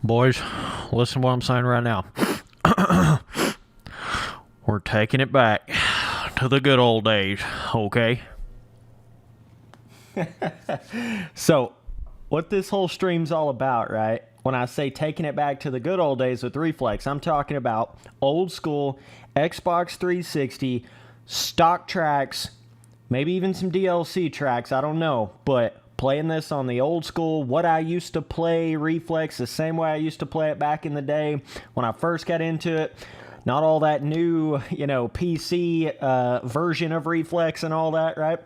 Boys, listen to what I'm saying right now. We're taking it back to the good old days, okay? So, what this whole stream's all about, right? When I say taking it back to the good old days with Reflex, I'm talking about old school Xbox 360 stock tracks, maybe even some DLC tracks, I don't know, but playing this on the old school, what I used to play Reflex, the same way I used to play it back in the day when I first got into it. Not all that new, PC version of Reflex and all that, right?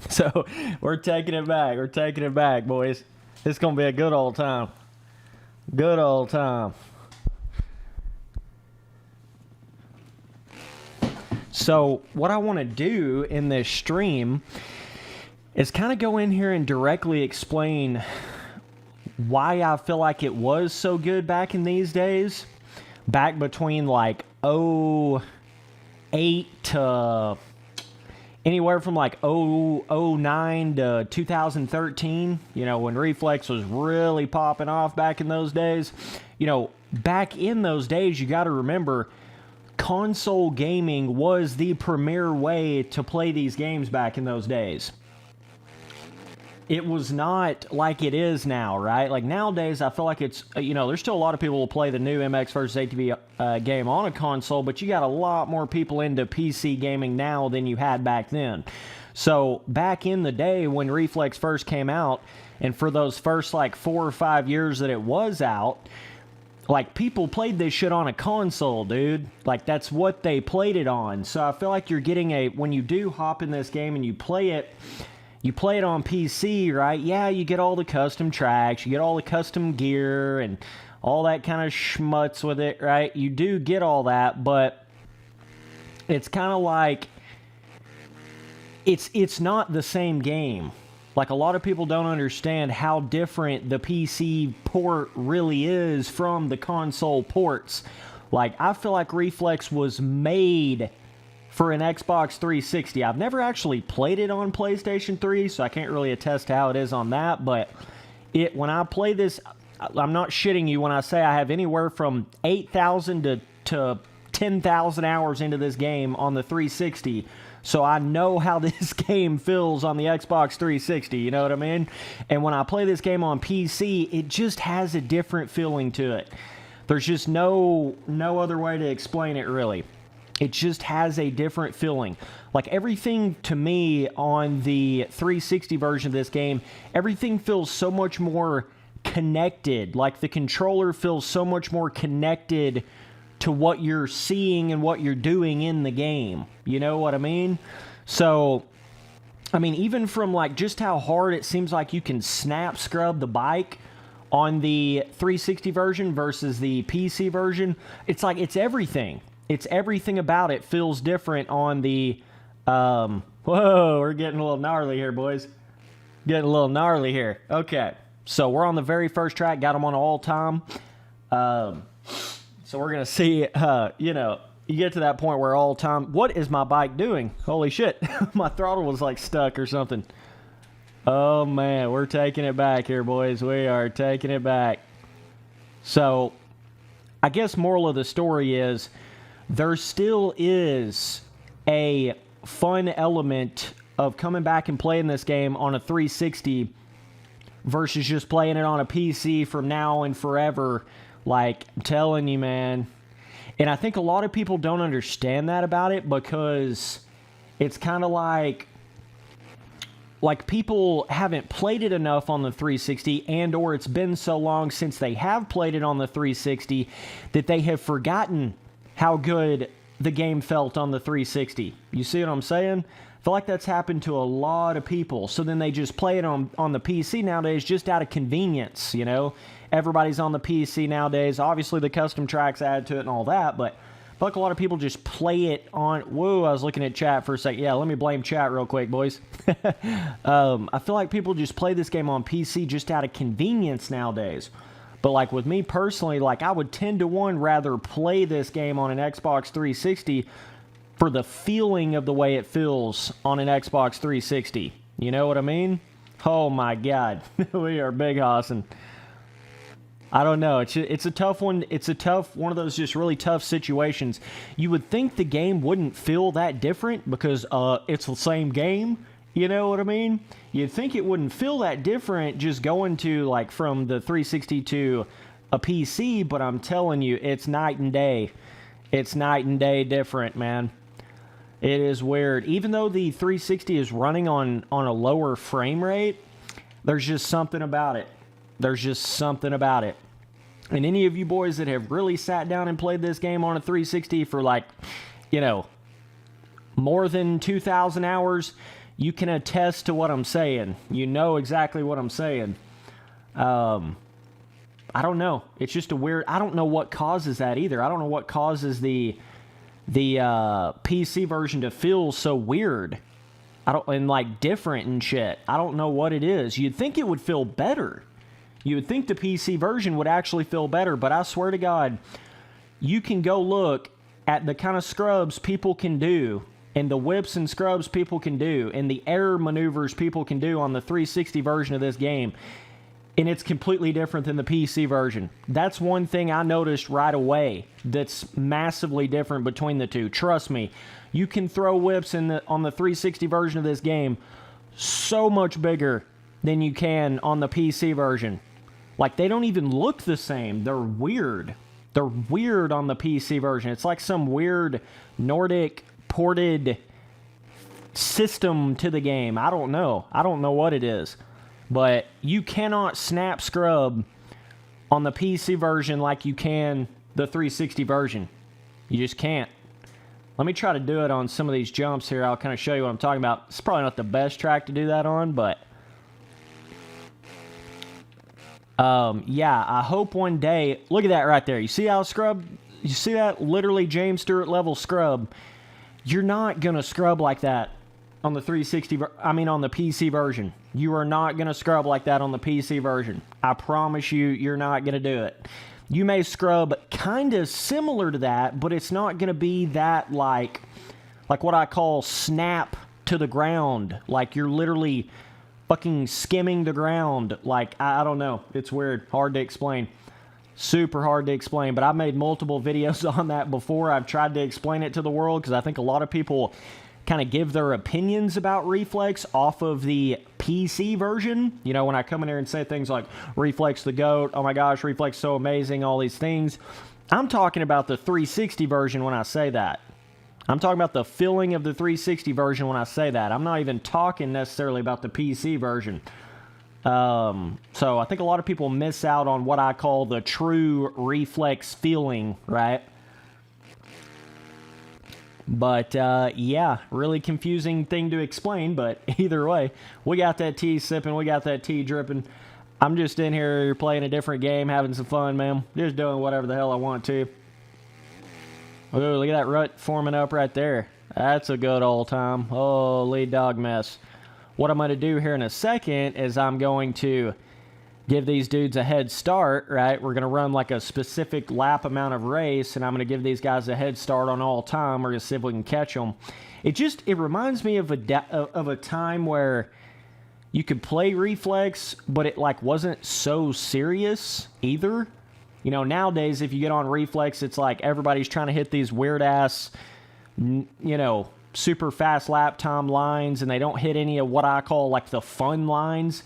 So we're taking it back. We're taking it back, boys. It's going to be a good old time. Good old time. So what I want to do in this stream is kind of go in here and directly explain why I feel like it was so good back in these days. Back between like '08 to anywhere from like '09 to 2013, when Reflex was really popping off back in those days. Back in those days, you got to remember, console gaming was the premier way to play these games back in those days. It was not like it is now, right? Like nowadays, I feel like it's, there's still a lot of people who play the new MX versus ATV game on a console, but you got a lot more people into PC gaming now than you had back then. So back in the day when Reflex first came out, and for those first like 4 or 5 years that it was out, like people played this shit on a console, dude. Like that's what they played it on. So I feel like you're getting when you do hop in this game and you play it on PC, right? Yeah, you get all the custom tracks, you get all the custom gear and all that kind of schmutz with it, right? You do get all that, but it's kind of like it's not the same game. Like a lot of people don't understand how different the PC port really is from the console ports. Like I feel like Reflex was made for an Xbox 360. I've never actually played it on PlayStation 3, so I can't really attest to how it is on that, but when I play this, I'm not shitting you when I say I have anywhere from 8,000 to 10,000 hours into this game on the 360, so I know how this game feels on the Xbox 360, you know what I mean? And when I play this game on PC, it just has a different feeling to it. There's just no other way to explain it, really. It just has a different feeling. Like everything to me on the 360 version of this game, everything feels so much more connected. Like the controller feels so much more connected to what you're seeing and what you're doing in the game. You know what I mean? So, even from like just how hard it seems like you can snap scrub the bike on the 360 version versus the PC version, it's like it's everything. It's everything about it feels different on the, whoa, we're getting a little gnarly here, boys. Getting a little gnarly here. Okay, so we're on the very first track, got them on all time. So we're going to see, you get to that point where all time, what is my bike doing? Holy shit, my throttle was like stuck or something. Oh man, we're taking it back here, boys. We are taking it back. So, I guess moral of the story is, there still is a fun element of coming back and playing this game on a 360 versus just playing it on a PC from now and forever. Like, I'm telling you, man. And I think a lot of people don't understand that about it because it's kind of like people haven't played it enough on the 360 and or it's been so long since they have played it on the 360 that they have forgotten how good the game felt on the 360. You see what I'm saying? I feel like that's happened to a lot of people. So then they just play it on the PC nowadays just out of convenience, Everybody's on the PC nowadays. Obviously, the custom tracks add to it and all that, but I feel like a lot of people just play it on... Whoa, I was looking at chat for a second. Yeah, let me blame chat real quick, boys. I feel like people just play this game on PC just out of convenience nowadays. But like with me personally, like I would 10 to 1 rather play this game on an Xbox 360 for the feeling of the way it feels on an Xbox 360. You know what I mean? Oh my God, we are big hossing. I don't know. It's a tough one. It's a tough one of those just really tough situations. You would think the game wouldn't feel that different because it's the same game. You know what I mean? You'd think it wouldn't feel that different just going to like from the 360 to a PC, but I'm telling you, it's night and day. It's night and day different, man. It is weird. Even though the 360 is running on a lower frame rate, there's just something about it. There's just something about it. And any of you boys that have really sat down and played this game on a 360 for like, you know, more than 2,000 hours, you can attest to what I'm saying. You know exactly what I'm saying. I don't know. It's just a weird... I don't know what causes that either. I don't know what causes the PC version to feel so weird. And like different and shit. I don't know what it is. You'd think it would feel better. You would think the PC version would actually feel better, but I swear to God, you can go look at the kind of scrubs people can do, and the whips and scrubs people can do, and the air maneuvers people can do on the 360 version of this game, and it's completely different than the PC version. That's one thing I noticed right away that's massively different between the two. Trust me, you can throw whips on the 360 version of this game so much bigger than you can on the PC version. Like, they don't even look the same. They're weird. They're weird on the PC version. It's like some weird Nordic ported system to the game. I don't know. I don't know what it is. But you cannot snap scrub on the PC version like you can the 360 version. You just can't. Let me try to do it on some of these jumps here. I'll kind of show you what I'm talking about. It's probably not the best track to do that on, but... yeah, I hope one day... Look at that right there. You see how scrub... You see that? Literally James Stewart level scrub. You're not going to scrub like that on the 360... I mean, on the PC version. You are not going to scrub like that on the PC version. I promise you, you're not going to do it. You may scrub kind of similar to that, but it's not going to be that like what I call snap to the ground. Like you're literally fucking skimming the ground. Like, I don't know. It's weird. Hard to explain. Super hard to explain. But I've made multiple videos on that before. I've tried to explain it to the world because I think a lot of people kind of give their opinions about Reflex off of the PC version. You know, when I come in here and say things like, Reflex the GOAT, oh my gosh, Reflex so amazing, all these things. I'm talking about the 360 version when I say that. I'm talking about the feeling of the 360 version when I say that. I'm not even talking necessarily about the PC version. So I think a lot of people miss out on what I call the true Reflex feeling, right? But, yeah, really confusing thing to explain, but either way, we got that tea sipping, we got that tea dripping. I'm just in here playing a different game, having some fun, man. Just doing whatever the hell I want to. Oh, look at that rut forming up right there. That's a good old time. Holy dog mess. What I'm going to do here in a second is I'm going to give these dudes a head start, right? We're going to run like a specific lap amount of race, and I'm going to give these guys a head start on all time. We're going to see if we can catch them. It reminds me of a time where you could play Reflex, but it like wasn't so serious either. You know, nowadays, if you get on Reflex, it's like everybody's trying to hit these weird-ass, you know, super fast lap time lines, and they don't hit any of what I call like the fun lines.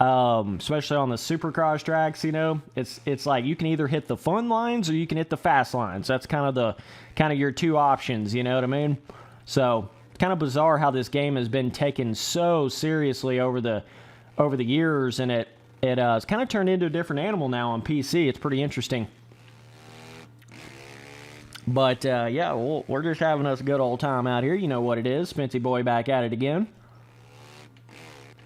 Especially on the supercross tracks, you know, it's like you can either hit the fun lines or you can hit the fast lines. That's kind of your two options, you know what I mean? So kind of bizarre how this game has been taken so seriously over the years, and it's kind of turned into a different animal now on PC. It's pretty interesting. But yeah, we're just having us a good old time out here. You know what it is, Spency Boy back at it again.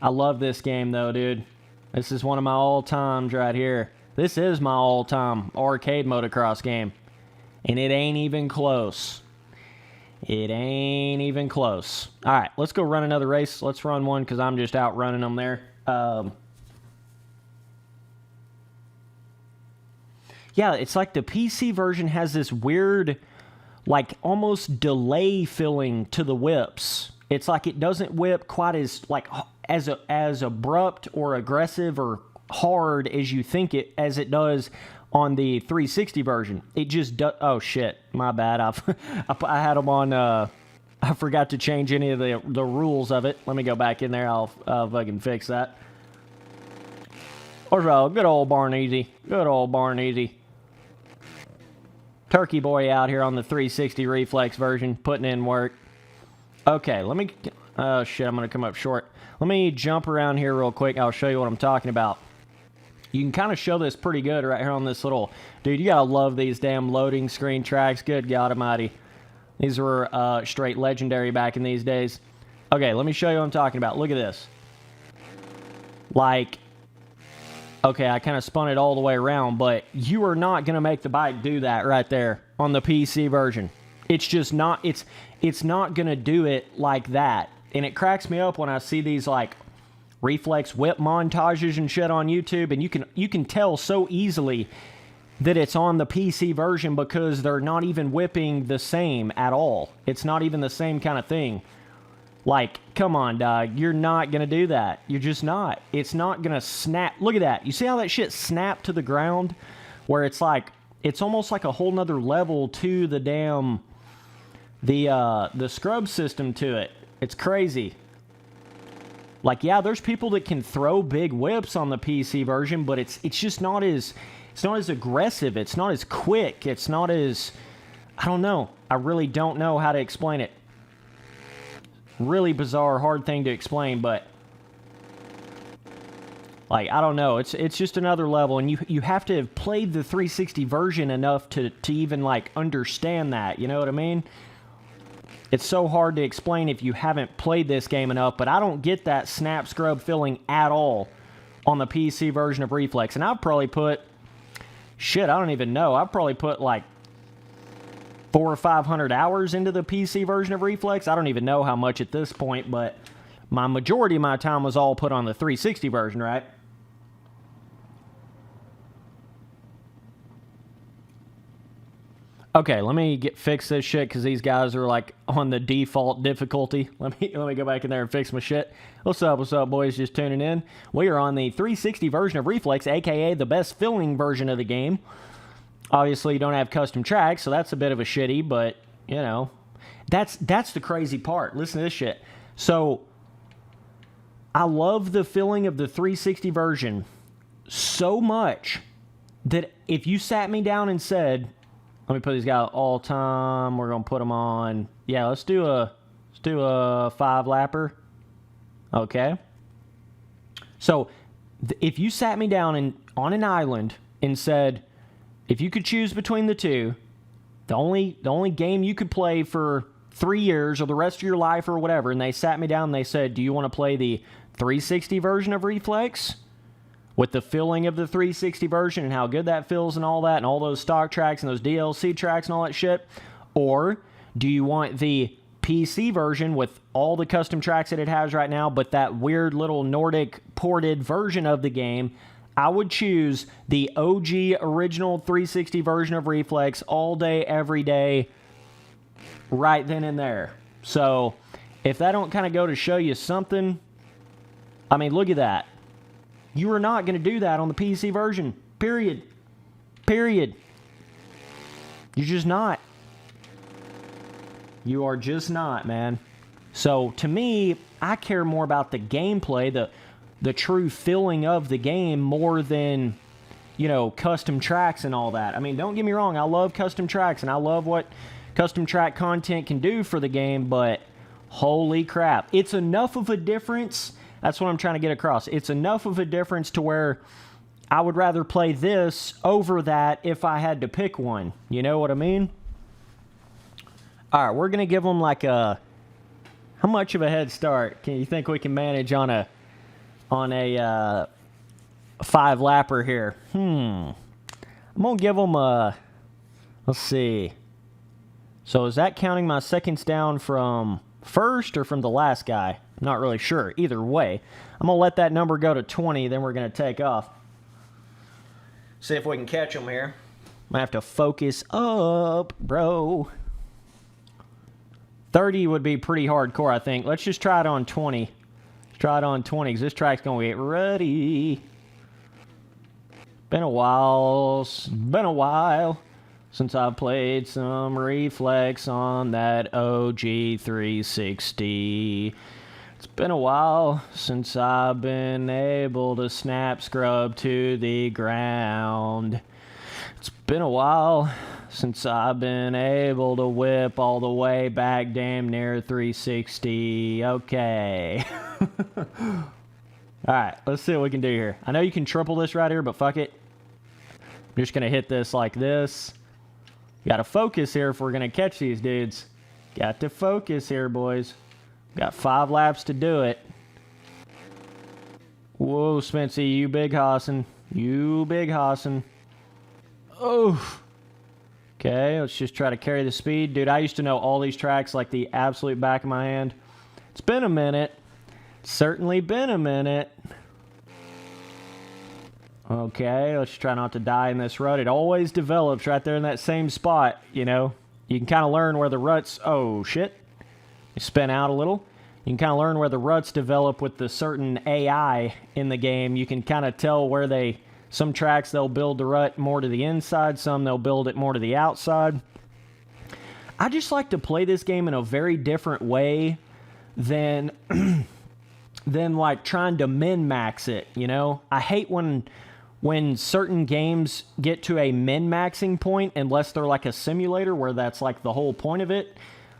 I love this game, though, dude. This is one of my all-times right here. This is my all-time arcade motocross game. And it ain't even close. It ain't even close. All right, let's go run another race. Let's run one because I'm just out running them there. Yeah, it's like the PC version has this weird, like, almost delay feeling to the whips. It's like it doesn't whip quite as, like, as abrupt or aggressive or hard as you think it as it does on the 360 version. It just does. Oh shit, my bad. I had them on. I forgot to change any of the rules of it. Let me go back in there. I'll fucking fix that. Well, good old Barneasy. Good old Barneasy. Turkey boy out here on the 360 Reflex version, putting in work. Okay, let me... Oh, shit, I'm going to come up short. Let me jump around here real quick. I'll show you what I'm talking about. You can kind of show this pretty good right here on this little... Dude, you got to love these damn loading screen tracks. Good God almighty. These were straight legendary back in these days. Okay, let me show you what I'm talking about. Look at this. Like... Okay, I kind of spun it all the way around, but you are not going to make the bike do that right there on the PC version. It's just not, it's not going to do it like that. And it cracks me up when I see these like Reflex whip montages and shit on YouTube, and you can tell so easily that it's on the PC version because they're not even whipping the same at all. It's not even the same kind of thing. Like, come on, dog. You're not going to do that. You're just not. It's not going to snap. Look at that. You see how that shit snapped to the ground? Where it's like, it's almost like a whole nother level to the damn, the scrub system to it. It's crazy. Like, yeah, there's people that can throw big whips on the PC version, but it's just not as, it's not as aggressive. It's not as quick. It's not as, I don't know. I really don't know how to explain it. Really bizarre, hard thing to explain, but like, I don't know. It's just another level, and you have to have played the 360 version enough to even like understand that. You know what I mean? It's so hard to explain if you haven't played this game enough, but I don't get that snap scrub feeling at all on the PC version of Reflex. And I've probably put, shit, I don't even know. I've probably put like 400 or 500 hours into the PC version of Reflex. I don't even know how much at this point, but my majority of my time was all put on the 360 version, right? Okay, let me fix this shit because these guys are like on the default difficulty. Let me go back in there and fix my shit. What's up, boys? Just tuning in. We are on the 360 version of Reflex, aka the best filling version of the game. Obviously, you don't have custom tracks, so that's a bit of a shitty, but, you know, that's the crazy part. Listen to this shit. So, I love the feeling of the 360 version so much that if you sat me down and said, let me put these guys all time, we're going to put them on, yeah, let's do a 5-lapper. Okay. So, if you sat me down on an island and said, if you could choose between the two, the only game you could play for 3 years or the rest of your life or whatever, and they sat me down and they said, do you want to play the 360 version of Reflex with the feeling of the 360 version and how good that feels and all that and all those stock tracks and those DLC tracks and all that shit? Or do you want the PC version with all the custom tracks that it has right now, but that weird little Nordic ported version of the game? I would choose the OG original 360 version of Reflex all day, every day, right then and there. So, if that don't kind of go to show you something, I mean, look at that. You are not going to do that on the PC version. Period. Period. You're just not. You are just not, man. So, to me, I care more about the gameplay, the true feeling of the game more than, you know, custom tracks and all that. I mean, don't get me wrong, I love custom tracks and I love what custom track content can do for the game, but holy crap. It's enough of a difference. That's what I'm trying to get across. It's enough of a difference to where I would rather play this over that if I had to pick one. You know what I mean? All right, we're going to give them like a... How much of a head start can you think we can manage on a 5-lapper here? I'm going to give them a... Let's see. So is that counting my seconds down from first or from the last guy? I'm not really sure. Either way, I'm going to let that number go to 20, then we're going to take off. See if we can catch them here. Might have to focus up, bro. 30 would be pretty hardcore, I think. Let's just try it on 20. Let's try it on 20, because this track's going to get ready. Been a while, since I played some Reflex on that OG 360. It's been a while since I've been able to snap scrub to the ground. It's been a while since I've been able to whip all the way back damn near 360. Okay. Alright, let's see what we can do here. I know you can triple this right here, but fuck it. I'm just going to hit this like this. Got to focus here if we're going to catch these dudes. Got to focus here, boys. Got 5 laps to do it. Whoa, Spency, you big hossin'. You big hossin'. Oh. Okay, let's just try to carry the speed. Dude, I used to know all these tracks like the absolute back of my hand. It's been a minute. Certainly been a minute. Okay, let's try not to die in this rut. It always develops right there in that same spot, you know. You can kind of learn where the ruts... Oh, shit. You spin out a little. You can kind of learn where the ruts develop with the certain AI in the game. You can kind of tell where they... Some tracks, they'll build the rut more to the inside. Some, they'll build it more to the outside. I just like to play this game in a very different way than... than like trying to min-max it, you know? I hate when certain games get to a min-maxing point, unless they're like a simulator where that's like the whole point of it.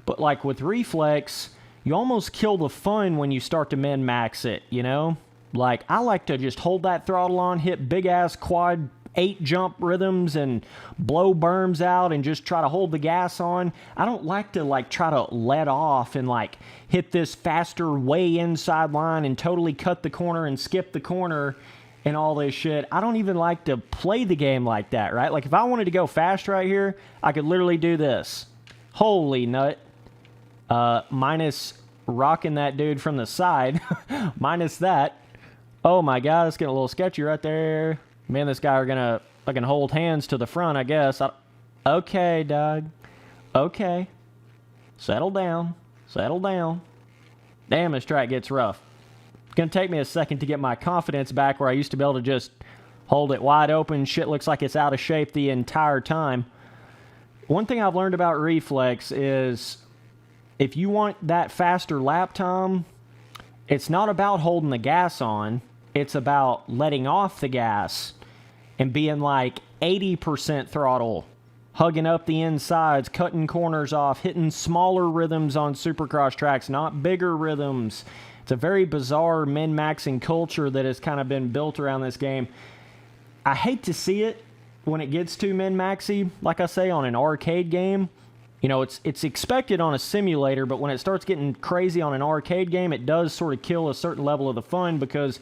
But like with Reflex, you almost kill the fun when you start to min-max it, you know? Like, I like to just hold that throttle on, hit big-ass quad 8 jump rhythms and blow berms out and just try to hold the gas on. I don't like to like try to let off and like hit this faster way inside line and totally cut the corner and skip the corner and all this shit. I don't even like to play the game like that, right? Like if I wanted to go fast right here, I could literally do this. Holy nut. Minus rocking that dude from the side. Minus that. Oh my god, it's getting a little sketchy right there. Me and this guy are gonna fucking hold hands to the front, I guess. Okay, dog. Okay. Settle down. Settle down. Damn, this track gets rough. It's gonna take me a second to get my confidence back where I used to be able to just hold it wide open. Shit looks like it's out of shape the entire time. One thing I've learned about Reflex is if you want that faster lap time, it's not about holding the gas on. It's about letting off the gas and being like 80% throttle, hugging up the insides, cutting corners off, hitting smaller rhythms on supercross tracks, not bigger rhythms. It's a very bizarre min-maxing culture that has kind of been built around this game. I hate to see it when it gets too min-maxy, like I say, on an arcade game. You know, it's expected on a simulator, but when it starts getting crazy on an arcade game, it does sort of kill a certain level of the fun because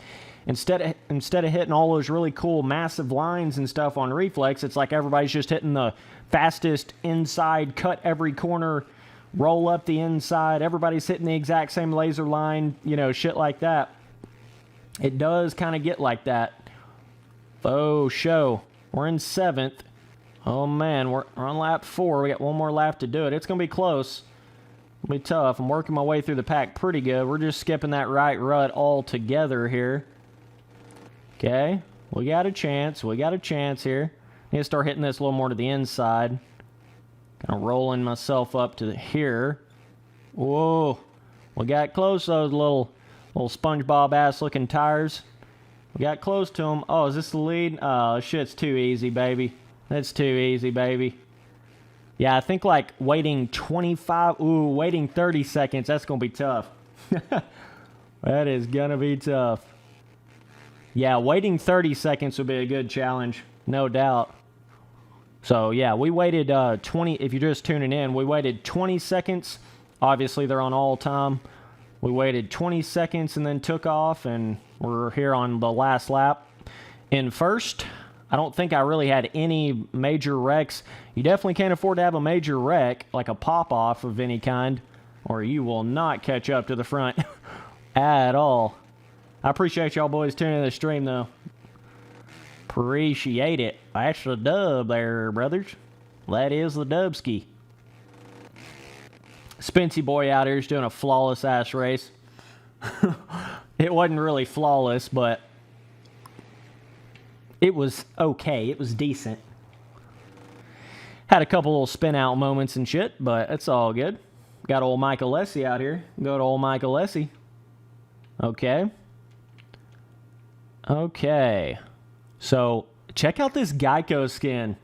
instead of hitting all those really cool massive lines and stuff on Reflex, it's like everybody's just hitting the fastest inside, cut every corner, roll up the inside. Everybody's hitting the exact same laser line, you know, shit like that. It does kind of get like that. Oh, show. We're in 7th. Oh, man, we're on lap 4. We got one more lap to do it. It's going to be close. It'll be tough. I'm working my way through the pack pretty good. We're just skipping that right rut altogether here. Okay, we got a chance. We got a chance here. Need to start hitting this a little more to the inside. Kind of rolling myself up to here. Whoa. We got close to those little SpongeBob-ass looking tires. We got close to them. Oh, is this the lead? Oh, shit's too easy, baby. That's too easy, baby. Yeah, I think like waiting 30 seconds, that's going to be tough. That is going to be tough. Yeah, waiting 30 seconds would be a good challenge, no doubt. So, yeah, we waited 20, if you're just tuning in, we waited 20 seconds. Obviously, they're on all time. We waited 20 seconds and then took off, and we're here on the last lap. In first, I don't think I really had any major wrecks. You definitely can't afford to have a major wreck, like a pop-off of any kind, or you will not catch up to the front at all. I appreciate y'all boys tuning in the stream, though. Appreciate it. That's the dub there, brothers. That is the dubski. Spency boy out here is doing a flawless-ass race. It wasn't really flawless, but It was okay. It was decent. Had a couple little spin out moments and shit, but it's all good. Got old Michael Lessie out here. Go to old Michael Lessie. Okay. Okay. So, check out this Geico skin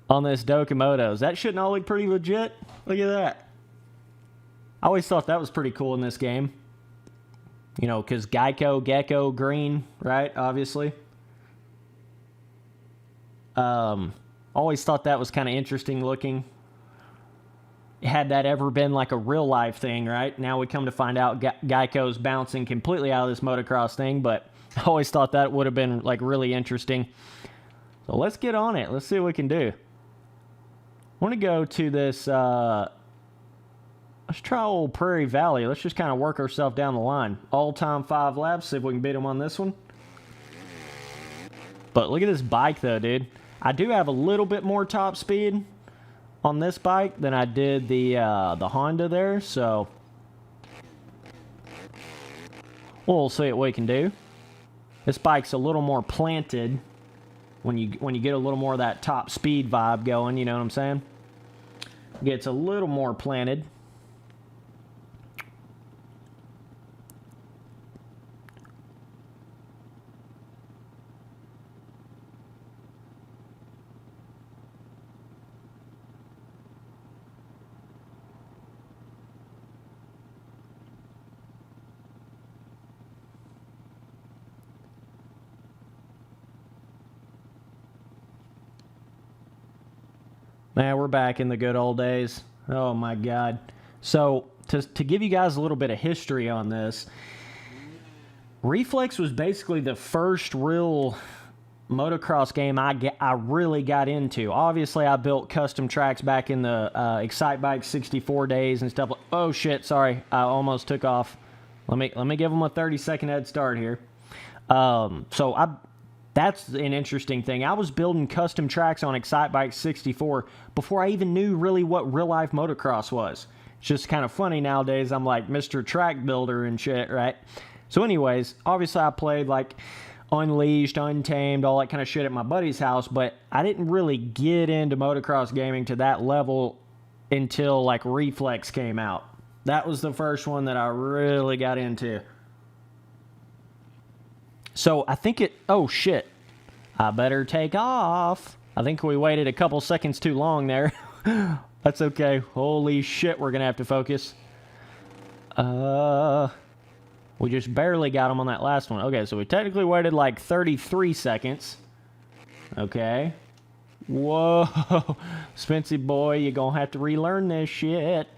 on this Dokomoto's. That shouldn't all look pretty legit. Look at that. I always thought that was pretty cool in this game. You know, because Geico, Gecko, green, right? Obviously. Always thought that was kind of interesting looking. Had that ever been like a real life thing, right? Now we come to find out Geico's bouncing completely out of this motocross thing, but I always thought that would have been like really interesting. So let's get on it. Let's see what we can do. I want to go to this, let's try old Prairie Valley. Let's just kind of work ourselves down the line. All-time 5 laps, see if we can beat them on this one. But look at this bike though, dude. I do have a little bit more top speed on this bike than I did the Honda there, so we'll see what we can do. This bike's a little more planted when you get a little more of that top speed vibe going, you know what I'm saying? Gets a little more planted. Man, we're back in the good old days. Oh my God. So, to give you guys a little bit of history on this, Reflex was basically the first real motocross game I really got into. Obviously, I built custom tracks back in the Excite Bike 64 days and stuff. Oh shit, sorry. I almost took off. Let me give them a 30-second head start here. That's an interesting thing. I was building custom tracks on Excite Bike 64 before I even knew really what real-life motocross was. It's just kind of funny nowadays. I'm like Mr. Track Builder and shit, right? So anyways, obviously I played like Unleashed, Untamed, all that kind of shit at my buddy's house, but I didn't really get into motocross gaming to that level until like Reflex came out. That was the first one that I really got into. So I think oh shit, I better take off. I think we waited a couple seconds too long there. That's okay. Holy shit, we're going to have to focus. We just barely got him on that last one. Okay, so we technically waited like 33 seconds. Okay. Whoa. Spency boy, you're going to have to relearn this shit.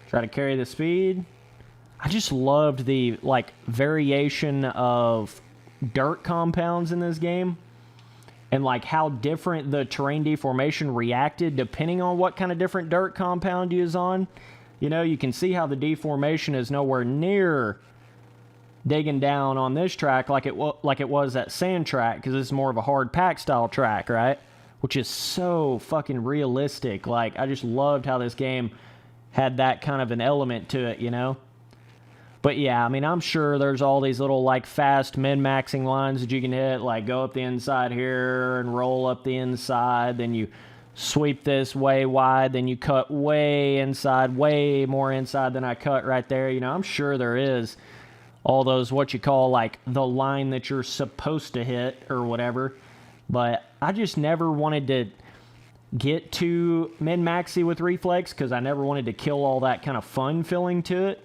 Try to carry the speed. I just loved the, like, variation of dirt compounds in this game. And, like, how different the terrain deformation reacted depending on what kind of different dirt compound you was on. You know, you can see how the deformation is nowhere near digging down on this track like it was that sand track, because it's more of a hard pack style track, right? Which is so fucking realistic. Like, I just loved how this game had that kind of an element to it, you know? But yeah, I mean, I'm sure there's all these little, like, fast min-maxing lines that you can hit, like go up the inside here and roll up the inside, then you sweep this way wide, then you cut way inside, way more inside than I cut right there. You know, I'm sure there is all those, what you call, like, the line that you're supposed to hit or whatever. But I just never wanted to get too min-maxy with Reflex because I never wanted to kill all that kind of fun feeling to it.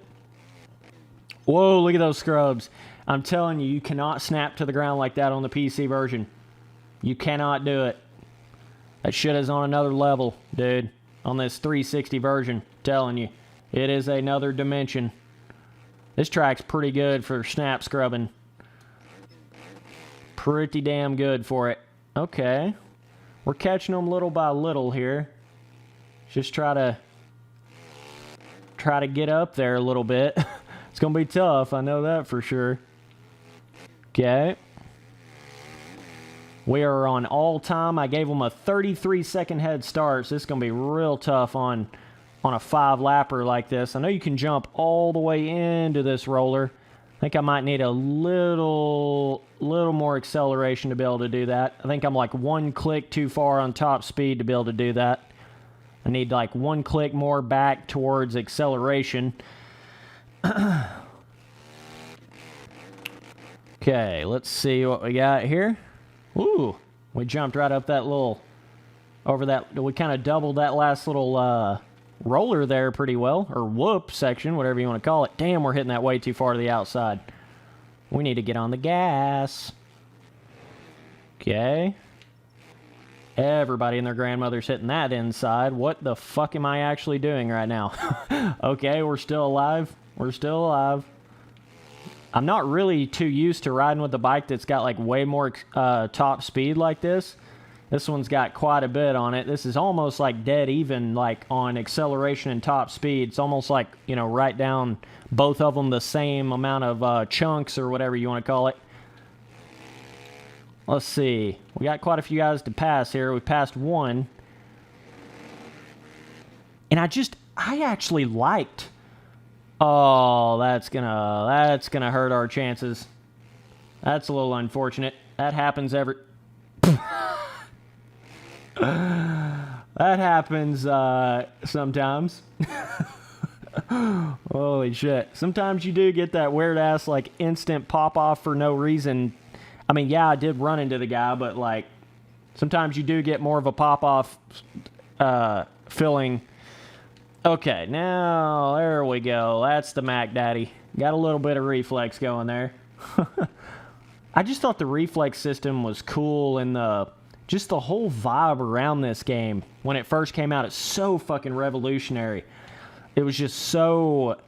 Whoa, look at those scrubs. I'm telling you, you cannot snap to the ground like that on the PC version. You cannot do it. That shit is on another level, dude. On this 360 version, telling you. It is another dimension. This track's pretty good for snap scrubbing. Pretty damn good for it. Okay. We're catching them little by little here. Just try to get up there a little bit. It's going to be tough, I know that for sure. Okay. We are on all time. I gave them a 33-second head start, so this is going to be real tough on a 5-lapper like this. I know you can jump all the way into this roller, I think I might need a little more acceleration to be able to do that. I think I'm like one click too far on top speed to be able to do that. I need like one click more back towards acceleration. Okay, let's see what we got here. Ooh, we jumped right up that little, over that, we kind of doubled that last little roller there pretty well, or whoop section, whatever you want to call it. Damn, we're hitting that way too far to the outside. We need to get on the gas. Okay. Everybody and their grandmother's hitting that inside. What the fuck am I actually doing right now? Okay, we're still alive. We're still alive. I'm not really too used to riding with a bike that's got like way more top speed like this. This one's got quite a bit on it. This is almost like dead even like on acceleration and top speed. It's almost like, you know, right down both of them the same amount of chunks or whatever you want to call it. Let's see. We got quite a few guys to pass here. We passed one. And I actually liked. Oh, that's gonna hurt our chances. That's a little unfortunate. That happens every. That happens sometimes. Holy shit. Sometimes you do get that weird ass like instant pop off for no reason. I mean, yeah, I did run into the guy, but like sometimes you do get more of a pop off feeling. Okay, now there we go. That's the Mac Daddy. Got a little bit of reflex going there. I just thought the reflex system was cool and just the whole vibe around this game when it first came out. It's so fucking revolutionary. It was just so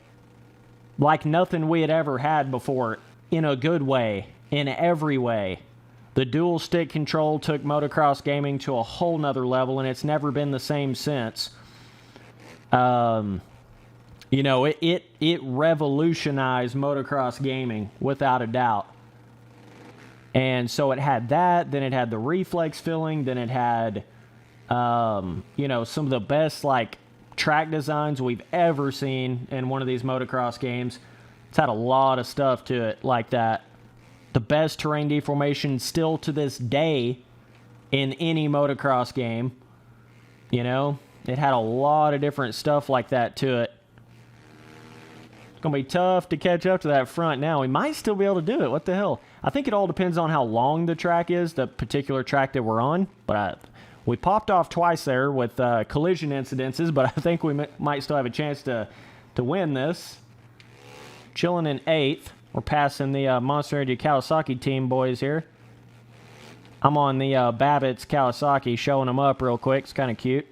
like nothing we had ever had before in a good way, in every way. The dual stick control took motocross gaming to a whole nother level, and it's never been the same since. You know, it revolutionized motocross gaming without a doubt. And so it had that, then it had the reflex filling, then it had, you know, some of the best, like, track designs we've ever seen in one of these motocross games. It's had a lot of stuff to it like that. The best terrain deformation still to this day in any motocross game. You know, it had a lot of different stuff like that to it. It's going to be tough to catch up to that front now. We might still be able to do it. What the hell? I think it all depends on how long the track is, the particular track that we're on. But we popped off twice there with collision incidences, but I think we might still have a chance to win this. Chilling in 8th. We're passing the Monster Energy Kawasaki team boys here. I'm on the Babbitt's Kawasaki, showing them up real quick. It's kind of cute.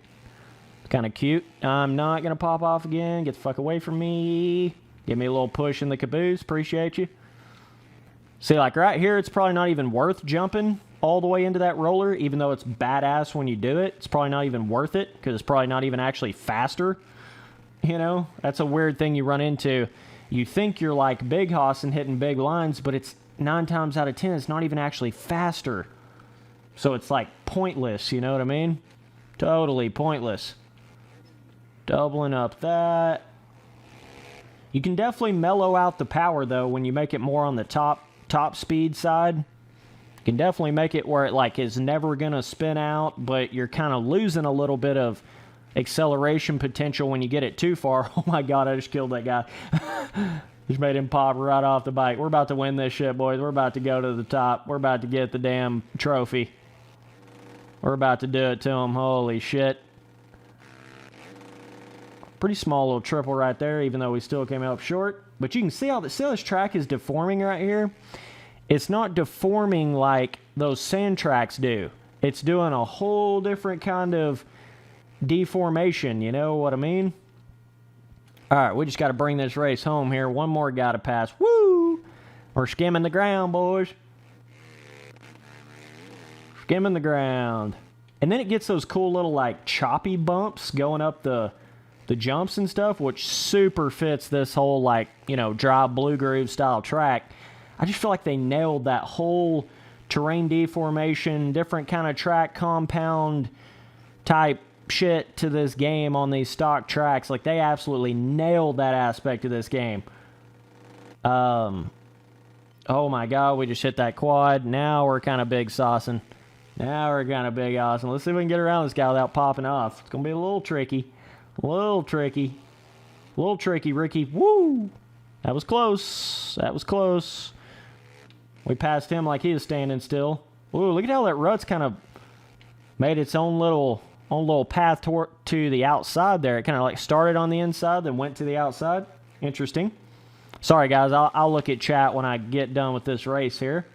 It's kind of cute. I'm not going to pop off again. Get the fuck away from me. Give me a little push in the caboose. Appreciate you. See, like right here, it's probably not even worth jumping all the way into that roller, even though it's badass when you do it. It's probably not even worth it, because it's probably not even actually faster. You know, that's a weird thing you run into. You think you're like big hoss and hitting big lines, but it's 9 times out of 10, it's not even actually faster. So it's like pointless, you know what I mean? Totally pointless. Doubling up that. You can definitely mellow out the power, though, when you make it more on the top speed side. You can definitely make it where it like is never going to spin out, but you're kind of losing a little bit of acceleration potential when you get it too far. Oh my god, I just killed that guy. Just made him pop right off the bike. We're about to win this shit, boys. We're about to go to the top. We're about to get the damn trophy. We're about to do it to him. Holy shit. Pretty small little triple right there, even though we still came up short. But you can see how this track is deforming right here. It's not deforming like those sand tracks do. It's doing a whole different kind of deformation, you know what I mean? Alright, we just got to bring this race home here. One more guy to pass. Woo! We're skimming the ground, boys. Skimming the ground. And then it gets those cool little, like, choppy bumps going up the jumps and stuff, which super fits this whole, like, you know, dry blue groove style track. I just feel like they nailed that whole terrain deformation, different kind of track compound type shit to this game on these stock tracks. Like, they absolutely nailed that aspect of this game. Oh my god, we just hit that quad. Now we're kind of big saucing. Now we're kind of big awesome. Let's see if we can get around this guy without popping off. It's going to be a little tricky. A little tricky. A little tricky, Ricky. Woo! That was close. That was close. We passed him like he was standing still. Ooh, look at how that rut's kind of made its own little path to the outside there. It kind of like started on the inside, then went to the outside. Interesting. Sorry, guys. I'll look at chat when I get done with this race here.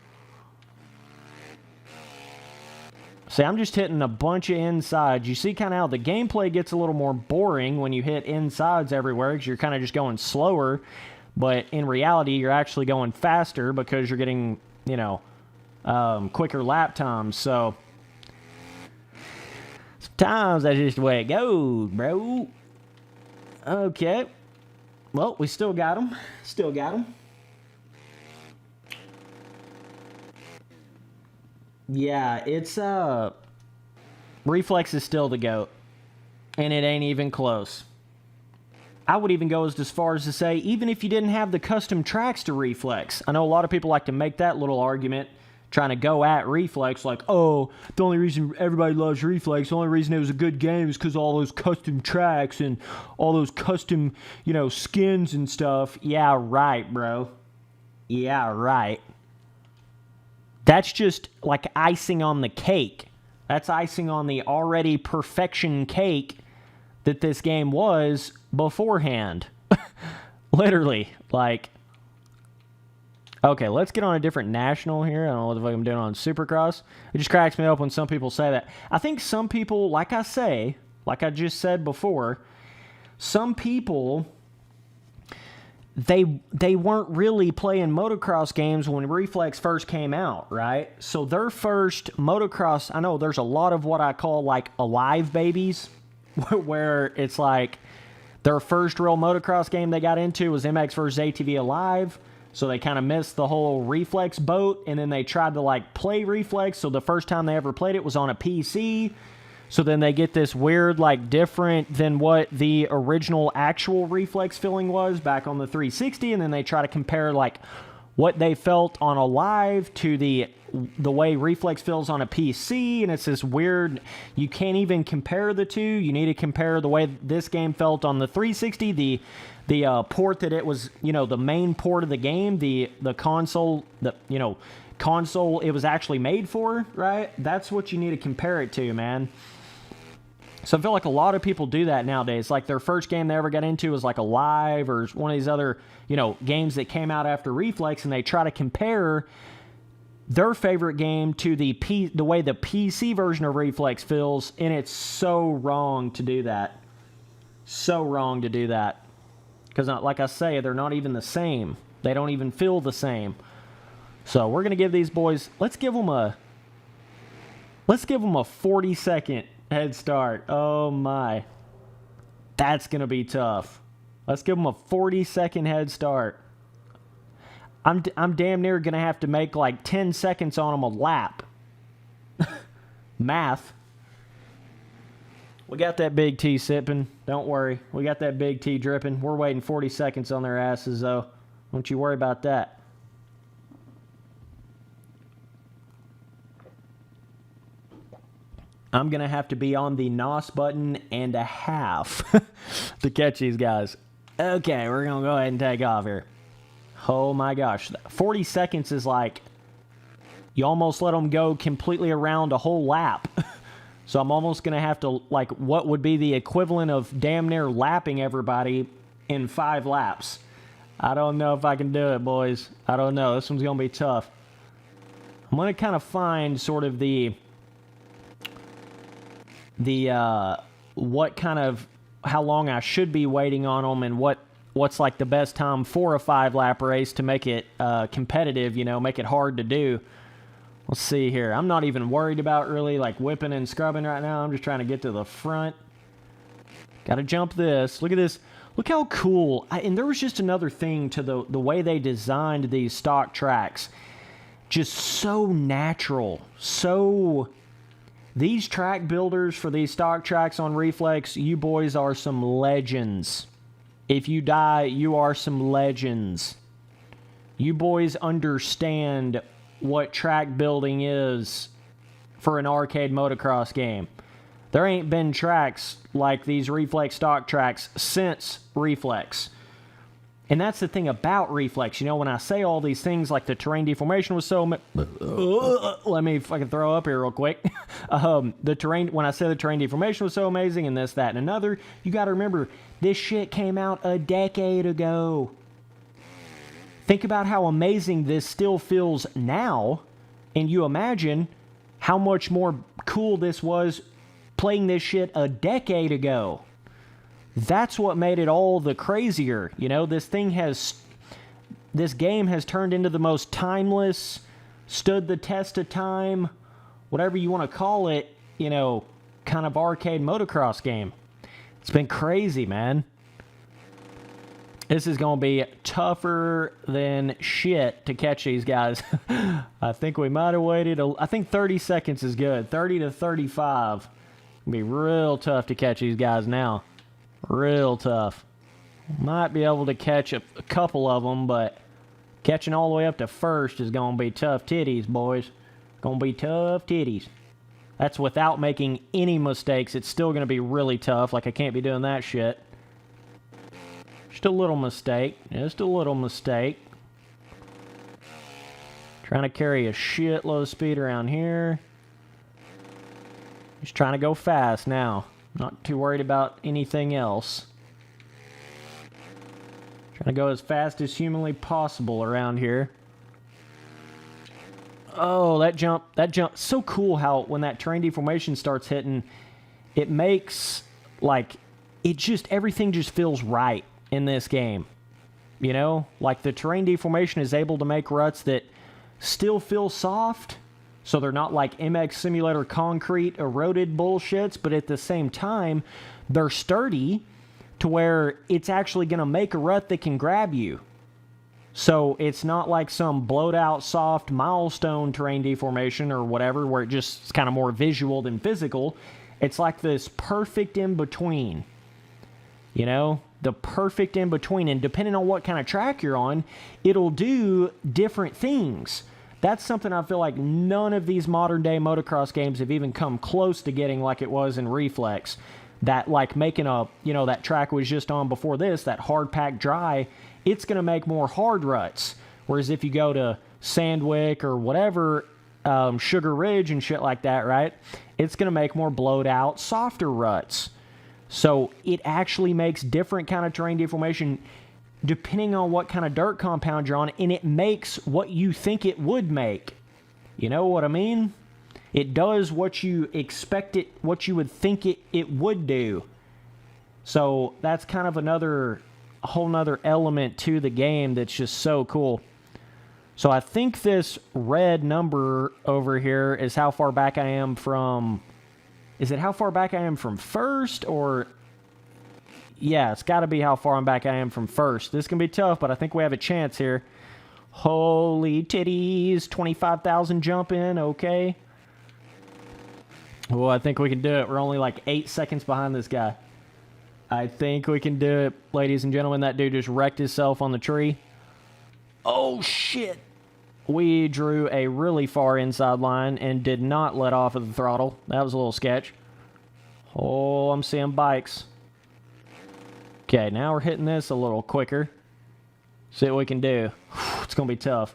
See, I'm just hitting a bunch of insides. You see kind of how the gameplay gets a little more boring when you hit insides everywhere because you're kind of just going slower. But in reality, you're actually going faster because you're getting, you know, quicker lap times. So sometimes that's just the way it goes, bro. Okay. Well, we still got him. Still got him. Yeah, it's, Reflex is still the GOAT. And it ain't even close. I would even go as far as to say, even if you didn't have the custom tracks to Reflex. I know a lot of people like to make that little argument, trying to go at Reflex, like, oh, the only reason everybody loves Reflex, the only reason it was a good game is because all those custom tracks and all those custom, you know, skins and stuff. Yeah, right, bro. Yeah, right. That's just like icing on the cake. That's icing on the already perfection cake that this game was beforehand. Literally, like... Okay, let's get on a different national here. I don't know what the fuck I'm doing on Supercross. It just cracks me up when some people say that. I think some people, like I just said before, some people... They weren't really playing motocross games when Reflex first came out, right? So their first motocross, I know there's a lot of what I call like alive babies, where it's like their first real motocross game they got into was MX vs ATV Alive, so they kind of missed the whole Reflex boat, and then they tried to like play Reflex, so the first time they ever played it was on a PC. So then they get this weird, like, different than what the original actual Reflex feeling was back on the 360, and then they try to compare, like, what they felt on a live to the way Reflex feels on a PC, and it's this weird, you can't even compare the two. You need to compare the way this game felt on the 360, the port that it was, you know, the main port of the game, the console, console it was actually made for, right? That's what you need to compare it to, man. So I feel like a lot of people do that nowadays. Like their first game they ever got into was like a live or one of these other, you know, games that came out after Reflex, and they try to compare their favorite game to the way the PC version of Reflex feels, and it's so wrong to do that. So wrong to do that. Because like I say, they're not even the same. They don't even feel the same. So we're going to give these boys, let's give them a 40-second head start. Oh my. That's going to be tough. Let's give them a 40-second head start. I'm damn near going to have to make like 10 seconds on them a lap. Math. We got that big T sipping. Don't worry. We got that big T dripping. We're waiting 40 seconds on their asses though. Don't you worry about that. I'm going to have to be on the NOS button and a half to catch these guys. Okay, we're going to go ahead and take off here. Oh my gosh. 40 seconds is like, you almost let them go completely around a whole lap. So I'm almost going to have to, like, what would be the equivalent of damn near lapping everybody in 5 laps. I don't know if I can do it, boys. I don't know. This one's going to be tough. I'm going to kind of find sort of what kind of, how long I should be waiting on them, and what's like the best time for a 5-lap race to make it competitive, you know, make it hard to do. Let's see here. I'm not even worried about really like whipping and scrubbing right now. I'm just trying to get to the front. Got to jump this. Look at this. Look how cool. And there was just another thing to the way they designed these stock tracks. Just so natural. So... These track builders for these stock tracks on Reflex, you boys are some legends. If you die, you are some legends. You boys understand what track building is for an arcade motocross game. There ain't been tracks like these Reflex stock tracks since Reflex. And that's the thing about Reflex. You know, when I say all these things like the terrain deformation was so... let me fucking throw up here real quick. When I say the terrain deformation was so amazing and this, that, and another, you got to remember, this shit came out a decade ago. Think about how amazing this still feels now, and you imagine how much more cool this was playing this shit a decade ago. That's what made it all the crazier. You know, this game has turned into the most timeless, stood the test of time, whatever you want to call it, you know, kind of arcade motocross game. It's been crazy, man. This is going to be tougher than shit to catch these guys. I think we might have waited. I think 30 seconds is good. 30 to 35. It'll be real tough to catch these guys now. Real tough. Might be able to catch a couple of them, but catching all the way up to first is going to be tough titties, boys. Going to be tough titties. That's without making any mistakes. It's still going to be really tough. Like, I can't be doing that shit. Just a little mistake. Just a little mistake. Trying to carry a shitload of speed around here. Just trying to go fast now. Not too worried about anything else. Trying to go as fast as humanly possible around here. Oh, that jump. So cool how when that terrain deformation starts hitting, it makes, like, everything just feels right in this game. You know? Like, the terrain deformation is able to make ruts that still feel soft, so they're not like MX Simulator concrete eroded bullshits, but at the same time, they're sturdy to where it's actually going to make a rut that can grab you. So it's not like some blowed out soft milestone terrain deformation or whatever, where it just is kind of more visual than physical. It's like this perfect in between. You know? The perfect in between. And depending on what kind of track you're on, it'll do different things. That's something I feel like none of these modern day motocross games have even come close to getting like it was in Reflex. That, like, making a, you know, that track was just on before this, that hard packed dry, it's going to make more hard ruts. Whereas if you go to Sandwick or whatever, Sugar Ridge and shit like that, right? It's going to make more blowed out, softer ruts. So it actually makes different kind of terrain deformation depending on what kind of dirt compound you're on, and it makes what you think it would make. You know what I mean? It does what you expect it, what you would think it would do. So that's kind of a whole nother element to the game that's just so cool. So I think this red number over here is how far back I am from... Is it how far back I am from first, or... Yeah, it's got to be how far I'm back I am from first. This can be tough, but I think we have a chance here. Holy titties. 25,000 jump in. Okay. Well, I think we can do it. We're only like 8 seconds behind this guy. I think we can do it. Ladies and gentlemen, that dude just wrecked himself on the tree. Oh, shit. We drew a really far inside line and did not let off of the throttle. That was a little sketch. Oh, I'm seeing bikes. Okay, now we're hitting this a little quicker. See what we can do. It's going to be tough.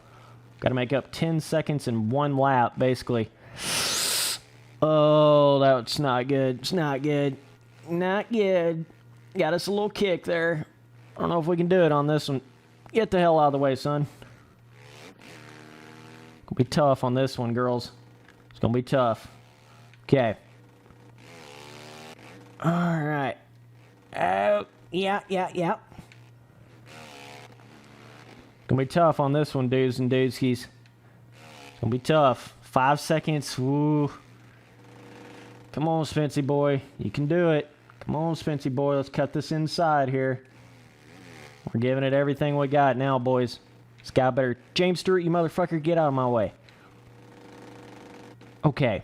Got to make up 10 seconds in one lap, basically. Oh, that's not good. It's not good. Not good. Got us a little kick there. I don't know if we can do it on this one. Get the hell out of the way, son. Gonna be tough on this one, girls. It's gonna be tough. Okay. Alright. Oh, yeah. Gonna be tough on this one, dudes and dudeskies. It's gonna be tough. 5 seconds. Woo. Come on, Spency boy. You can do it. Come on, Spency boy. Let's cut this inside here. We're giving it everything we got now, boys. This guy better... James Stewart, you motherfucker, get out of my way. Okay.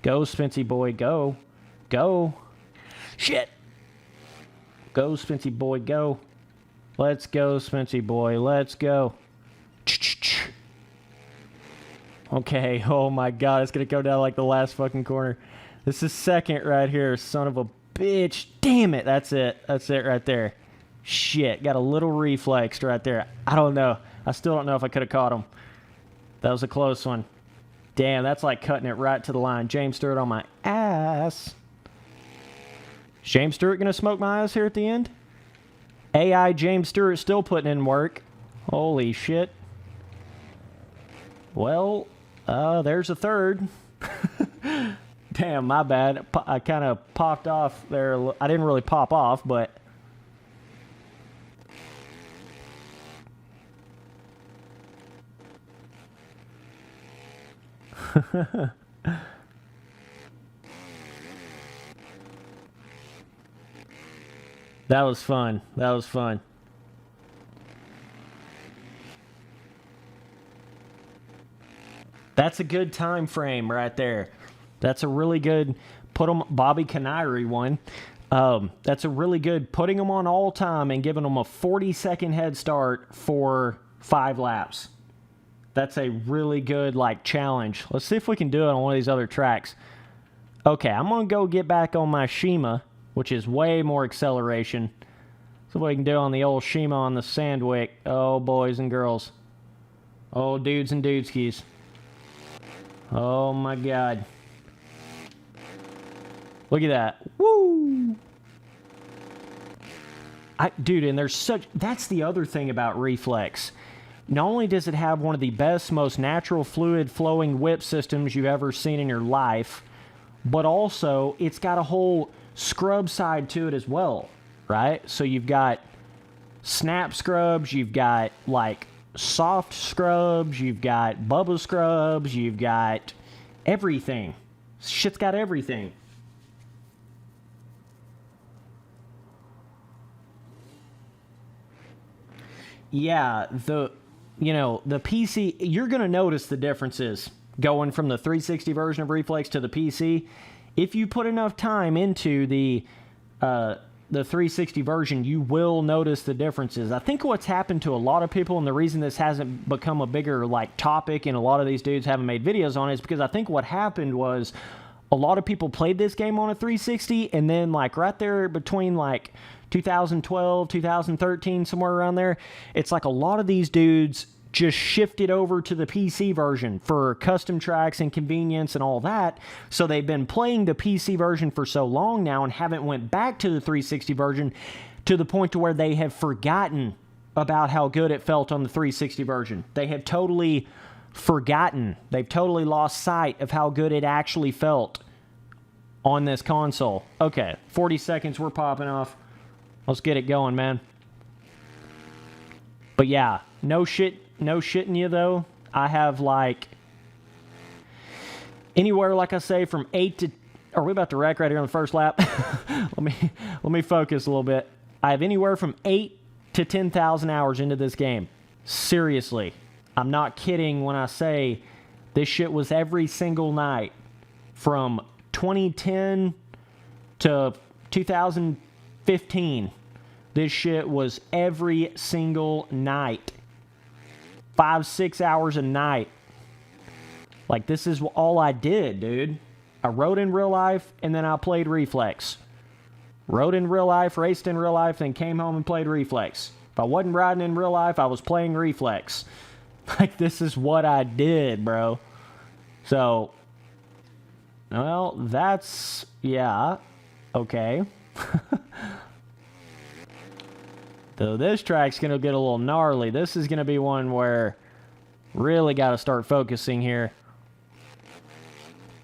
Go, Spency boy, go. Go. Shit. Go, Spency boy, go. Let's go, Spency boy. Let's go. Okay, oh my god, it's going to go down like the last fucking corner. This is second right here, son of a bitch. Damn it, that's it. That's it right there. Shit, got a little reflexed right there. I don't know. I still don't know if I could have caught him. That was a close one. Damn, that's like cutting it right to the line. James Stewart on my ass. Is James Stewart going to smoke my ass here at the end? AI James Stewart still putting in work. Holy shit. Well, there's a third. Damn, my bad. I kind of popped off there. I didn't really pop off, but... That was fun. That was fun. That's a good time frame right there. That's a really good put them Bobby Canary one. That's a really good putting them on all time and giving them a 40-second head start for 5 laps. That's a really good like challenge. Let's see if we can do it on one of these other tracks. Okay, I'm gonna go get back on my Shima, which is way more acceleration. So what we can do on the old Shima on the Sandwick. Oh, boys and girls. Oh, dudes and dudeskis. Oh, my God. Look at that. Woo! Dude, and there's such... That's the other thing about Reflex. Not only does it have one of the best, most natural, fluid-flowing whip systems you've ever seen in your life, but also it's got a whole scrub side to it as well, right? So you've got snap scrubs, you've got like soft scrubs, you've got Bubba scrubs, you've got everything. Shit's got everything. Yeah, the PC, you're going to notice the differences going from the 360 version of Reflex to the PC. If you put enough time into the 360 version, you will notice the differences. I think what's happened to a lot of people, and the reason this hasn't become a bigger like topic and a lot of these dudes haven't made videos on it, is because I think what happened was a lot of people played this game on a 360, and then like right there between like 2012, 2013, somewhere around there, it's like a lot of these dudes just shifted over to the PC version for custom tracks and convenience and all that. So they've been playing the PC version for so long now and haven't went back to the 360 version to the point to where they have forgotten about how good it felt on the 360 version. They have totally forgotten. They've totally lost sight of how good it actually felt on this console. Okay, 40 seconds, we're popping off. Let's get it going, man. But yeah, no shitting you though. I have like anywhere, like I say, from 8 to... Are we about to wreck right here on the first lap? let me focus a little bit. I have anywhere from 8 to 10,000 hours into this game. Seriously. I'm not kidding when I say this shit was every single night from 2010 to 2015. This shit was every single night. 5-6 hours a night. Like, this is all I did, dude. I rode in real life, and then I played Reflex. Rode in real life, raced in real life, then came home and played Reflex. If I wasn't riding in real life, I was playing Reflex. Like, this is what I did, bro. So, well, that's... Yeah. Okay. Though this track's going to get a little gnarly. This is going to be one where really got to start focusing here.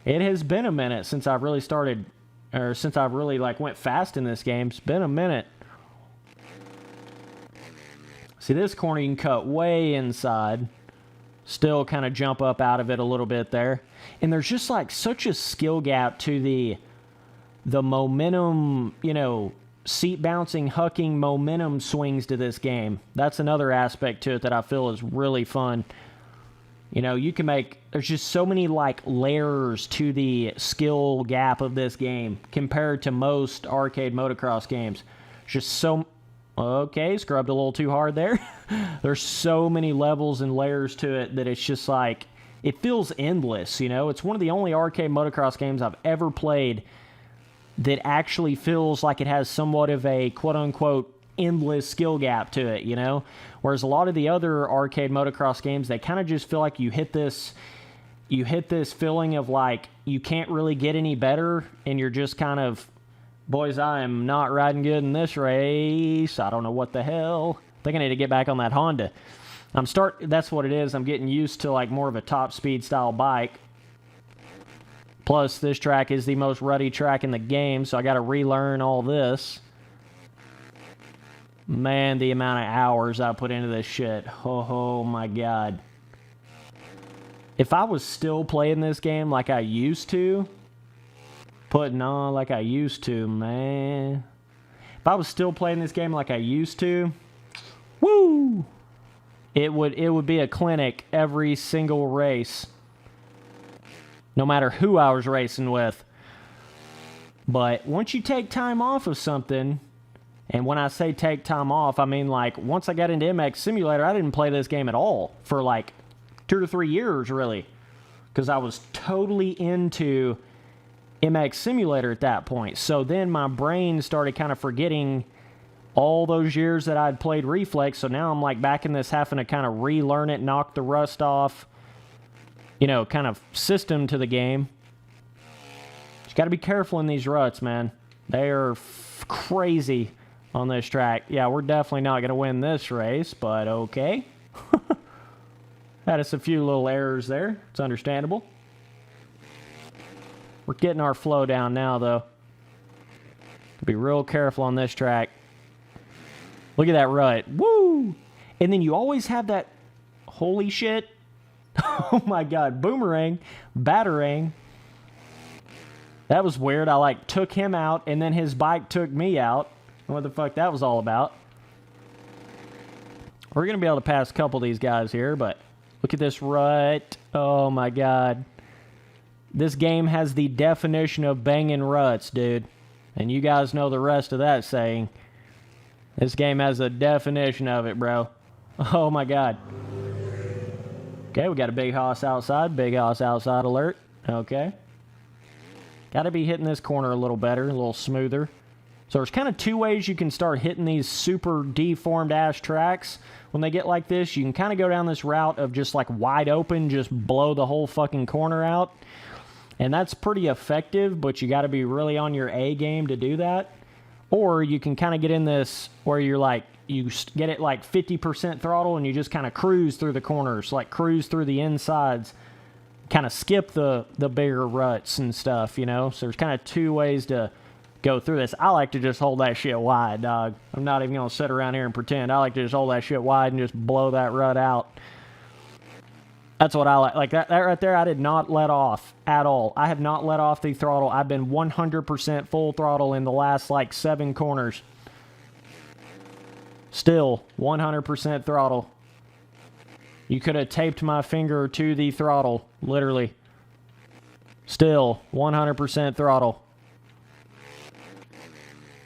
It has been a minute since I've really started, or since I've really like went fast in this game. It's been a minute. See, this corner you can cut way inside. Still kind of jump up out of it a little bit there. And there's just like such a skill gap to the momentum, you know, seat bouncing, hucking momentum swings to this game. That's another aspect to it that I feel is really fun. You know, you can make... There's just so many, like, layers to the skill gap of this game compared to most arcade motocross games. Just so... Okay, scrubbed a little too hard there. There's so many levels and layers to it that it's just like, it feels endless, you know? It's one of the only arcade motocross games I've ever played that actually feels like it has somewhat of a quote-unquote endless skill gap to it, you know? Whereas a lot of the other arcade motocross games, they kind of just feel like you hit this feeling of like you can't really get any better, and you're just kind of, boys, I am not riding good in this race. I don't know what the hell. I think I need to get back on that Honda. That's what it is. I'm getting used to like more of a top speed style bike. Plus, this track is the most ruddy track in the game, so I got to relearn all this. Man, the amount of hours I put into this shit. Oh my God. If I was still playing this game like I used to, putting on like I used to, man. If I was still playing this game like I used to, woo! It would be a clinic every single race. No matter who I was racing with. But once you take time off of something, and when I say take time off, I mean like once I got into MX Simulator, I didn't play this game at all for like 2 to 3 years, really. Because I was totally into MX Simulator at that point. So then my brain started kind of forgetting all those years that I'd played Reflex. So now I'm like back in this having to kind of relearn it, knock the rust off, you know, kind of system to the game. Just got to be careful in these ruts, man. They are crazy on this track. Yeah, we're definitely not going to win this race, but okay. Had us a few little errors there. It's understandable. We're getting our flow down now, though. Be real careful on this track. Look at that rut. Woo! And then you always have that... Holy shit. Oh my God. Boomerang. Batarang. That was weird. I like took him out and then his bike took me out. What the fuck that was all about. We're going to be able to pass a couple of these guys here, but look at this rut. Oh my God. This game has the definition of banging ruts, dude. And you guys know the rest of that saying. This game has a definition of it, bro. Oh my God. Okay, we got a big hoss outside. Big hoss outside alert. Okay. Got to be hitting this corner a little better, a little smoother. So there's kind of two ways you can start hitting these super deformed ass tracks. When they get like this, you can kind of go down this route of just like wide open, just blow the whole fucking corner out. And that's pretty effective, but you got to be really on your A game to do that. Or you can kind of get in this where you're like, you get it like 50% throttle and you just kind of cruise through the corners, like cruise through the insides, kind of skip the bigger ruts and stuff, you know? So there's kind of two ways to go through this. I like to just hold that shit wide, dog. I'm not even going to sit around here and pretend. I like to just hold that shit wide and just blow that rut out. That's what I like. Like that right there, I did not let off at all. I have not let off the throttle. I've been 100% full throttle in the last like 7 corners. Still 100% throttle. You could have taped my finger to the throttle, literally. Still 100% throttle.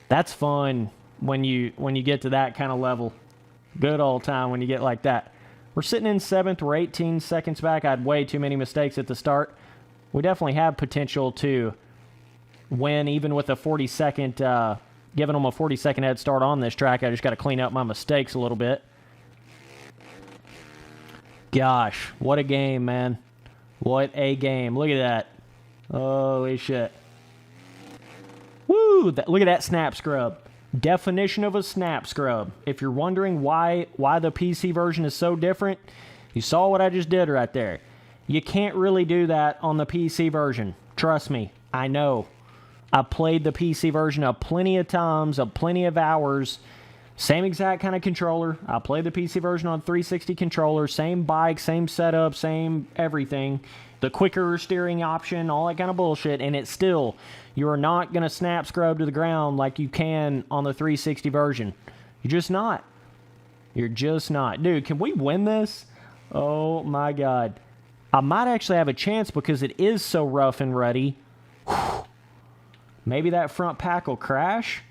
That's fun when you get to that kind of level. Good old time when you get like that. We're sitting in 7th. We're 18 seconds back. I had way too many mistakes at the start. We definitely have potential to win even with a 40-second, giving them a 40-second head start on this track. I just got to clean up my mistakes a little bit. Gosh, what a game, man. What a game. Look at that. Holy shit. Woo! Look at that snap scrub. Definition of a snap scrub. If you're wondering why the PC version is so different, you saw what I just did right there. You can't really do that on the PC version. Trust me, I know. I played the PC version a plenty of times, a plenty of hours. Same exact kind of controller. I played the PC version on 360 controller. Same bike, same setup, same everything. The quicker steering option, all that kind of bullshit. And it's still, you're not going to snap scrub to the ground like you can on the 360 version. You're just not. You're just not. Dude, can we win this? Oh my God. I might actually have a chance because it is so rough and ruddy. Maybe that front pack will crash.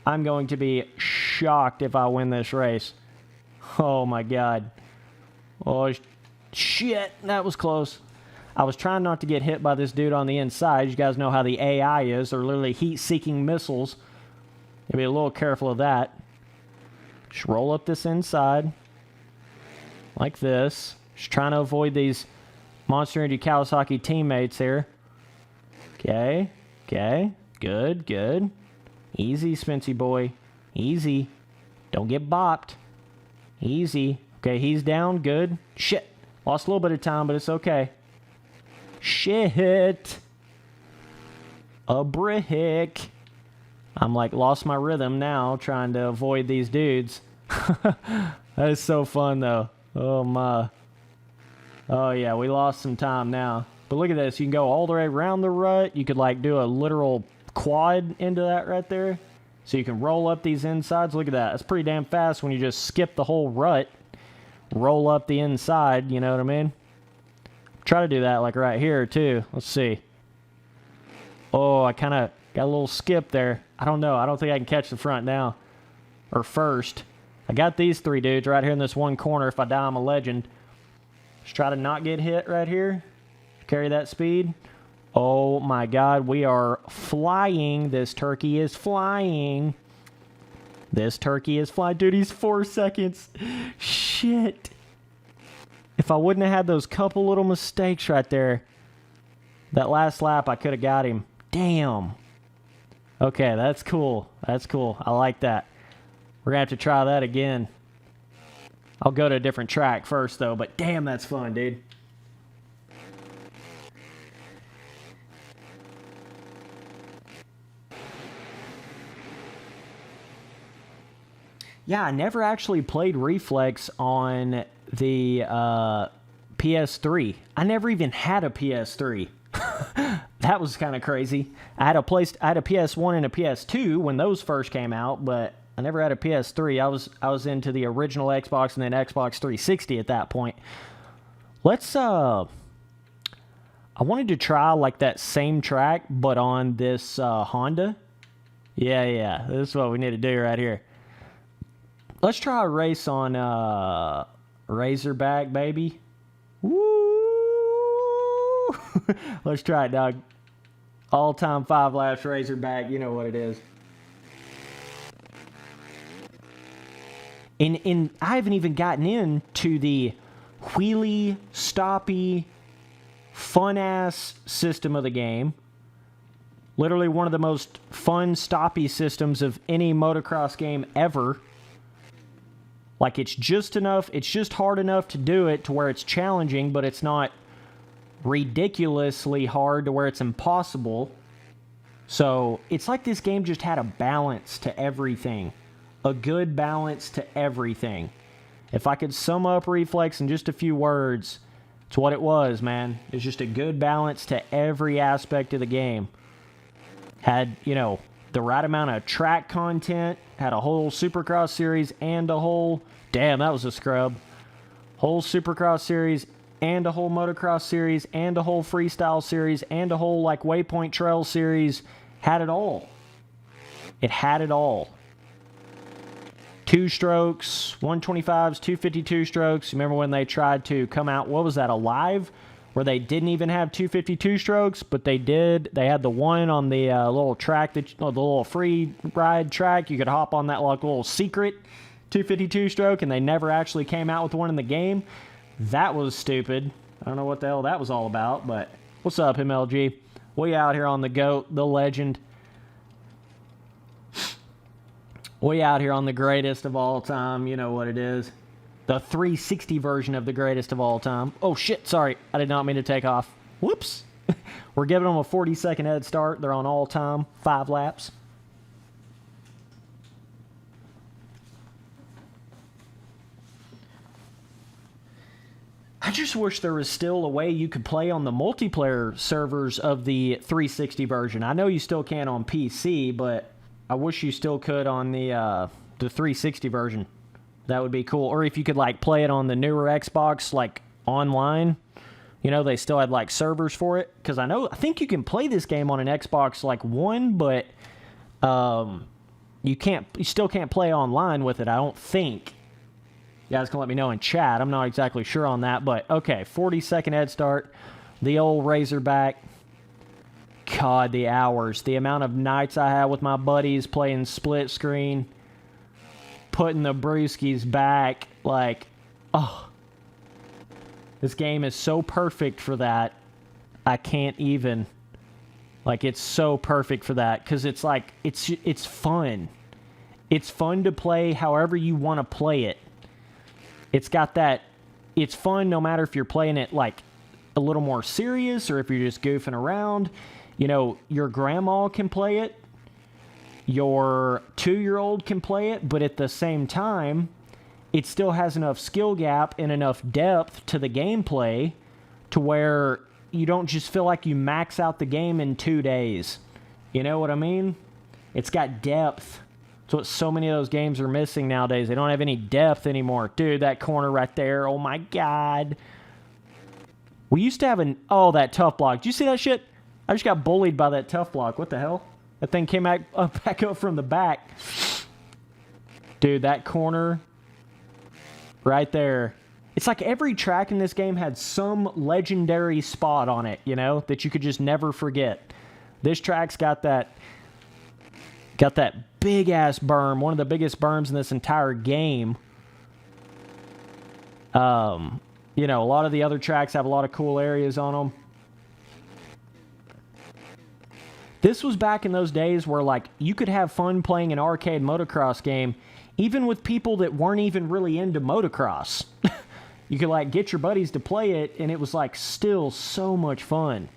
I'm going to be shocked if I win this race. Oh my god. Oh shit, that was close. I was trying not to get hit by this dude on the inside. You guys know how the AI is. They're literally heat-seeking missiles. Be a little careful of that. Just roll up this inside. Like this. Just trying to avoid these Monster Energy Kawasaki teammates here. Okay. Okay. Good, good. Easy, Spency boy. Easy. Don't get bopped. Easy. Okay, he's down. Good. Shit. Lost a little bit of time, but it's okay. Shit. A brick. I'm like lost my rhythm now trying to avoid these dudes. That is so fun though. Oh my. Oh yeah, we lost some time now. But look at this. You can go all the way around the rut. You could like do a literal quad into that right there. So you can roll up these insides. Look at that. That's pretty damn fast when you just skip the whole rut. Roll up the inside, you know what I mean? Try to do that like right here too. Let's see. Oh, I kind of got a little skip there. I don't know. I don't think I can catch the front now. Or first. I got these three dudes right here in this one corner. If I die, I'm a legend. Just try to not get hit right here. Carry that speed. Oh my god, we are flying. This turkey is flying. This turkey is flying. Dude, he's 4 seconds. Shit. If I wouldn't have had those couple little mistakes right there, that last lap, I could have got him. Damn. Okay, that's cool. That's cool. I like that. We're going to have to try that again. I'll go to a different track first, though, but damn, that's fun, dude. Yeah, I never actually played Reflex on the PS3. I never even had a PS3. That was kind of crazy. I had a PS1 and a PS2 when those first came out, but I never had a PS3. I was into the original Xbox and then Xbox 360 at that point. Let's I wanted to try like that same track but on this Honda. Yeah, this is what we need to do right here. Let's try a race on Razorback, baby. Woo! Let's try it, dog. All-time 5 laps Razorback. You know what it is. And I haven't even gotten into the wheelie, stoppy, fun-ass system of the game. Literally one of the most fun, stoppy systems of any motocross game ever. Like, it's just hard enough to do it to where it's challenging, but it's not ridiculously hard to where it's impossible. So, it's like this game just had a balance to everything. A good balance to everything. If I could sum up Reflex in just a few words, it's what it was, man. It's just a good balance to every aspect of the game. Had, you know, the right amount of track content, had a whole Supercross series and a whole, damn, that was a scrub, whole Supercross series and a whole motocross series and a whole freestyle series and a whole like Waypoint Trail series. Had it all. It had it all. 2 strokes, 125s, 252 strokes. Remember when they tried to come out, what was that, Alive? Where they didn't even have 252 strokes, but they did. They had the one on the little track, the little free ride track. You could hop on that like little secret 252 stroke, and they never actually came out with one in the game. That was stupid. I don't know what the hell that was all about, but what's up, MLG? We out here on the GOAT, the legend. We out here on the greatest of all time. You know what it is. The 360 version of the greatest of all time. Oh, shit. Sorry. I did not mean to take off. Whoops. We're giving them a 40-second head start. They're on all time. 5 laps. I just wish there was still a way you could play on the multiplayer servers of the 360 version. I know you still can on PC, but I wish you still could on the 360 version. That would be cool. Or if you could like play it on the newer Xbox, like online. You know, they still had like servers for it. Because I think you can play this game on an Xbox like One, but you still can't play online with it, I don't think. You guys can let me know in chat. I'm not exactly sure on that, but okay, 40-second head start. The old Razorback. God, the hours. The amount of nights I had with my buddies playing split screen. Putting the brewskis back. Like, oh. This game is so perfect for that. I can't even. Like, it's so perfect for that. Because it's like, it's fun. It's fun to play however you want to play it. It's got that, it's fun no matter if you're playing it like a little more serious or if you're just goofing around. You know, your grandma can play it. Your 2-year-old can play it. But at the same time, it still has enough skill gap and enough depth to the gameplay to where you don't just feel like you max out the game in 2 days. You know what I mean? It's got depth. That's what so many of those games are missing nowadays. They don't have any depth anymore. Dude, that corner right there. Oh, my God. We used to have that tough block. Did you see that shit? I just got bullied by that tough block. What the hell? That thing came back up from the back. Dude, that corner right there. It's like every track in this game had some legendary spot on it, you know, that you could just never forget. This track's got that big-ass berm, one of the biggest berms in this entire game. You know, a lot of the other tracks have a lot of cool areas on them. This was back in those days where, like, you could have fun playing an arcade motocross game, even with people that weren't even really into motocross. You could, like, get your buddies to play it, and it was, like, still so much fun.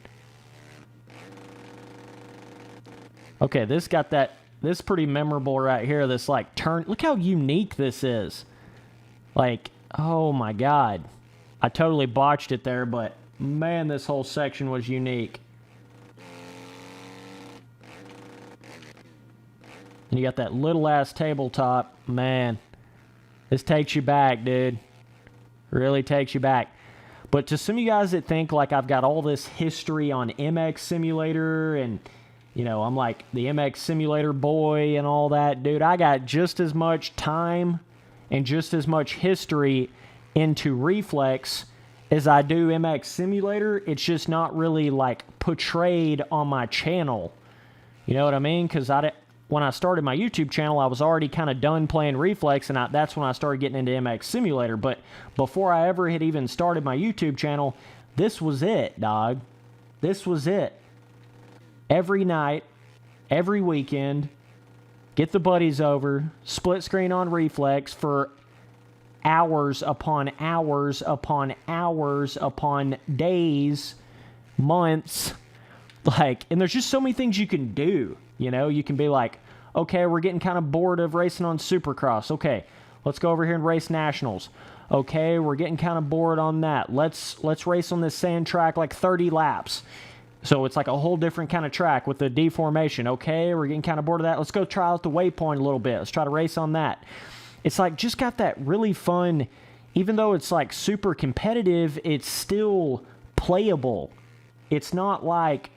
Okay, this got that. This is pretty memorable right here. This, like, turn. Look how unique this is. Like, oh my God. I totally botched it there, but man, this whole section was unique. And you got that little ass tabletop. Man, this takes you back, dude. Really takes you back. But to some of you guys that think like I've got all this history on MX Simulator and, you know, I'm like the MX Simulator boy and all that, dude, I got just as much time and just as much history into Reflex as I do MX Simulator. It's just not really like portrayed on my channel. You know what I mean? Because when I started my YouTube channel, I was already kind of done playing Reflex, and that's when I started getting into MX Simulator. But before I ever had even started my YouTube channel, this was it, dog. This was it. Every night, every weekend, get the buddies over, split screen on Reflex for hours upon hours upon hours upon days, months. Like, and there's just so many things you can do. You know, you can be like, okay, we're getting kind of bored of racing on Supercross. Okay, let's go over here and race Nationals. Okay, we're getting kind of bored on that. Let's race on this sand track like 30 laps. So it's like a whole different kind of track with the deformation. Okay, we're getting kind of bored of that. Let's go try out the waypoint a little bit. Let's try to race on that. It's like just got that really fun, even though it's like super competitive, it's still playable. It's not like,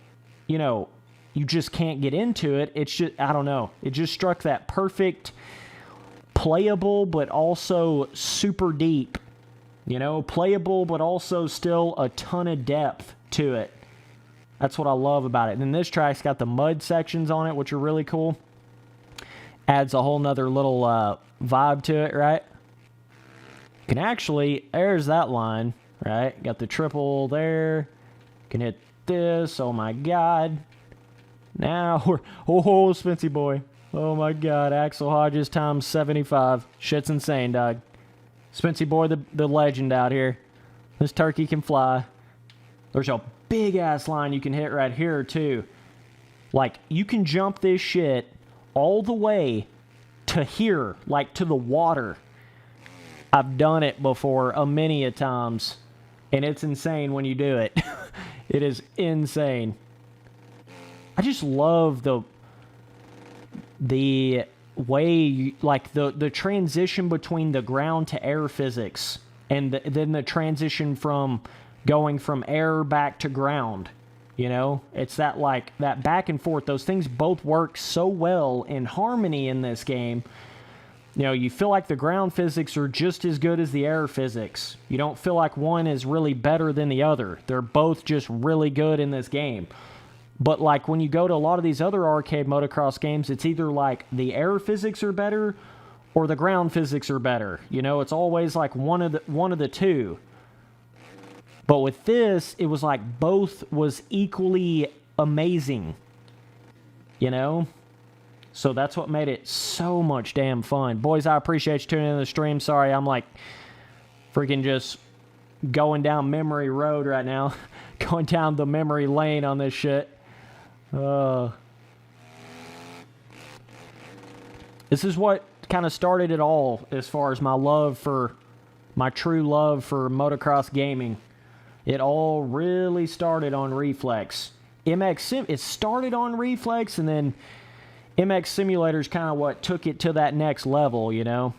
you know, you just can't get into it. It's just, I don't know. It just struck that perfect playable, but also super deep. You know, playable, but also still a ton of depth to it. That's what I love about it. And then this track's got the mud sections on it, which are really cool. Adds a whole nother little vibe to it, right? Can actually, there's that line, right? Got the triple there. Can hit this. Oh my God. Now we're, oh, Spency boy. Oh my God. Axel Hodges times 75. Shit's insane, dog. Spency boy, the legend out here. This turkey can fly. There's a big ass line you can hit right here too. Like, you can jump this shit all the way to here, like to the water. I've done it before a many a times, and it's insane when you do it. It is insane. I just love the way, like the transition between the ground to air physics, and then the transition from going from air back to ground. You know, it's that like that back and forth. Those things both work so well in harmony in this game. You know, you feel like the ground physics are just as good as the air physics. You don't feel like one is really better than the other. They're both just really good in this game. But like when you go to a lot of these other arcade motocross games, it's either like the air physics are better or the ground physics are better. You know, it's always like one of the two. But with this, it was like both was equally amazing. You know? So that's what made it so much damn fun. Boys, I appreciate you tuning in to the stream. Sorry, I'm like freaking just going down memory road right now. Going down the memory lane on this shit. This is what kind of started it all as far as my true love for motocross gaming. It all really started on Reflex. It started on Reflex, and then MX Simulator's kind of what took it to that next level, you know?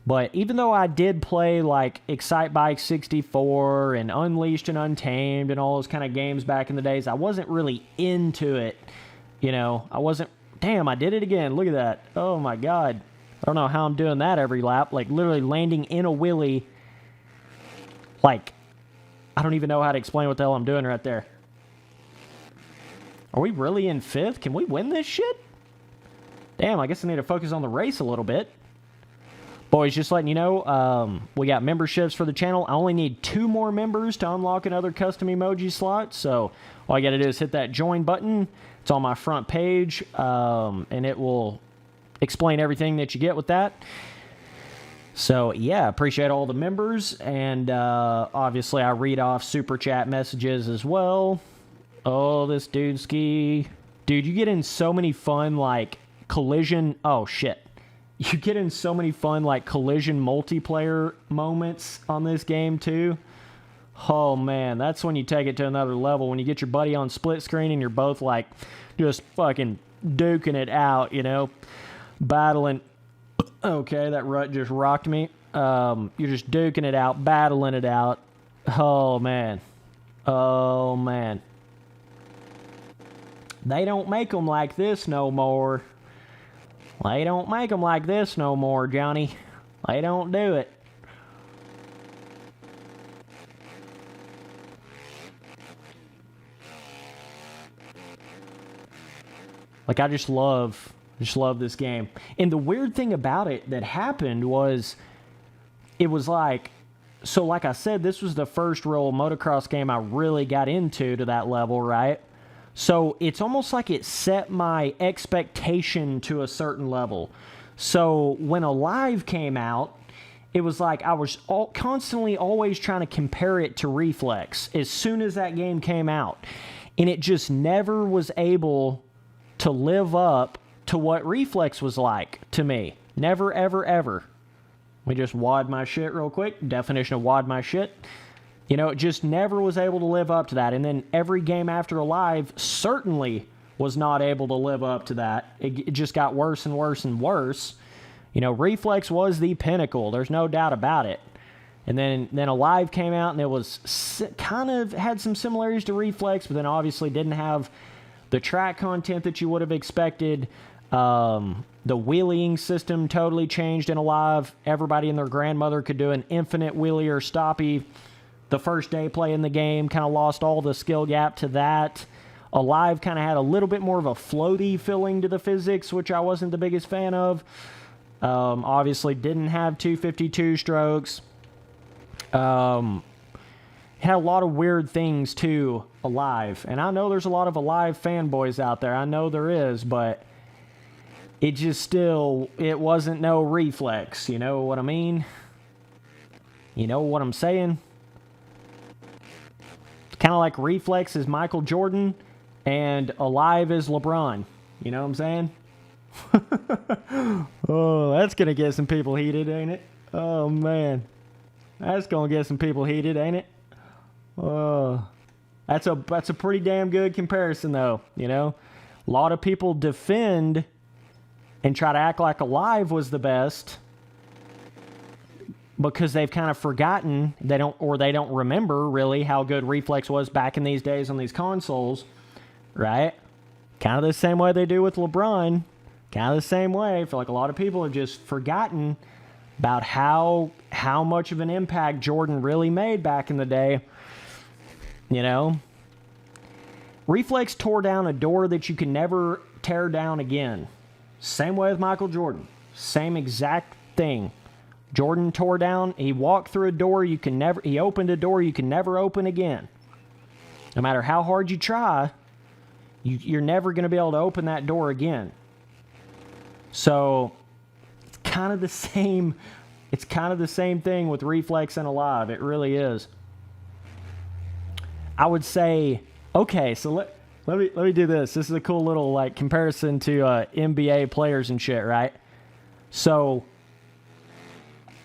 But even though I did play like Excite Bike 64 and Unleashed and Untamed and all those kind of games back in the days, I wasn't really into it, you know? I wasn't... Damn, I did it again. Look at that. Oh my god. I don't know how I'm doing that every lap. Like, literally landing in a wheelie. Like, I don't even know how to explain what the hell I'm doing right there. Are we really in 5th? Can we win this shit? Damn, I guess I need to focus on the race a little bit. Boys, just letting you know, we got memberships for the channel. I only need 2 more members to unlock another custom emoji slot. So all you got to do is hit that join button. It's on my front page, and it will explain everything that you get with that. So, yeah, appreciate all the members. And obviously, I read off super chat messages as well. Oh, this dude ski. Dude, you get in so many fun, like, collision. Oh, shit. You get in so many fun, like, collision multiplayer moments on this game, too. Oh, man. That's when you take it to another level. When you get your buddy on split screen and you're both, like, just fucking duking it out, you know? Battling. Okay, that rut just rocked me. You're just duking it out, battling it out. Oh, man. Oh, man. They don't make them like this no more. They don't make them like this no more, Johnny. They don't do it. Like, I just love this game. And the weird thing about it that happened was, it was like, so like I said, this was the first real motocross game I really got into to that level, right? So it's almost like it set my expectation to a certain level. So when Alive came out, it was like I was constantly always trying to compare it to Reflex as soon as that game came out. And it just never was able to live up to what Reflex was like to me. Never, ever, ever. Let me just wad my shit real quick. Definition of wad my shit. You know, it just never was able to live up to that. And then every game after Alive certainly was not able to live up to that. It just got worse and worse and worse. You know, Reflex was the pinnacle. There's no doubt about it. And then Alive came out, and it was kind of had some similarities to Reflex, but then obviously didn't have the track content that you would have expected. The wheeling system totally changed in Alive. Everybody and their grandmother could do an infinite wheelie or stoppie. The first day playing the game, kind of lost all the skill gap to that. Alive kind of had a little bit more of a floaty feeling to the physics, which I wasn't the biggest fan of. Obviously didn't have 252 strokes. Had a lot of weird things too, Alive. And I know there's a lot of Alive fanboys out there. I know there is, but it just still, it wasn't no Reflex. You know what I mean? You know what I'm saying? Kind of like Reflex is Michael Jordan and Alive is LeBron. You know what I'm saying? Oh, that's going to get some people heated, ain't it? Oh, man. That's going to get some people heated, ain't it? Oh, that's a pretty damn good comparison, though, you know? A lot of people defend and try to act like Alive was the best. because they've kind of forgotten, they don't remember really how good Reflex was back in these days on these consoles, right? Kind of the same way they do with LeBron. Kind of the same way. I feel like a lot of people have just forgotten about how much of an impact Jordan really made back in the day. You know? Reflex tore down a door that you can never tear down again. Same way with Michael Jordan. Same exact thing. Jordan tore down, he walked through a door he opened a door you can never open again. No matter how hard you try, you're never going to be able to open that door again. So, it's kind of the same thing with Reflex and Alive. It really is. I would say, okay, so let me do this. This is a cool little like comparison to NBA players and shit, right? So,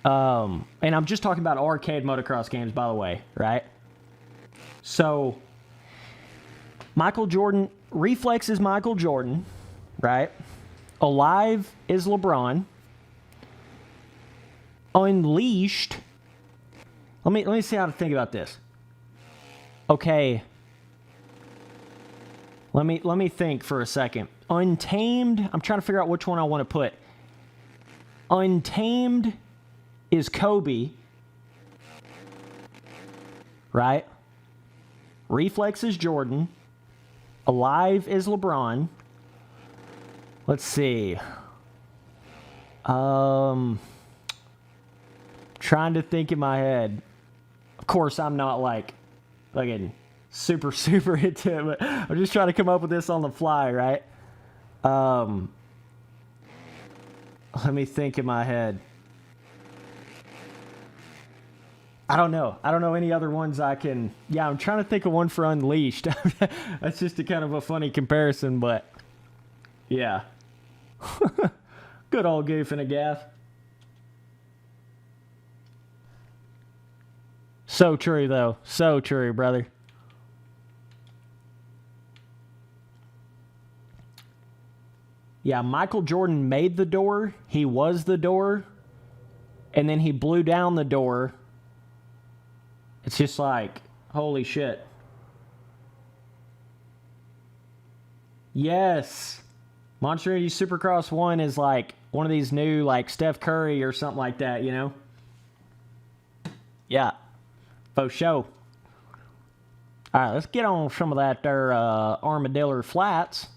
and I'm just talking about arcade motocross games, by the way, right? So, Michael Jordan, Reflex is Michael Jordan, right? Alive is LeBron. Unleashed. Let me see how to think about this. Okay. Let me think for a second. Untamed, I'm trying to figure out which one I want to put. Untamed is Kobe, right? Reflex is Jordan. Alive is LeBron. Let's see. Trying to think in my head. Of course, I'm not like fucking super into it, but I'm just trying to come up with this on the fly, right? Let me think in my head. I don't know any other ones I can... Yeah, I'm trying to think of one for Unleashed. That's just a kind of a funny comparison, but... Yeah. Good old goof and a gaff. So true, though. So true, brother. Yeah, Michael Jordan made the door. He was the door. And then he blew down the door. It's just like, holy shit. Yes. Monster Energy Supercross 1 is like one of these new, like Steph Curry or something like that, you know? Yeah. For sure. Alright, let's get on some of that there Armadillo Flats.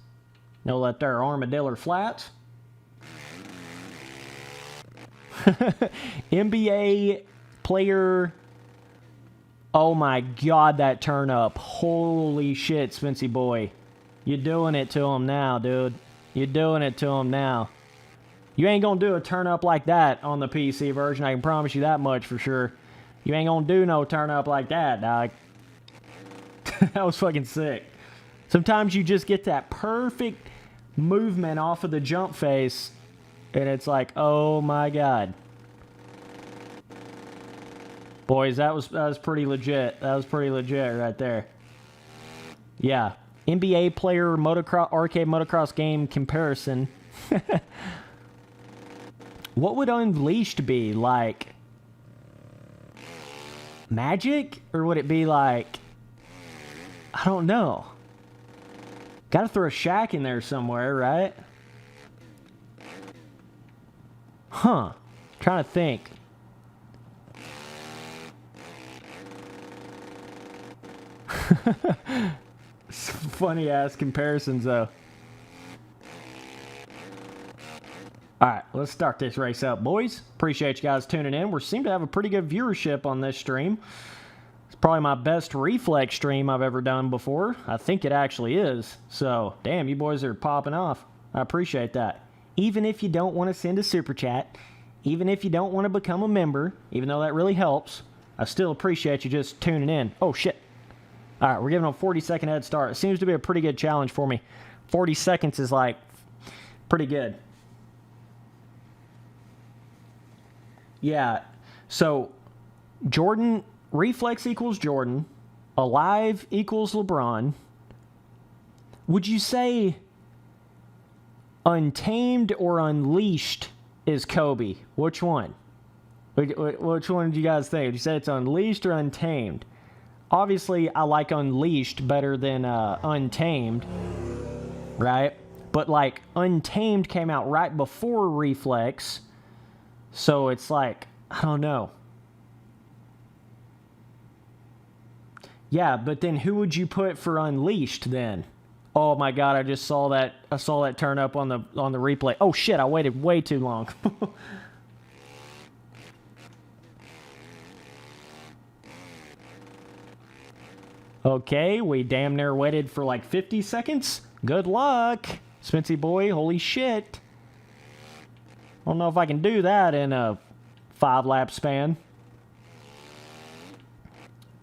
Know that there Armadillo Flats? NBA player... Oh my god, that turn up. Holy shit, Spency boy. You're doing it to him now, dude. You're doing it to him now. You ain't gonna do a turn up like that on the PC version. I can promise you that much for sure. You ain't gonna do no turn up like that, dog. That was fucking sick. Sometimes you just get that perfect movement off of the jump face, and it's like, oh my god. Boys, that was pretty legit. That was pretty legit right there. Yeah. NBA player motocross arcade motocross game comparison. What would Unleashed be like? Magic? Or would it be like... I don't know. Gotta throw a Shaq in there somewhere, right? Huh. Trying to think. Funny ass comparisons though. Alright, let's start this race up, boys. Appreciate you guys tuning in. We seem to have a pretty good viewership on this stream. It's probably my best Reflex stream I've ever done before. I think it actually is. So, damn, you boys are popping off. I appreciate that. Even if you don't want to send a super chat, even if you don't want to become a member, even though that really helps, I still appreciate you just tuning in. Oh, shit. Alright, we're giving them a 40-second head start. It seems to be a pretty good challenge for me. 40 seconds is, like, pretty good. Yeah, so Jordan, Reflex equals Jordan. Alive equals LeBron. Would you say Untamed or Unleashed is Kobe? Which one? Which one did you guys think? Did you say it's Unleashed or Untamed? Obviously, I like Unleashed better than Untamed, right? But, like, Untamed came out right before Reflex, so it's like, I don't know. Yeah, but then who would you put for Unleashed then? Oh my god, I just saw that. I saw that turn up on the replay. Oh shit, I waited way too long. Okay, we damn near waited for like 50 seconds. Good luck, Spency boy. Holy shit. I don't know if I can do that in a 5-lap span.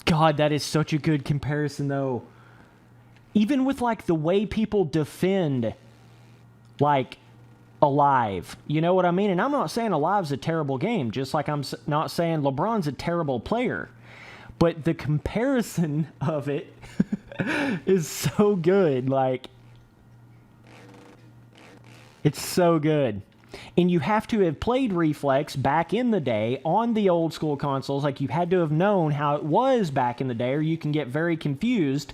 God, that is such a good comparison, though. Even with, like, the way people defend, like, Alive. You know what I mean? And I'm not saying Alive's a terrible game, just like I'm not saying LeBron's a terrible player. But the comparison of it is so good. Like, it's so good. And you have to have played Reflex back in the day on the old school consoles. Like, you had to have known how it was back in the day, or you can get very confused,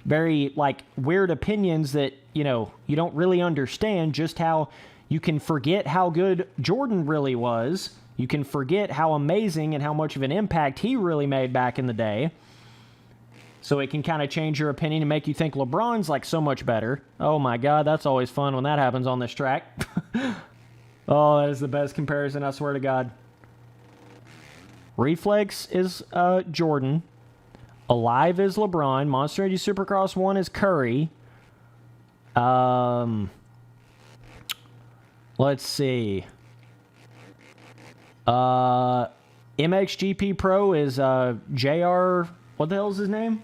very, like, weird opinions that, you know, you don't really understand. Just how you can forget how good Jordan really was. You can forget how amazing and how much of an impact he really made back in the day. So it can kind of change your opinion and make you think LeBron's, like, so much better. Oh my god, that's always fun when that happens on this track. Oh, that is the best comparison, I swear to God. Reflex is Jordan. Alive is LeBron. Monster Energy Supercross 1 is Curry. Let's see. MXGP Pro is JR... What the hell is his name?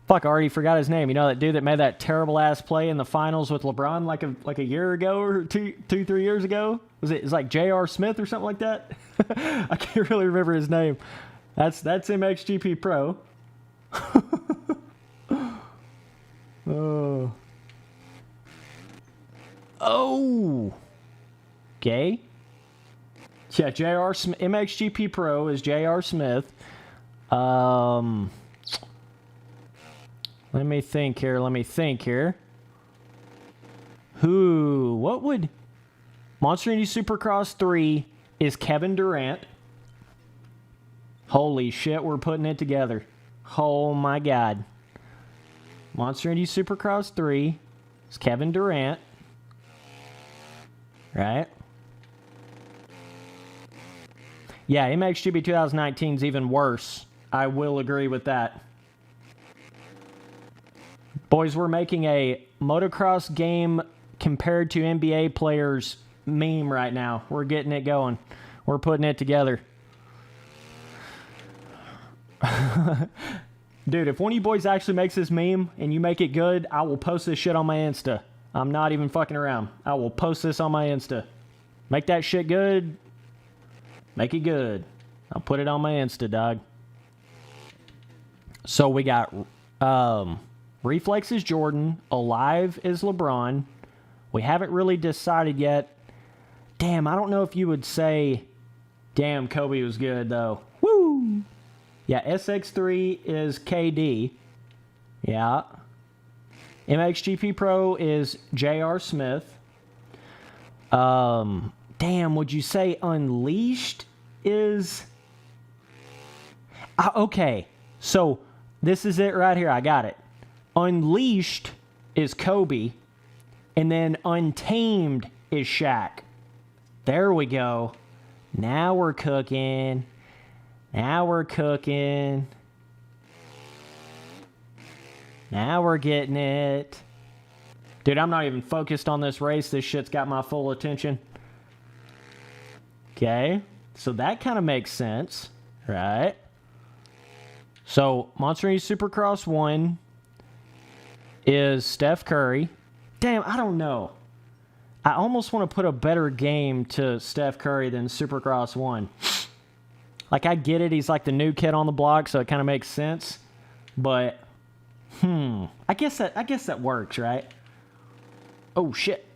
Fuck, I already forgot his name. You know, that dude that made that terrible-ass play in the finals with LeBron like a year ago or 3 years ago? It's like J.R. Smith or something like that? I can't really remember his name. That's MXGP Pro. Oh. Oh. Okay. Yeah, MXGP Pro is J.R. Smith. Let me think here. What would... Monster Energy Supercross 3 is Kevin Durant. Holy shit, we're putting it together. Oh my god. Monster Energy Supercross 3 is Kevin Durant. Right? Yeah, MXGP 2019 is even worse. I will agree with that. Boys, we're making a motocross game compared to NBA players meme right now. We're getting it going. We're putting it together. Dude, if one of you boys actually makes this meme and you make it good, I will post this shit on my Insta. I'm not even fucking around. I will post this on my Insta. Make that shit good. Make it good. I'll put it on my Insta, dog. So we got Reflex is Jordan. Alive is LeBron. We haven't really decided yet. Damn, I don't know if you would say... Damn, Kobe was good, though. Woo! Yeah, SX3 is KD. Yeah. MXGP Pro is J.R. Smith. Damn, would you say Unleashed is... okay, so this is it right here. I got it. Unleashed is Kobe, and then Untamed is Shaq. There we go. Now we're cooking. Now we're cooking. Now we're getting it. Dude, I'm not even focused on this race. This shit's got my full attention. Okay, so that kind of makes sense, right? So, Monster Energy Supercross 1 is Steph Curry. Damn, I don't know. I almost want to put a better game to Steph Curry than Supercross 1. Like, I get it. He's like the new kid on the block, so it kind of makes sense. But, I guess that works, right? Oh, shit.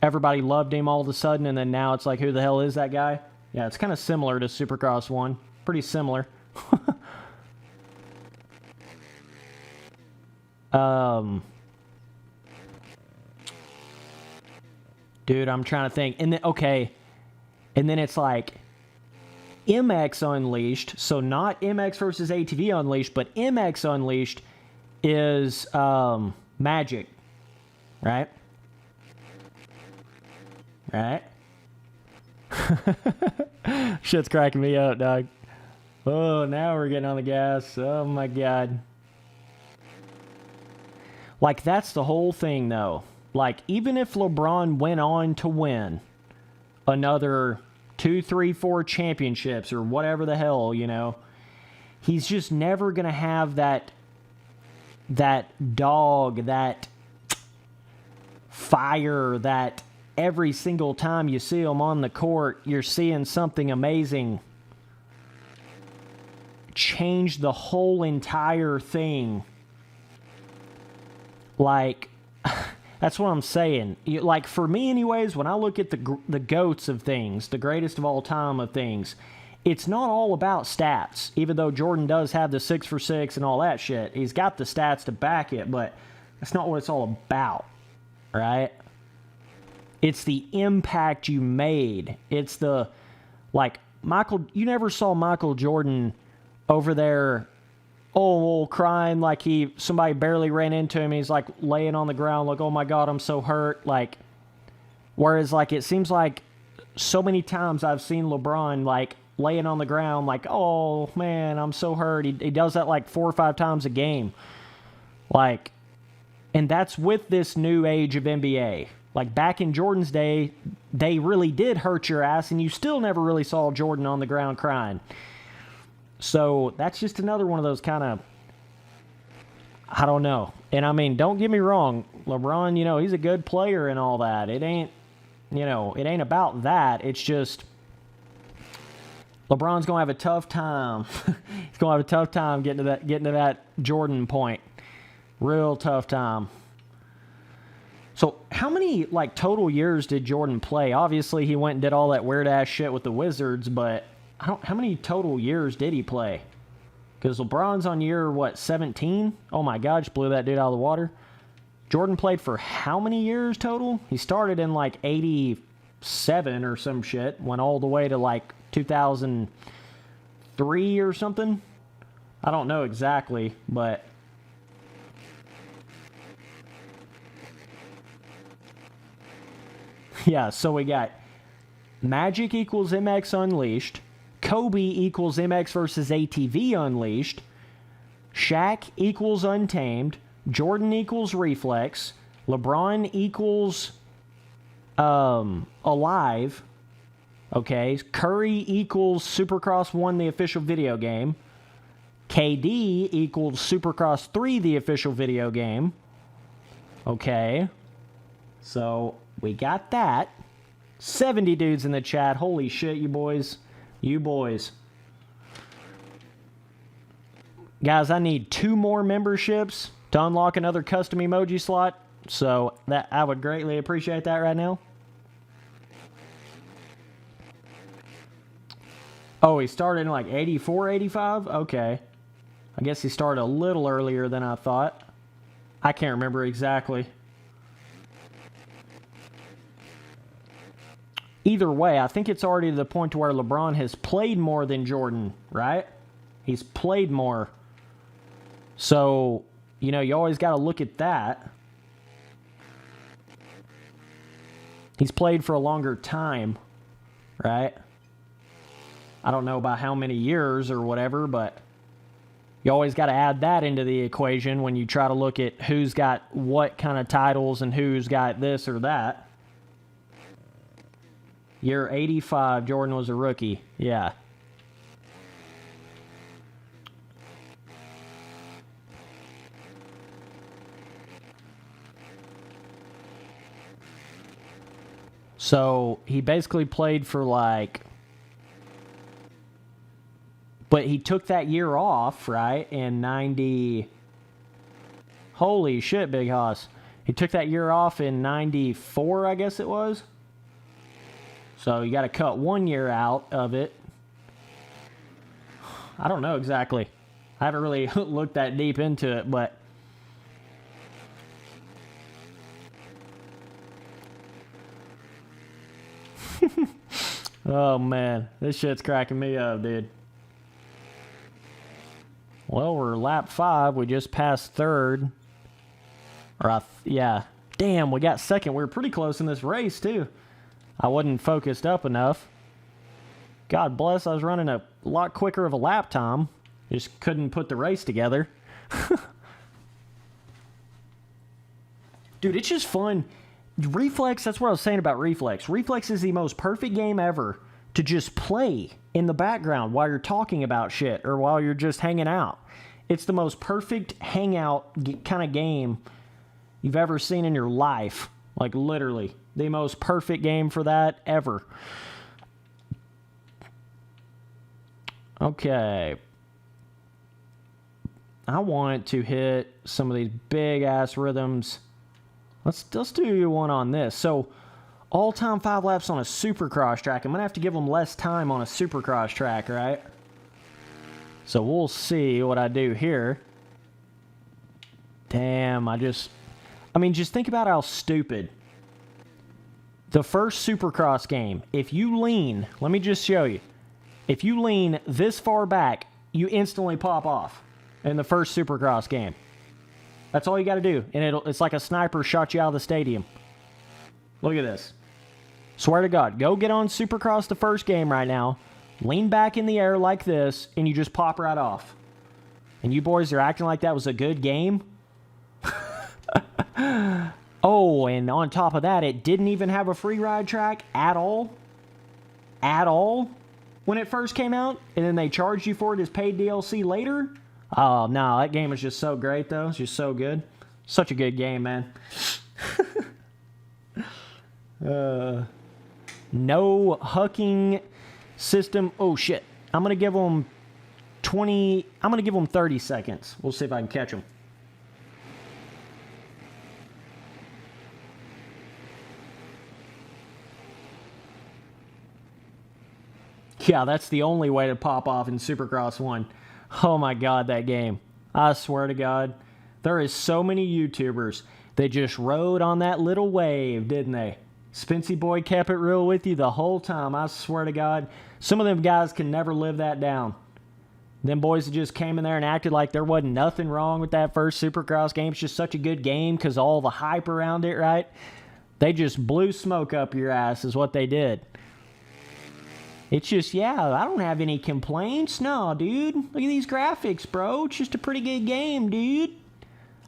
Everybody loved him all of a sudden, and then now it's like, who the hell is that guy? Yeah, it's kind of similar to Supercross 1. Pretty similar. Dude, I'm trying to think. And then, okay. And then it's like MX Unleashed. So not MX versus ATV Unleashed, but MX Unleashed is Magic. Right? Right? Shit's cracking me up, dog. Oh, now we're getting on the gas. Oh my god. Like, that's the whole thing, though. Like, even if LeBron went on to win another 2, 3, 4 championships or whatever the hell, you know, he's just never going to have that dog, that fire, that every single time you see him on the court, you're seeing something amazing change the whole entire thing. Like, that's what I'm saying. Like, for me anyways, when I look at the GOATs of things, the greatest of all time of things, it's not all about stats. Even though Jordan does have the 6 for 6 and all that shit. He's got the stats to back it, but that's not what it's all about, right? It's the impact you made. It's the, like, you never saw Michael Jordan over there, crying like somebody barely ran into him. He's like laying on the ground like, oh my God, I'm so hurt. Like, whereas like it seems like so many times I've seen LeBron like laying on the ground like, oh man, I'm so hurt. He does that like 4 or 5 times a game. Like, and that's with this new age of NBA. Like back in Jordan's day, they really did hurt your ass and you still never really saw Jordan on the ground crying. So that's just another one of those kind of, I don't know. And I mean, don't get me wrong, LeBron, you know, he's a good player and all that. It ain't, you know, it ain't about that. It's just LeBron's going to have a tough time. He's going to have a tough time getting to that Jordan point. Real tough time. So how many like total years did Jordan play? Obviously, he went and did all that weird ass shit with the Wizards, but how many total years did he play? Because LeBron's on year, 17? Oh my God, just blew that dude out of the water. Jordan played for how many years total? He started in like 87 or some shit, went all the way to like 2003 or something. I don't know exactly, but yeah, so we got Magic equals MX Unleashed, Kobe equals MX versus ATV Unleashed, Shaq equals Untamed, Jordan equals Reflex, LeBron equals Alive, okay, Curry equals Supercross 1, the official video game, KD equals Supercross 3, the official video game, okay, so we got that. 70 dudes in the chat. Holy shit, you boys. You boys. Guys, I need 2 more memberships to unlock another custom emoji slot. So that I would greatly appreciate that right now. Oh, he started in like 84, 85? Okay. I guess he started a little earlier than I thought. I can't remember exactly. Either way, I think it's already to the point to where LeBron has played more than Jordan, right? He's played more. So, you know, you always got to look at that. He's played for a longer time, right? I don't know about how many years or whatever, but you always got to add that into the equation when you try to look at who's got what kind of titles and who's got this or that. Year 85, Jordan was a rookie. Yeah. So he basically played for like, but he took that year off, right? In 90. Holy shit, Big Hoss. He took that year off in 94, I guess it was. So you got to cut 1 year out of it. I don't know exactly. I haven't really looked that deep into it, but... Oh, man. This shit's cracking me up, dude. Well, we're lap 5. We just passed third. Or, yeah. Damn, we got second. We were pretty close in this race, too. I wasn't focused up enough. God bless, I was running a lot quicker of a lap time. Just couldn't put the race together. Dude, it's just fun. Reflex, that's what I was saying about Reflex. Reflex is the most perfect game ever to just play in the background while you're talking about shit or while you're just hanging out. It's the most perfect hangout kind of game you've ever seen in your life. Like, literally. The most perfect game for that ever. Okay. I want to hit some of these big-ass rhythms. Let's do one on this. So, all-time 5 laps on a supercross track. I'm going to have to give them less time on a supercross track, right? So, we'll see what I do here. Damn, I mean, just think about how stupid. The first supercross game, if you lean, let me just show you. If you lean this far back, you instantly pop off in the first supercross game. That's all you got to do. And it's like a sniper shot you out of the stadium. Look at this. Swear to God, go get on Supercross the first game right now. Lean back in the air like this, and you just pop right off. And you boys are acting like that was a good game? Oh, and on top of that, it didn't even have a free ride track at all. At all. When it first came out, and then they charged you for it as paid DLC later. Oh, no, that game is just so great, though. It's just so good. Such a good game, man. No hucking system. Oh, shit. I'm going to give them 20... I'm going to give them 30 seconds. We'll see if I can catch them. Yeah, that's the only way to pop off in Supercross 1. Oh my God, that game. I swear to God. There is so many YouTubers that just rode on that little wave, didn't they? Spency Boy kept it real with you the whole time. I swear to God. Some of them guys can never live that down. Them boys that just came in there and acted like there wasn't nothing wrong with that first Supercross game. It's just such a good game because all the hype around it, right? They just blew smoke up your ass is what they did. It's just, yeah, I don't have any complaints. No, dude. Look at these graphics, bro. It's just a pretty good game, dude.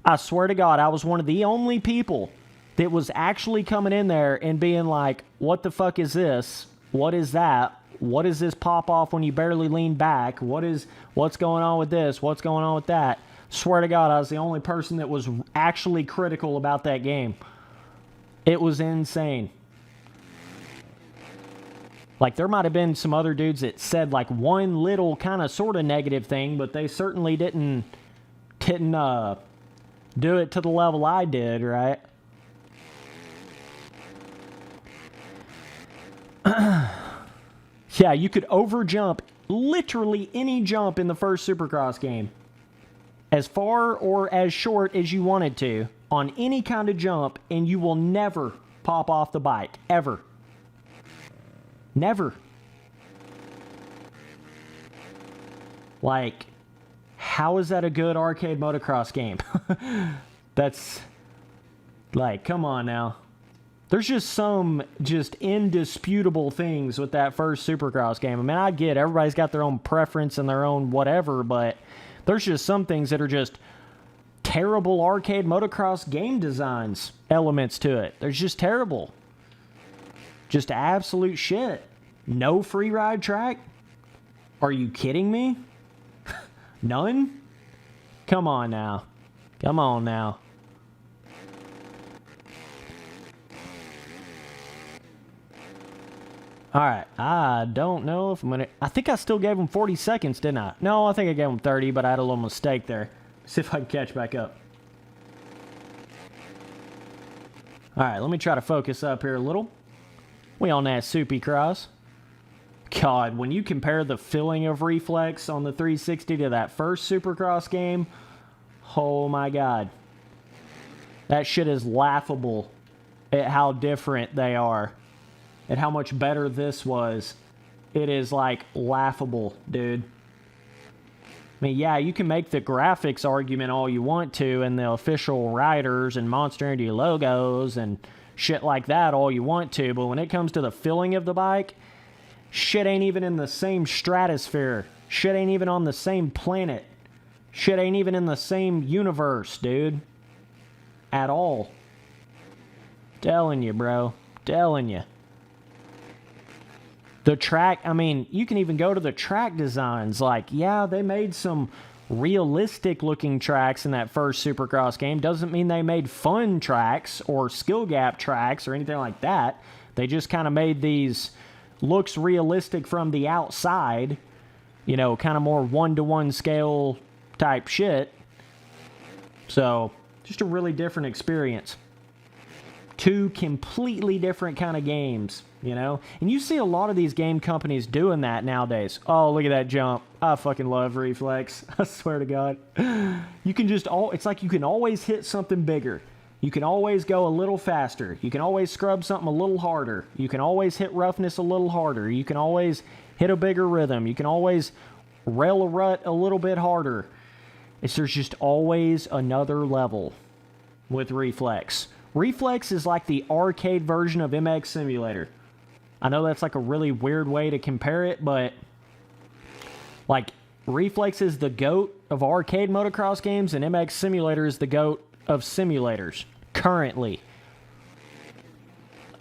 I swear to God, I was one of the only people that was actually coming in there and being like, what the fuck is this? What is that? What is this pop off when you barely lean back? What's going on with this? What's going on with that? Swear to God, I was the only person that was actually critical about that game. It was insane. Like, there might have been some other dudes that said, like, one little kind of sort of negative thing, but they certainly didn't do it to the level I did, right? Yeah, you could overjump literally any jump in the first Supercross game. As far or as short as you wanted to on any kind of jump, and you will never pop off the bike, ever. Never. Like, how is that a good arcade motocross game? That's, like, come on now. There's just some just indisputable things with that first Supercross game. I mean, I get everybody's got their own preference and their own whatever, but there's just some things that are just terrible arcade motocross game designs elements to it. There's just terrible. Just absolute shit. No free ride track? Are you kidding me? None? Come on now. Come on now. Alright, I don't know if I'm going to... I think I still gave him 40 seconds, didn't I? No, I think I gave him 30, but I had a little mistake there. See if I can catch back up. Alright, let me try to focus up here a little. We on that soupy cross. God, when you compare the feeling of Reflex on the 360 to that first Supercross game, oh my God. That shit is laughable at how different they are. And how much better this was. It is like laughable, dude. I mean, yeah, you can make the graphics argument all you want to, and the official riders and Monster Energy logos and shit like that all you want to, but when it comes to the feeling of the bike, shit ain't even in the same stratosphere. Shit ain't even on the same planet. Shit ain't even in the same universe, dude. At all. Telling you, bro. Telling you. The track, I mean, you can even go to the track designs. Like, yeah, they made some realistic looking tracks in that first Supercross game. Doesn't mean they made fun tracks or skill gap tracks or anything like that. They just kind of made these looks realistic from the outside. You know, kind of more one-to-one scale type shit. So, just a really different experience. Two completely different kind of games, you know? And you see a lot of these game companies doing that nowadays. Oh, look at that jump. I fucking love Reflex. I swear to God. You can just, it's like you can always hit something bigger. You can always go a little faster. You can always scrub something a little harder. You can always hit roughness a little harder. You can always hit a bigger rhythm. You can always rail a rut a little bit harder. There's just always another level with Reflex. Reflex is like the arcade version of MX Simulator. I know that's like a really weird way to compare it, but like Reflex is the GOAT of arcade motocross games, and MX Simulator is the GOAT of simulators currently.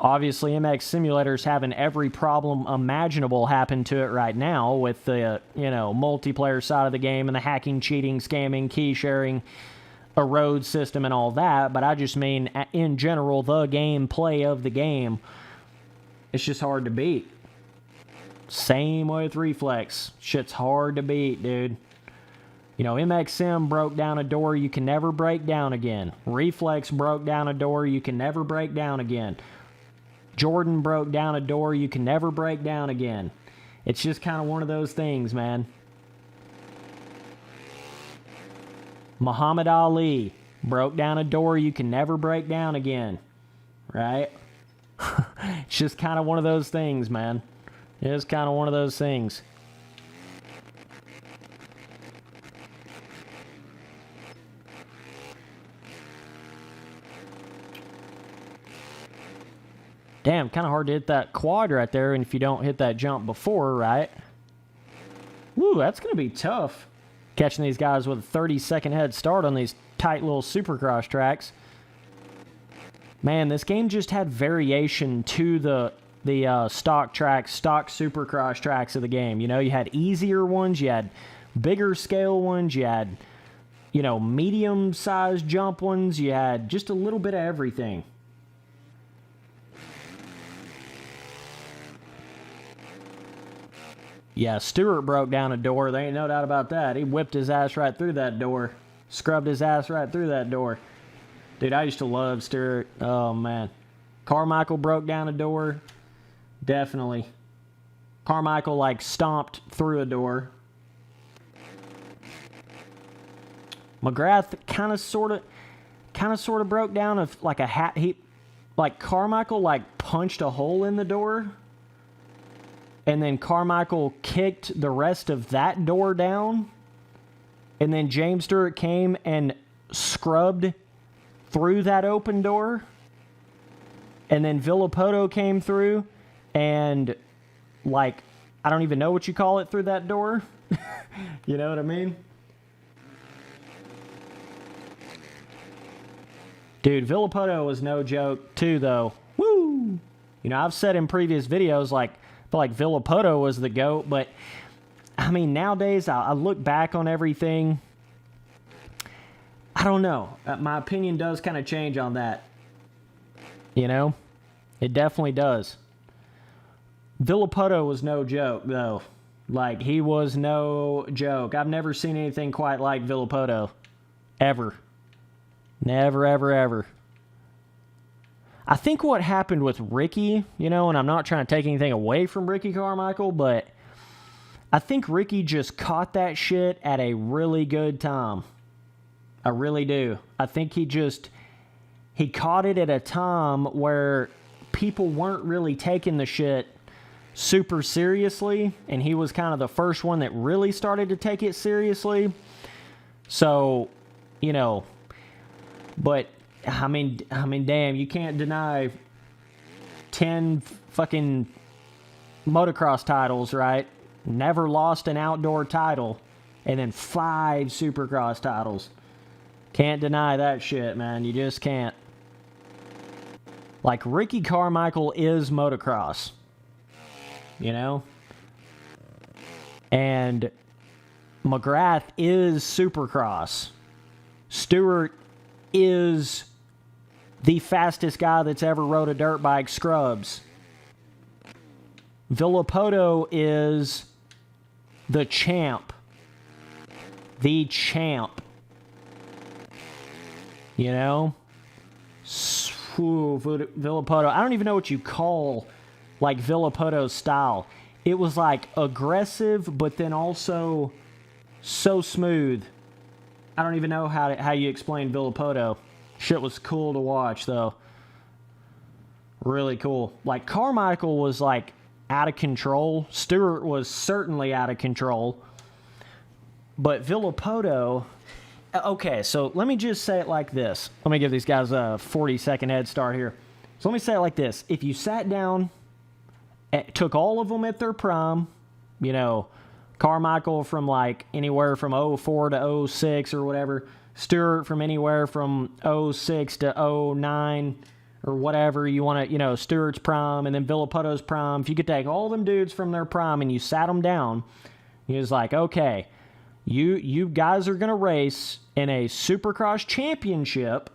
Obviously, MX Simulator's having every problem imaginable happen to it right now with the, you know, multiplayer side of the game and the hacking, cheating, scamming, key sharing, a road system and all that, but I just mean in general the gameplay of the game, it's just hard to beat. Same with Reflex. Shit's hard to beat, dude. You know, MXM broke down a door you can never break down again. Reflex broke down a door you can never break down again. Jordan broke down a door you can never break down again. It's just kind of one of those things, man. Muhammad Ali broke down a door you can never break down again. Right? It's just kind of one of those things, man. It's kind of one of those things. Damn, kind of hard to hit that quad right there, and if you don't hit that jump before, right? Woo, that's going to be tough. Catching these guys with a 30-second head start on these tight little Supercross tracks. Man, this game just had variation to the stock tracks, stock Supercross tracks of the game. You know, you had easier ones, you had bigger scale ones, you had, you know, medium-sized jump ones, you had just a little bit of everything. Yeah, Stewart broke down a door. There ain't no doubt about that. He whipped his ass right through that door. Scrubbed his ass right through that door. Dude, I used to love Stewart. Oh, man. Carmichael broke down a door. Definitely. Carmichael, like, stomped through a door. McGrath kind of sort of broke down like a hat. Like, Carmichael, like, punched a hole in the door. And then Carmichael kicked the rest of that door down. And then James Stewart came and scrubbed through that open door. And then Villapoto came through and, like, I don't even know what you call it through that door. You know what I mean? Dude, Villapoto was no joke too, though. Woo! You know, I've said in previous videos, like, I feel like Villapoto was the GOAT, but I mean, nowadays, I look back on everything. I don't know. My opinion does kind of change on that. You know? It definitely does. Villapoto was no joke, though. Like, he was no joke. I've never seen anything quite like Villapoto. Ever. Never, ever, ever. I think what happened with Ricky, you know, and I'm not trying to take anything away from Ricky Carmichael, but I think Ricky just caught that shit at a really good time. I really do. I think he caught it at a time where people weren't really taking the shit super seriously, and he was kind of the first one that really started to take it seriously. So, you know, but I mean, damn, you can't deny 10 fucking motocross titles, right? Never lost an outdoor title, and then 5 supercross titles. Can't deny that shit, man. You just can't. Like, Ricky Carmichael is motocross, you know? And McGrath is supercross. Stewart is the fastest guy that's ever rode a dirt bike, scrubs. Villapoto is the champ. The champ. You know? Villapoto. I don't even know what you call, like, Villapoto's style. It was, like, aggressive, but then also so smooth. I don't even know how you explain Villapoto. Shit was cool to watch, though. Really cool. Like, Carmichael was, like, out of control. Stewart was certainly out of control. But Villapoto... Okay, so let me just say it like this. Let me give these guys a 40-second head start here. So let me say it like this. If you sat down, took all of them at their prime, you know, Carmichael from like anywhere from 04 to 06 or whatever, Stewart from anywhere from 06 to 09 or whatever you want to, you know, Stewart's prime, and then Villapoto's prime. If you could take all them dudes from their prime and you sat them down, he was like, okay, you guys are going to race in a Supercross championship,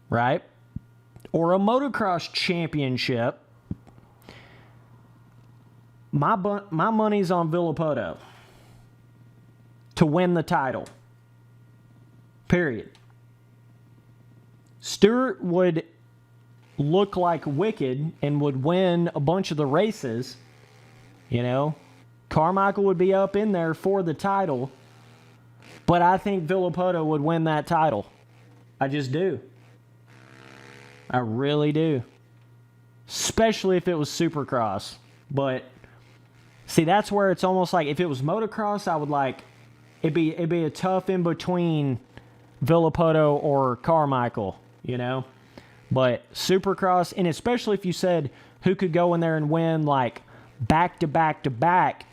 right? Or a motocross championship. My money's on Villapoto to win the title. Period. Stewart would look like Wicked and would win a bunch of the races, you know. Carmichael would be up in there for the title. But I think Villapoto would win that title. I just do. I really do. Especially if it was Supercross. But, see, that's where it's almost like, if it was motocross, I would like, it'd be a tough in between Villapoto or Carmichael, you know? But Supercross, and especially if you said who could go in there and win, like, back-to-back-to-back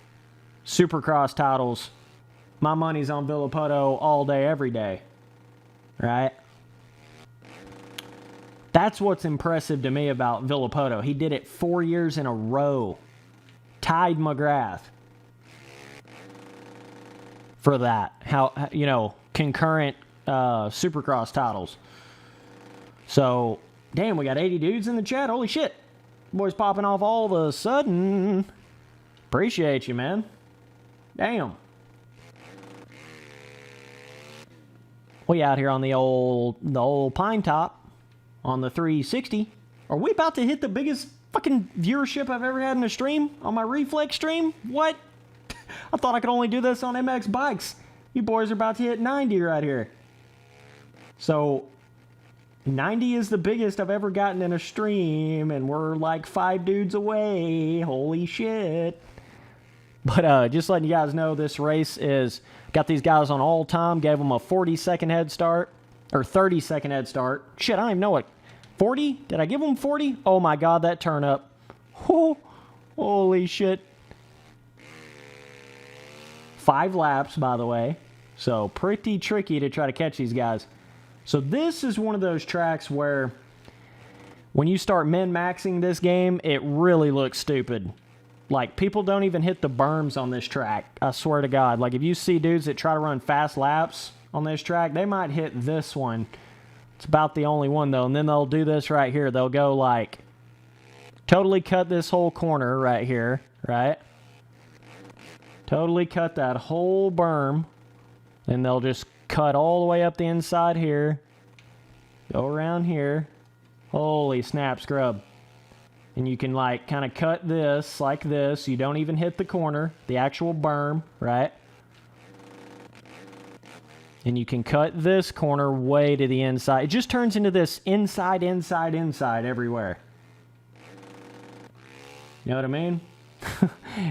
Supercross titles, my money's on Villapoto all day, every day. Right? That's what's impressive to me about Villapoto. He did it 4 years in a row. Tied McGrath for that. How, you know, concurrent Supercross titles. So, damn, we got 80 dudes in the chat. Holy shit. Boys popping off all of a sudden. Appreciate you, man. Damn. We out here on the old Pine Top on the 360. Are we about to hit the biggest fucking viewership I've ever had in a stream on my Reflex stream? What? I thought I could only do this on MX bikes. You boys are about to hit 90 right here. So 90 is the biggest I've ever gotten in a stream, and we're like 5 dudes away. Holy shit. But just letting you guys know, this race is... Got these guys on all time, gave them a 40-second head start, or 30-second head start. Shit, I don't even know what. 40? Did I give them 40? Oh my god, that turn up. Oh, holy shit. 5 laps, by the way. So, pretty tricky to try to catch these guys. So, this is one of those tracks where when you start min-maxing this game, it really looks stupid. Like, people don't even hit the berms on this track. I swear to God. Like, if you see dudes that try to run fast laps on this track, they might hit this one. It's about the only one, though. And then they'll do this right here. They'll go, like, totally cut this whole corner right here, right? Totally cut that whole berm. And they'll just cut all the way up the inside here. Go around here. Holy snap, scrub. And you can like kind of cut this like this. You don't even hit the corner, the actual berm, right? And you can cut this corner way to the inside. It just turns into this inside, inside, inside everywhere. You know what I mean?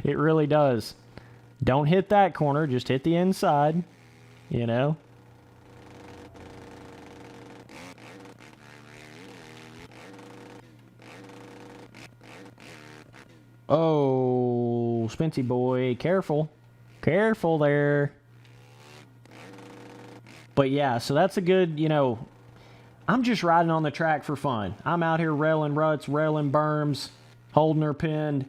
It really does. Don't hit that corner, just hit the inside, you know? Oh, Spency boy, careful. Careful there. But yeah, so that's a good, you know, I'm just riding on the track for fun. I'm out here railing ruts, railing berms, holding her pinned.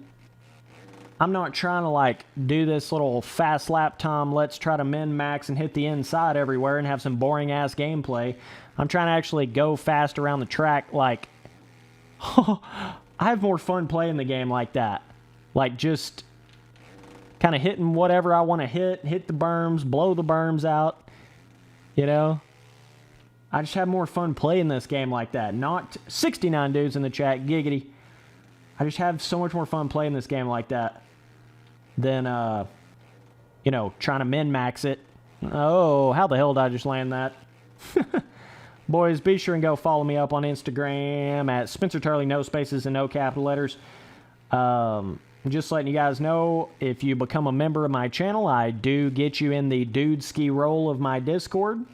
I'm not trying to like do this little fast lap time, let's try to min-max and hit the inside everywhere and have some boring ass gameplay. I'm trying to actually go fast around the track. Like, I have more fun playing the game like that. Like just kind of hitting whatever I want to hit the berms, blow the berms out, you know? I just have more fun playing this game like that. Not 69 dudes in the chat, giggity. I just have so much more fun playing this game like that than, you know, trying to min-max it. Oh, how the hell did I just land that? Boys, be sure and go follow me up on Instagram at Spencer Turley, no spaces and no capital letters. Just letting you guys know, if you become a member of my channel, I do get you in the dude ski role of my Discord.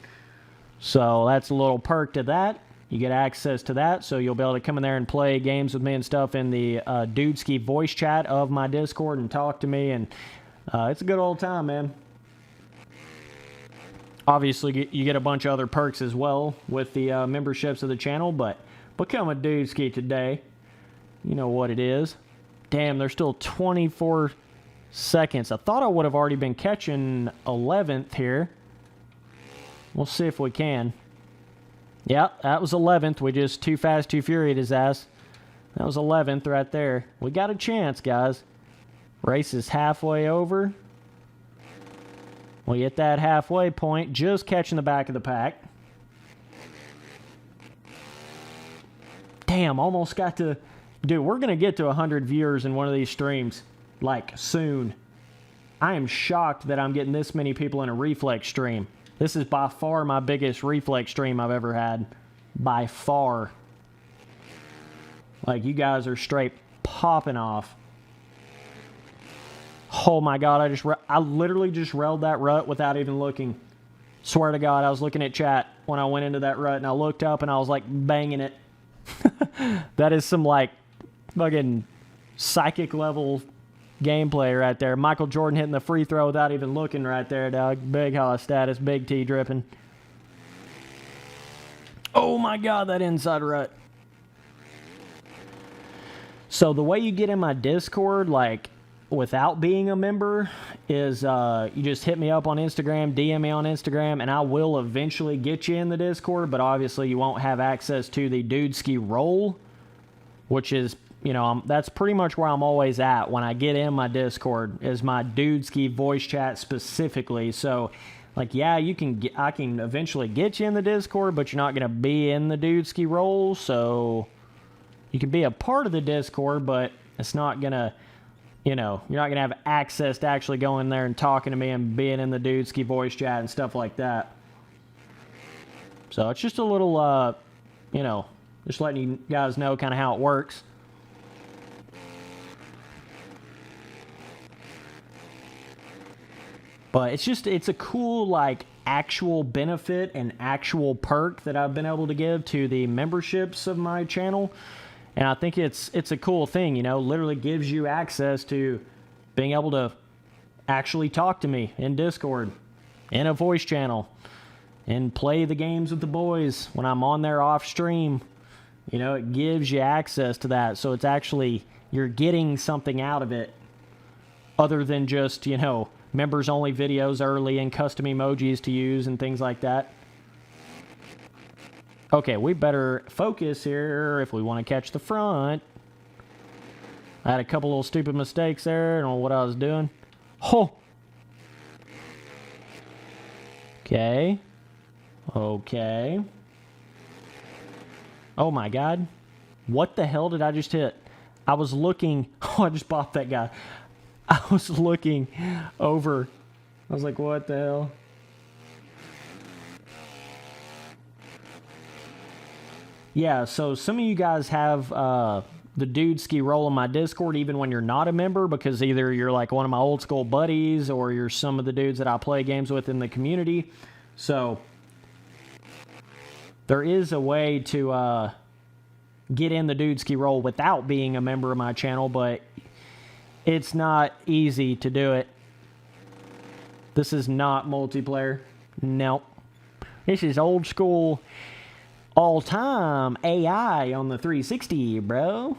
So that's a little perk to that. You get access to that, so you'll be able to come in there and play games with me and stuff in the dude ski voice chat of my Discord and talk to me, and it's a good old time, man. Obviously, you get a bunch of other perks as well with the memberships of the channel, but become a dude ski today. You know what it is. Damn, there's still 24 seconds. I thought I would have already been catching 11th here. We'll see if we can. Yeah, that was 11th. We just too fast, too furious his ass. That was 11th right there. We got a chance, guys. Race is halfway over. We hit that halfway point, just catching the back of the pack. Damn, almost got to... Dude, we're going to get to 100 viewers in one of these streams, like, soon. I am shocked that I'm getting this many people in a Reflex stream. This is by far my biggest Reflex stream I've ever had. By far. Like, you guys are straight popping off. Oh my god, I literally just railed that rut without even looking. Swear to god, I was looking at chat when I went into that rut, and I looked up and I was like banging it. That is some like fucking psychic level gameplay right there. Michael Jordan hitting the free throw without even looking right there, dog. Big holla status, big T dripping. Oh my god, that inside rut. So the way you get in my Discord, like, without being a member, is you just hit me up on Instagram, DM me on Instagram, and I will eventually get you in the Discord, but obviously you won't have access to the Dude Ski role, which is, you know, that's pretty much where I'm always at when I get in my Discord, is my Dude Ski voice chat specifically. So, like, yeah, I can eventually get you in the Discord, but you're not going to be in the Dude Ski role, so you can be a part of the Discord, but it's not going to, you know, you're not going to have access to actually going there and talking to me and being in the Dude Ski voice chat and stuff like that. So it's just a little, you know, just letting you guys know kind of how it works. But it's a cool, like, actual benefit and actual perk that I've been able to give to the memberships of my channel. And I think it's a cool thing, you know, literally gives you access to being able to actually talk to me in Discord, in a voice channel, and play the games with the boys when I'm on there off stream. You know, it gives you access to that. So it's actually, you're getting something out of it other than just, you know, members only videos early and custom emojis to use and things like that. Okay, we better focus here if we want to catch the front. I had a couple little stupid mistakes there. I don't know what I was doing. Oh! Okay. Okay. Oh my god. What the hell did I just hit? I was looking. Oh, I just bopped that guy. I was looking over. I was like, what the hell? Yeah, so some of you guys have the dude ski roll on my Discord even when you're not a member, because either you're like one of my old school buddies or you're some of the dudes that I play games with in the community. So there is a way to get in the dude ski roll without being a member of my channel, but it's not easy to do it. This is not multiplayer. Nope. This is old school, all-time AI on the 360, bro.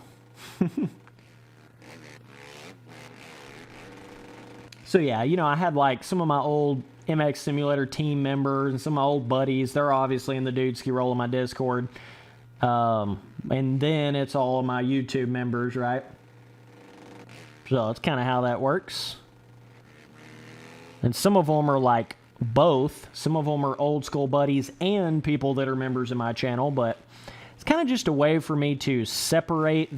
So yeah, you know, I had like some of my old MX Simulator team members and some of my old buddies. They're obviously in the dude ski roll on my Discord. And then it's all of my YouTube members, right? So that's kind of how that works. And some of them are like both. Some of them are old school buddies and people that are members of my channel, but it's kind of just a way for me to separate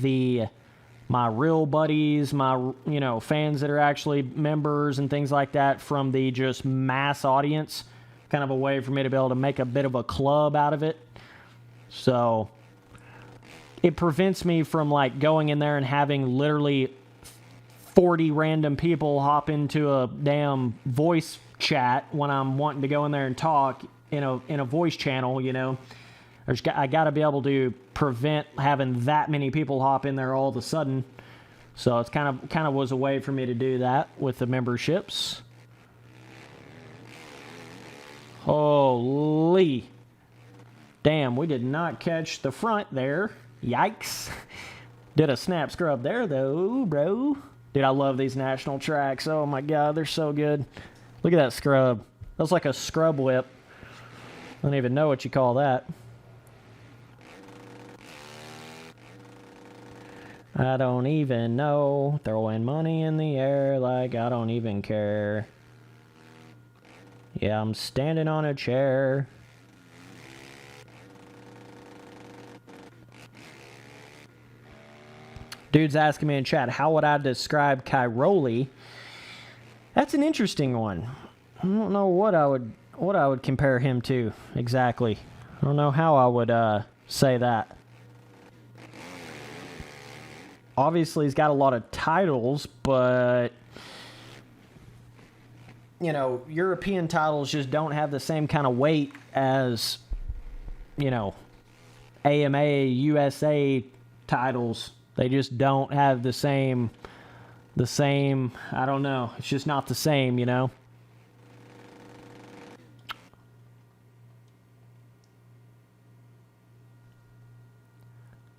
my real buddies, my, you know, fans that are actually members and things like that from the just mass audience. Kind of a way for me to be able to make a bit of a club out of it. So it prevents me from like going in there and having literally 40 random people hop into a damn voice chat when I'm wanting to go in there and talk in a voice channel, you know. I got to be able to prevent having that many people hop in there all of a sudden. So it's kind of was a way for me to do that with the memberships. Holy damn, we did not catch the front there. Yikes. Did a snap scrub there though, bro. Dude, I love these national tracks. Oh my god, they're so good. Look at that scrub. That's like a scrub whip. I don't even know what you call that. I don't even know. Throwing money in the air like I don't even care. Yeah, I'm standing on a chair. Dude's asking me in chat, how would I describe Cairoli? That's an interesting one. I don't know what I would compare him to exactly. I don't know how I would say that. Obviously, he's got a lot of titles, but you know, European titles just don't have the same kind of weight as, you know, AMA, USA titles. They just don't have the same, I don't know. It's just not the same, you know?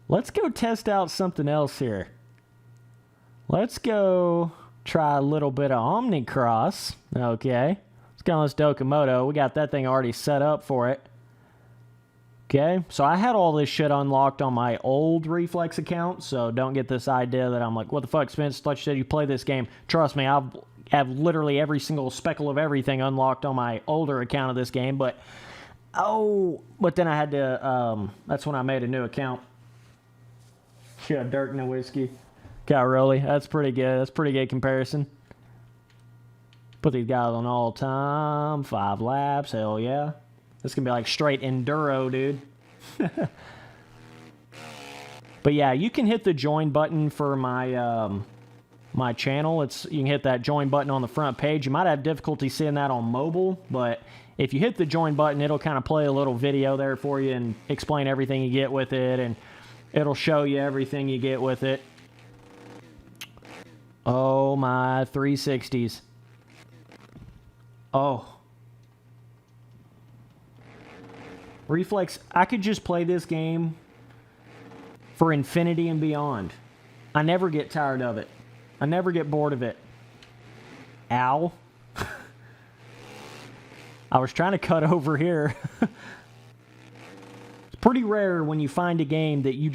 Let's go test out something else here. Let's go try a little bit of Omnicross. Okay. Let's go on this Dokomoto. We got that thing already set up for it. Okay, so I had all this shit unlocked on my old Reflex account, so don't get this idea that I'm like, what the fuck, Spence? Thought you said you play this game. Trust me, I have literally every single speckle of everything unlocked on my older account of this game, but then I had to, that's when I made a new account. Yeah, Dirk, no whiskey. Cairoli, that's pretty good. That's pretty good comparison. Put these guys on all time, 5 laps, hell yeah. This can be like straight enduro, dude. But yeah, you can hit the join button for my my channel. You can hit that join button on the front page. You might have difficulty seeing that on mobile, but if you hit the join button, it'll kind of play a little video there for you and explain everything you get with it, and it'll show you everything you get with it. Oh my 360s. Oh. Reflex, I could just play this game for infinity and beyond. I never get tired of it. I never get bored of it. Ow. I was trying to cut over here. It's pretty rare when you find a game that you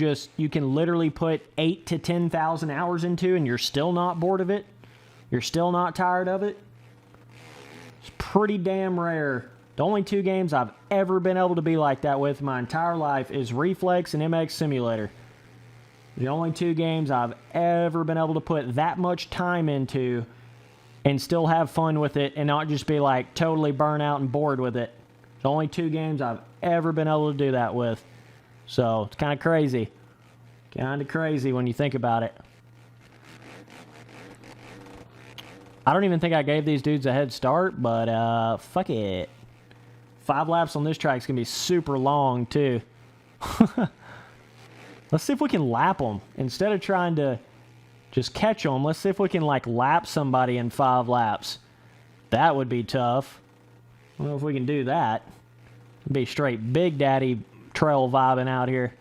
can literally put 8,000 to 10,000 hours into and you're still not bored of it. You're still not tired of it. It's pretty damn rare. The only 2 games I've ever been able to be like that with my entire life is Reflex and MX Simulator. The only 2 games I've ever been able to put that much time into and still have fun with it and not just be like totally burnt out and bored with it. The only 2 games I've ever been able to do that with. So it's kind of crazy. Kind of crazy when you think about it. I don't even think I gave these dudes a head start, but fuck it. 5 laps on this track is going to be super long too. Let's see if we can lap them. Instead of trying to just catch them, let's see if we can like lap somebody in 5 laps. That would be tough. I don't know if we can do that. It'd be straight Big Daddy trail vibing out here.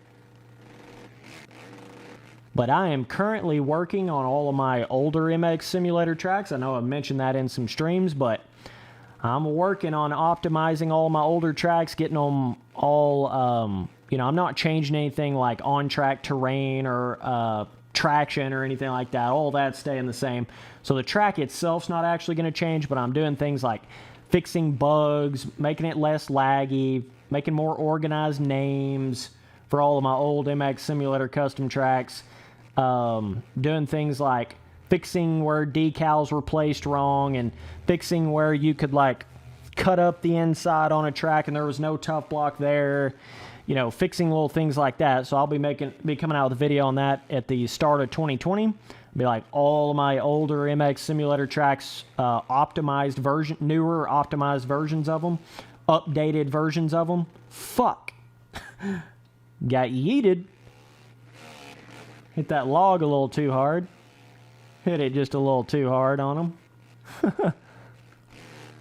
But I am currently working on all of my older MX Simulator tracks. I know I've mentioned that in some streams, but I'm working on optimizing all my older tracks, getting them all, you know, I'm not changing anything like on-track terrain or traction or anything like that. All that's staying the same. So the track itself's not actually going to change, but I'm doing things like fixing bugs, making it less laggy, making more organized names for all of my old MX Simulator custom tracks. Doing things like fixing where decals were placed wrong and fixing where you could like cut up the inside on a track and there was no tough block there. You know, fixing little things like that. So I'll be coming out with a video on that at the start of 2020. Be like all of my older MX Simulator tracks, optimized version, newer optimized versions of them, updated versions of them. Fuck. Got yeeted. Hit that log a little too hard. Hit it just a little too hard on them.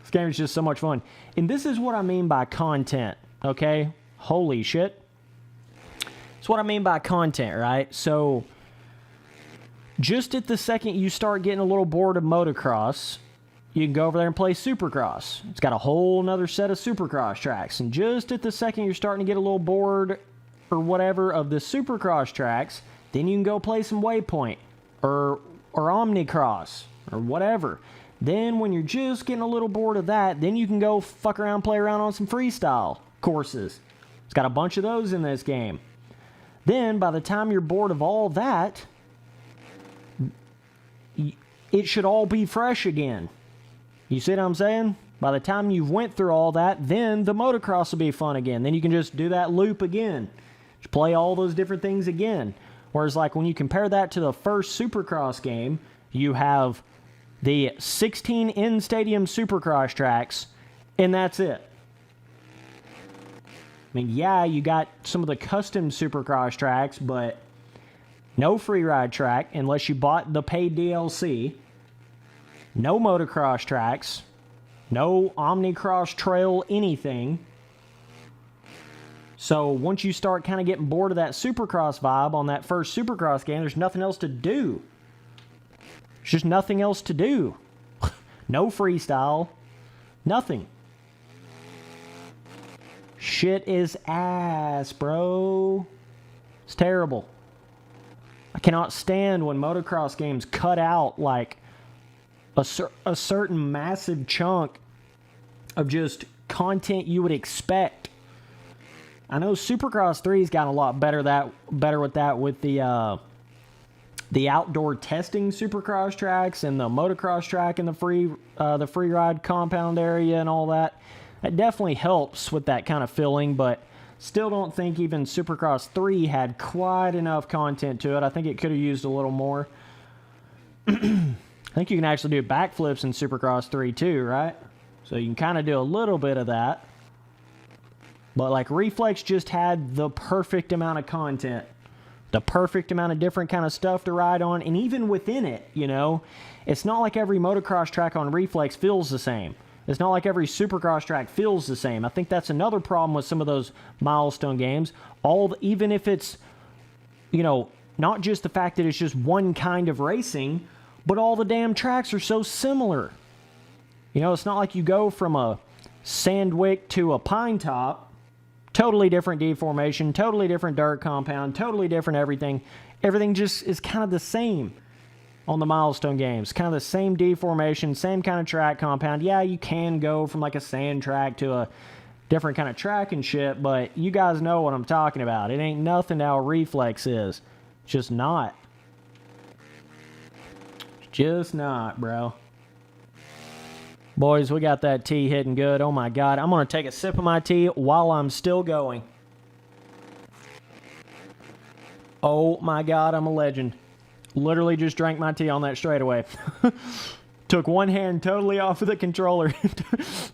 This game is just so much fun. And this is what I mean by content, okay? Holy shit. That's what I mean by content, right? So, just at the second you start getting a little bored of motocross, you can go over there and play Supercross. It's got a whole nother set of Supercross tracks. And just at the second you're starting to get a little bored or whatever of the Supercross tracks, then you can go play some Waypoint or Omnicross or whatever. Then when you're just getting a little bored of that, then you can go fuck around, play around on some freestyle courses. It's got a bunch of those in this game. Then by the time you're bored of all that, it should all be fresh again. You see what I'm saying? By the time you've went through all that, then the motocross will be fun again. Then you can just do that loop again. Just play all those different things again. Whereas like when you compare that to the first Supercross game, you have the 16 in-stadium Supercross tracks, and that's it. I mean, yeah, you got some of the custom Supercross tracks, but no free ride track unless you bought the paid DLC. No motocross tracks. No Omnicross trail anything. So once you start kind of getting bored of that Supercross vibe on that first Supercross game, there's nothing else to do. There's just nothing else to do. No freestyle. Nothing. Shit is ass, bro. It's terrible. I cannot stand when motocross games cut out like a certain massive chunk of just content you would expect. I know Supercross 3's gotten a lot better with that with the outdoor testing Supercross tracks and the motocross track in the free ride compound area and all that. That definitely helps with that kind of feeling, but still don't think even Supercross 3 had quite enough content to it. I think it could have used a little more. I think you can actually do backflips in Supercross 3 too, right? So you can kind of do a little bit of that. But like Reflex just had the perfect amount of content. The perfect amount of different kind of stuff to ride on. And even within it, you know, it's not like every motocross track on Reflex feels the same. It's not like every Supercross track feels the same. I think that's another problem with some of those milestone games. Even if it's, you know, not just the fact that it's just one kind of racing, but all the damn tracks are so similar. You know, it's not like you go from a Sandwick to a Pine Top. Totally different deformation, totally different dirt compound, totally different everything. Everything just is kind of the same on the milestone games. Kind of the same deformation, same kind of track compound. Yeah, you can go from like a sand track to a different kind of track and shit, but you guys know what I'm talking about. It ain't nothing how Reflex is. Just not. Just not, bro. Boys, we got that tea hitting good. Oh my God. I'm going to take a sip of my tea while I'm still going. Oh my God, I'm a legend. Literally just drank my tea on that straightaway. Took one hand totally off of the controller.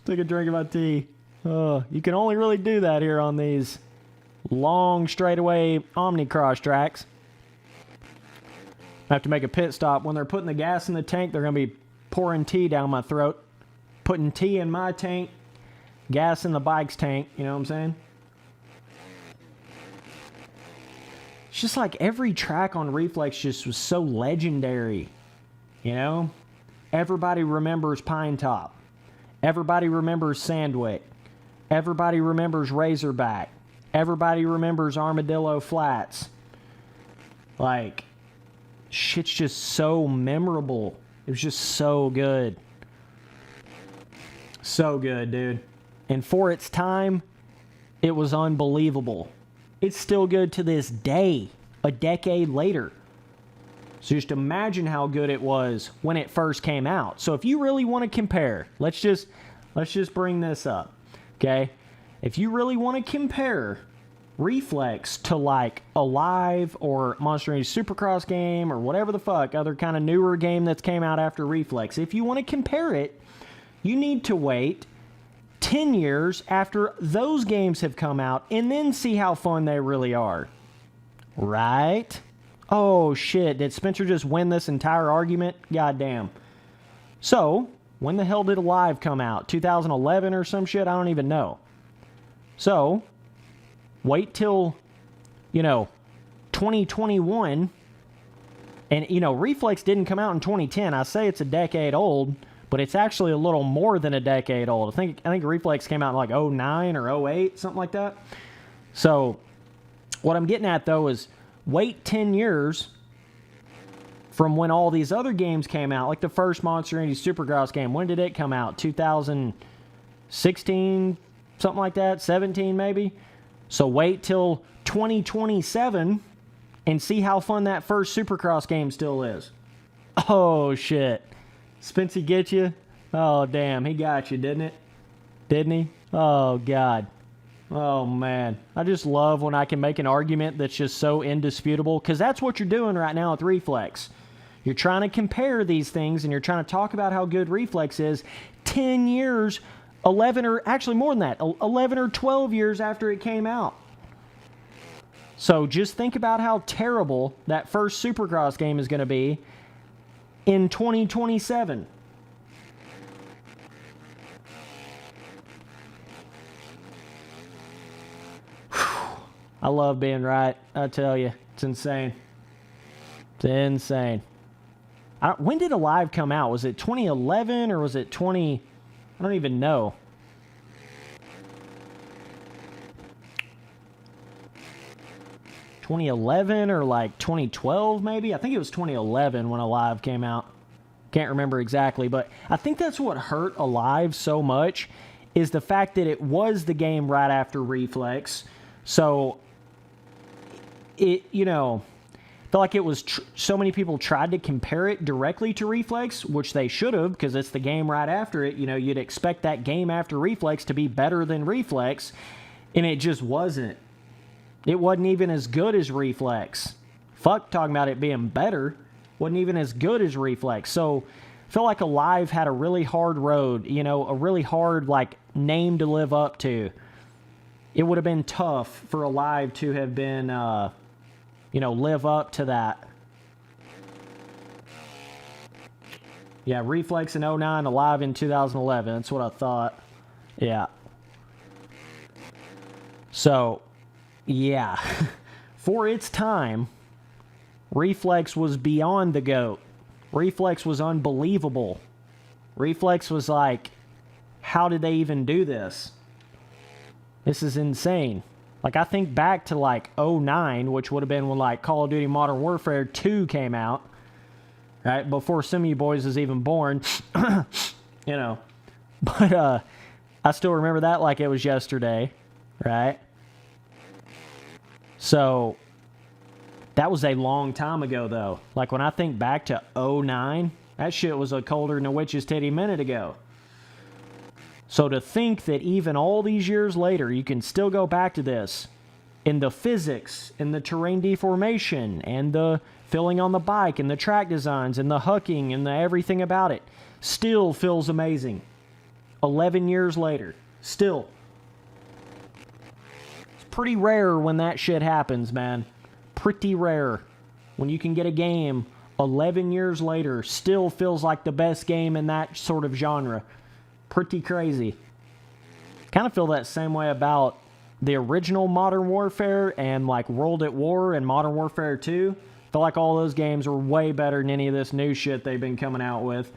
Took a drink of my tea. You can only really do that here on these long straightaway omnicross tracks. I have to make a pit stop. When they're putting the gas in the tank, they're going to be pouring tea down my throat. Putting tea in my tank, gas in the bike's tank. You know what I'm saying? It's just like every track on Reflex just was so legendary. You know? Everybody remembers Pine Top. Everybody remembers Sandwick. Everybody remembers Razorback. Everybody remembers Armadillo Flats. Like, shit's just so memorable. It was just so good. So good, dude. And for its time, it was unbelievable. It's still good to this day, a decade later. So just imagine how good it was when it first came out. So if you really want to compare, let's just bring this up, okay? If you really want to compare Reflex to like a live or Monster Energy Supercross game or whatever the fuck other kind of newer game that's came out after Reflex, if you want to compare it, you need to wait 10 years after those games have come out and then see how fun they really are. Right? Oh shit, did Spencer just win this entire argument? Goddamn. So, when the hell did Alive come out? 2011 or some shit? I don't even know. So, wait till, 2021. And, Reflex didn't come out in 2010. I say it's a decade old, but it's actually a little more than a decade old. I think Reflex came out in like 09 or 08, something like that. So, what I'm getting at, though, is wait 10 years from when all these other games came out, like the first Monster Energy Supercross game. When did it come out? 2016, something like that? 17 maybe? So wait till 2027 and see how fun that first Supercross game still is. Oh, shit. Spency get you? Oh, damn. He got you, didn't it? Didn't he? Oh, God. Oh, man. I just love when I can make an argument that's just so indisputable, because that's what you're doing right now with Reflex. You're trying to compare these things, and you're trying to talk about how good Reflex is 10 years, 11 or actually more than that, 11 or 12 years after it came out. So just think about how terrible that first Supercross game is going to be in 2027. I love being right. I tell you, it's insane. It's insane. When did Alive come out? Was it 2011 or was it 20... I don't even know. ...2011 or like 2012 maybe? I think it was 2011 when Alive came out. Can't remember exactly, but I think that's what hurt Alive so much, is the fact that it was the game right after Reflex. So... it, felt like it was so many people tried to compare it directly to Reflex, which they should have, because it's the game right after it. You'd expect that game after Reflex to be better than Reflex, and it just wasn't. It wasn't even as good as Reflex. Fuck talking about it being better. Wasn't even as good as Reflex. So I feel like Alive had a really hard road, a really hard name to live up to. It would have been tough for Alive to have been, live up to that. Yeah, Reflex in 09, Alive in 2011. That's what I thought. Yeah. So, yeah. For its time, Reflex was beyond the GOAT. Reflex was unbelievable. Reflex was like, how did they even do this? This is insane. I think back to 09, which would have been when Call of Duty Modern Warfare 2 came out, right? Before some of you boys was even born, But I still remember that like it was yesterday, right? So That was a long time ago, though. Like, when I think back to '09, that shit was a colder than a witch's titty minute ago. So to think that even all these years later, you can still go back to this, in the physics, in the terrain deformation, and the filling on the bike, and the track designs, and the hucking, and the everything about it, still feels amazing. 11 years later, still. It's pretty rare when that shit happens, man. Pretty rare. When you can get a game 11 years later, still feels like the best game in that sort of genre. Pretty crazy. Kind of feel that same way about the original Modern Warfare and like World at War and Modern Warfare 2. Feel like all those games were way better than any of this new shit they've been coming out with.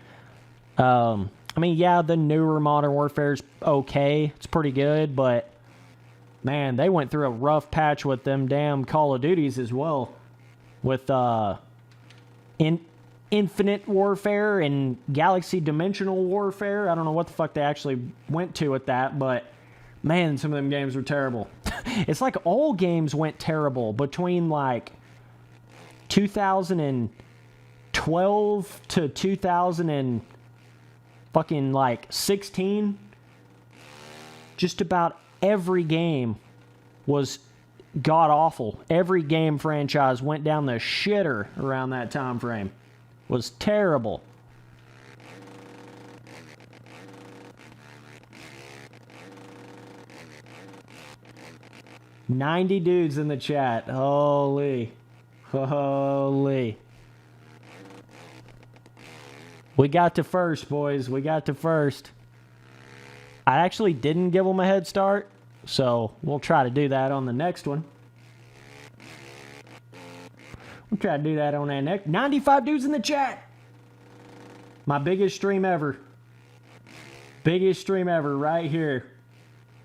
I mean, yeah, the newer Modern Warfare's okay. It's pretty good, but man, they went through a rough patch with them damn Call of Duties as well. With Infinite Warfare and Galaxy Dimensional Warfare. I don't know what the fuck they actually went to with that, but man, some of them games were terrible. It's like all games went terrible between like 2012 to 2016. Just about every game was god awful. Every game franchise went down the shitter around that time frame. Was terrible. $90 dudes in the chat. Holy. Holy. We got to first, boys. We got to first. I actually didn't give them a head start, so we'll try to do that on the next one. We'll try to do that on that next. 95 dudes in the chat. My biggest stream ever. Biggest stream ever right here.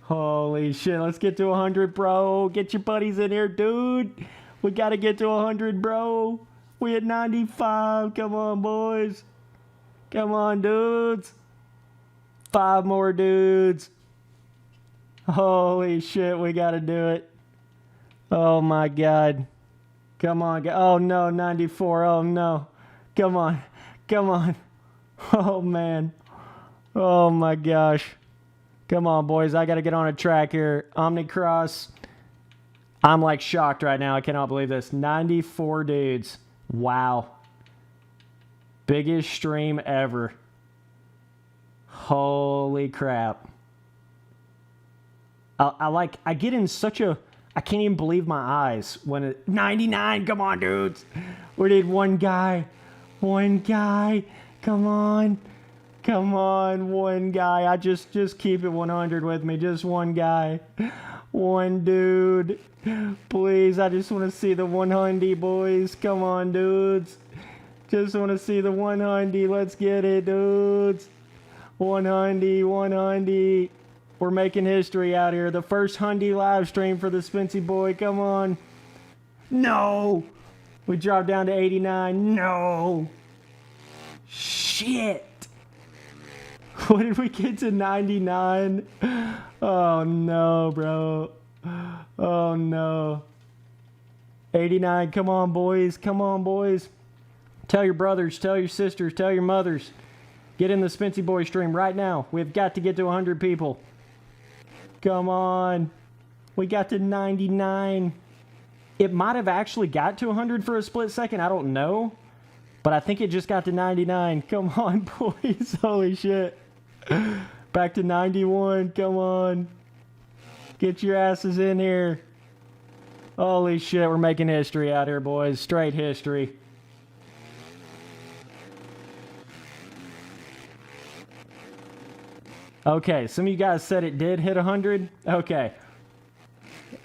Holy shit. Let's get to 100, bro. Get your buddies in here, dude. We got to get to 100, bro. We at 95. Come on, boys. Come on, dudes. 5 more dudes. Holy shit. We got to do it. Oh, my God. Come on. Oh, no. 94. Oh, no. Come on. Come on. Oh, man. Oh, my gosh. Come on, boys. I got to get on a track here. Omnicross. I'm like shocked right now. I cannot believe this. 94 dudes. Wow. Biggest stream ever. Holy crap. I get in such a, I can't even believe my eyes when it, 99, come on, dudes. We need one guy. One guy. Come on. Come on, one guy. I just keep it 100 with me. Just one guy. One dude. Please, I just want to see the 100, boys. Come on, dudes. Just want to see the 100. Let's get it, dudes. 100, 100. We're making history out here. The first 100 live stream for the Spency boy. Come on. No. We dropped down to 89. No. Shit. What did we get to 99? Oh no, bro. Oh no. 89. Come on, boys. Come on, boys. Tell your brothers, tell your sisters, tell your mothers. Get in the Spency boy stream right now. We've got to get to 100 people. Come on. We got to 99. It might have actually got to 100 for a split second. I don't know. But I think it just got to 99. Come on, boys. Holy shit. Back to 91. Come on. Get your asses in here. Holy shit. We're making history out here, boys. Straight history. Okay, some of you guys said it did hit 100. Okay.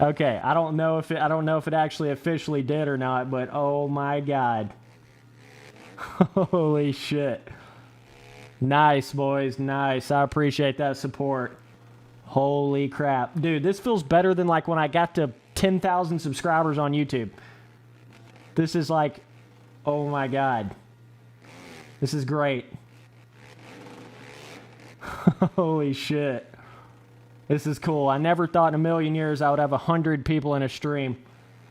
Okay, I don't know if it actually officially did or not, but oh my god. Holy shit. Nice, boys. Nice. I appreciate that support. Holy crap. Dude, this feels better than like when I got to 10,000 subscribers on YouTube. This is like, oh my god. This is great. Holy shit. This is cool. I never thought in a million years I would have 100 people in a stream.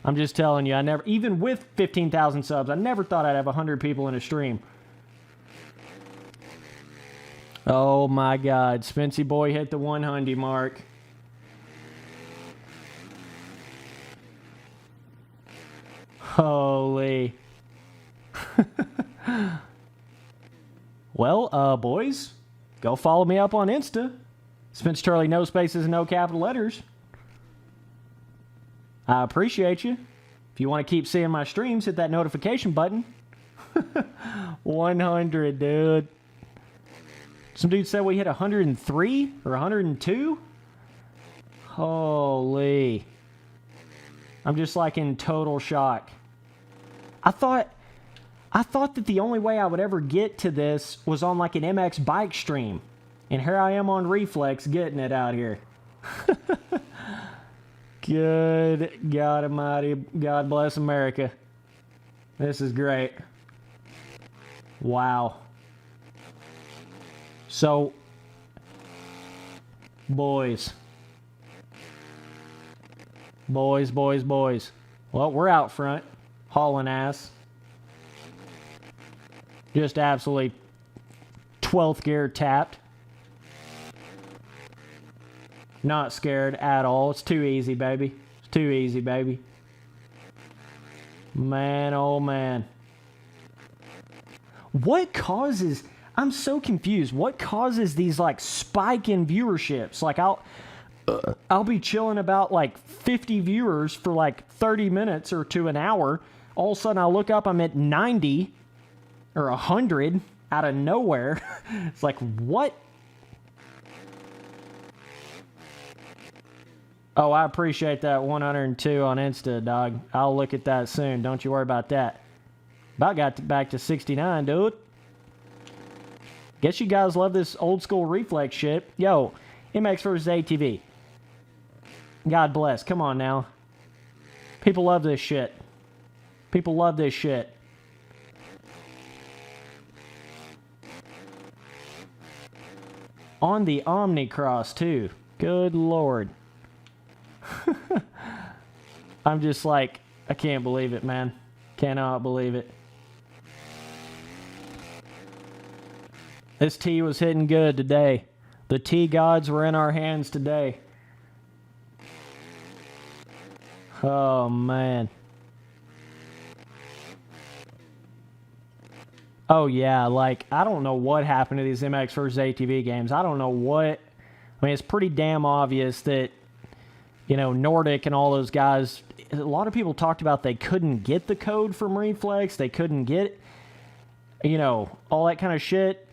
I'm just telling you, I never, even with 15,000 subs, I never thought I'd have 100 people in a stream. Oh my God, Spency boy hit the 100 mark. Holy. Well, boys, go follow me up on Insta. Spence Turley, no spaces, no capital letters. I appreciate you. If you want to keep seeing my streams, hit that notification button. 100, dude. Some dude said we hit 103 or 102. Holy. I'm just like in total shock. I thought that the only way I would ever get to this was on like an MX bike stream. And here I am on Reflex getting it out here. Good God Almighty. God bless America. This is great. Wow. So, boys. Boys. Well, we're out front. Hauling ass. Just absolutely 12th gear tapped. Not scared at all. It's too easy, baby. It's too easy, baby. Man, oh man. What causes... I'm so confused. What causes these like spike in viewerships? Like I'll be chilling about like 50 viewers for like 30 minutes or to an hour. All of a sudden I look up, I'm at 90 or 100 out of nowhere. It's like, what? Oh, I appreciate that 102 on Insta, dog. I'll look at that soon. Don't you worry about that. About got back to 69, dude. Guess you guys love this old school Reflex shit. Yo, MX versus ATV. God bless. Come on now. People love this shit. People love this shit. On the Omnicross, too. Good Lord. I'm just like, I can't believe it, man. Cannot believe it. This tee was hitting good today. The tee gods were in our hands today. Oh, man. Oh, yeah, like, I don't know what happened to these MX versus ATV games. I don't know what... I mean, it's pretty damn obvious that, you know, Nordic and all those guys... A lot of people talked about they couldn't get the code from Reflex. They couldn't get, you know, all that kind of shit.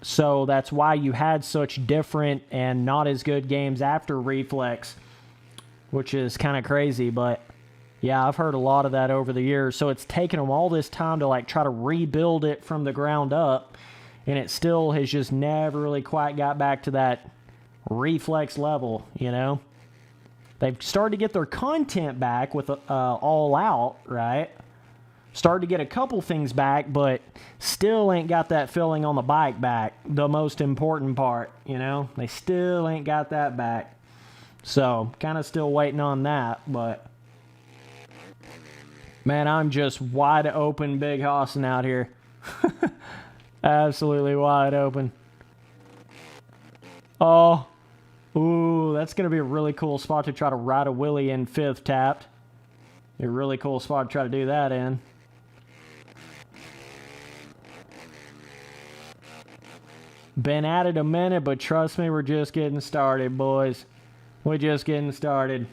So that's why you had such different and not as good games after Reflex, which is kind of crazy. But yeah, I've heard a lot of that over the years. So it's taken them all this time to like try to rebuild it from the ground up, and it still has just never really quite got back to that Reflex level, you know? They've started to get their content back with All Out, right? Started to get a couple things back, but still ain't got that feeling on the bike back. The most important part, you know? They still ain't got that back. So, kind of still waiting on that, but... Man, I'm just wide open Big Hossing out here. Absolutely wide open. Oh. Ooh, that's going to be a really cool spot to try to ride a wheelie in 5th tapped. A really cool spot to try to do that in. Been at it a minute, but trust me, we're just getting started, boys. We're just getting started.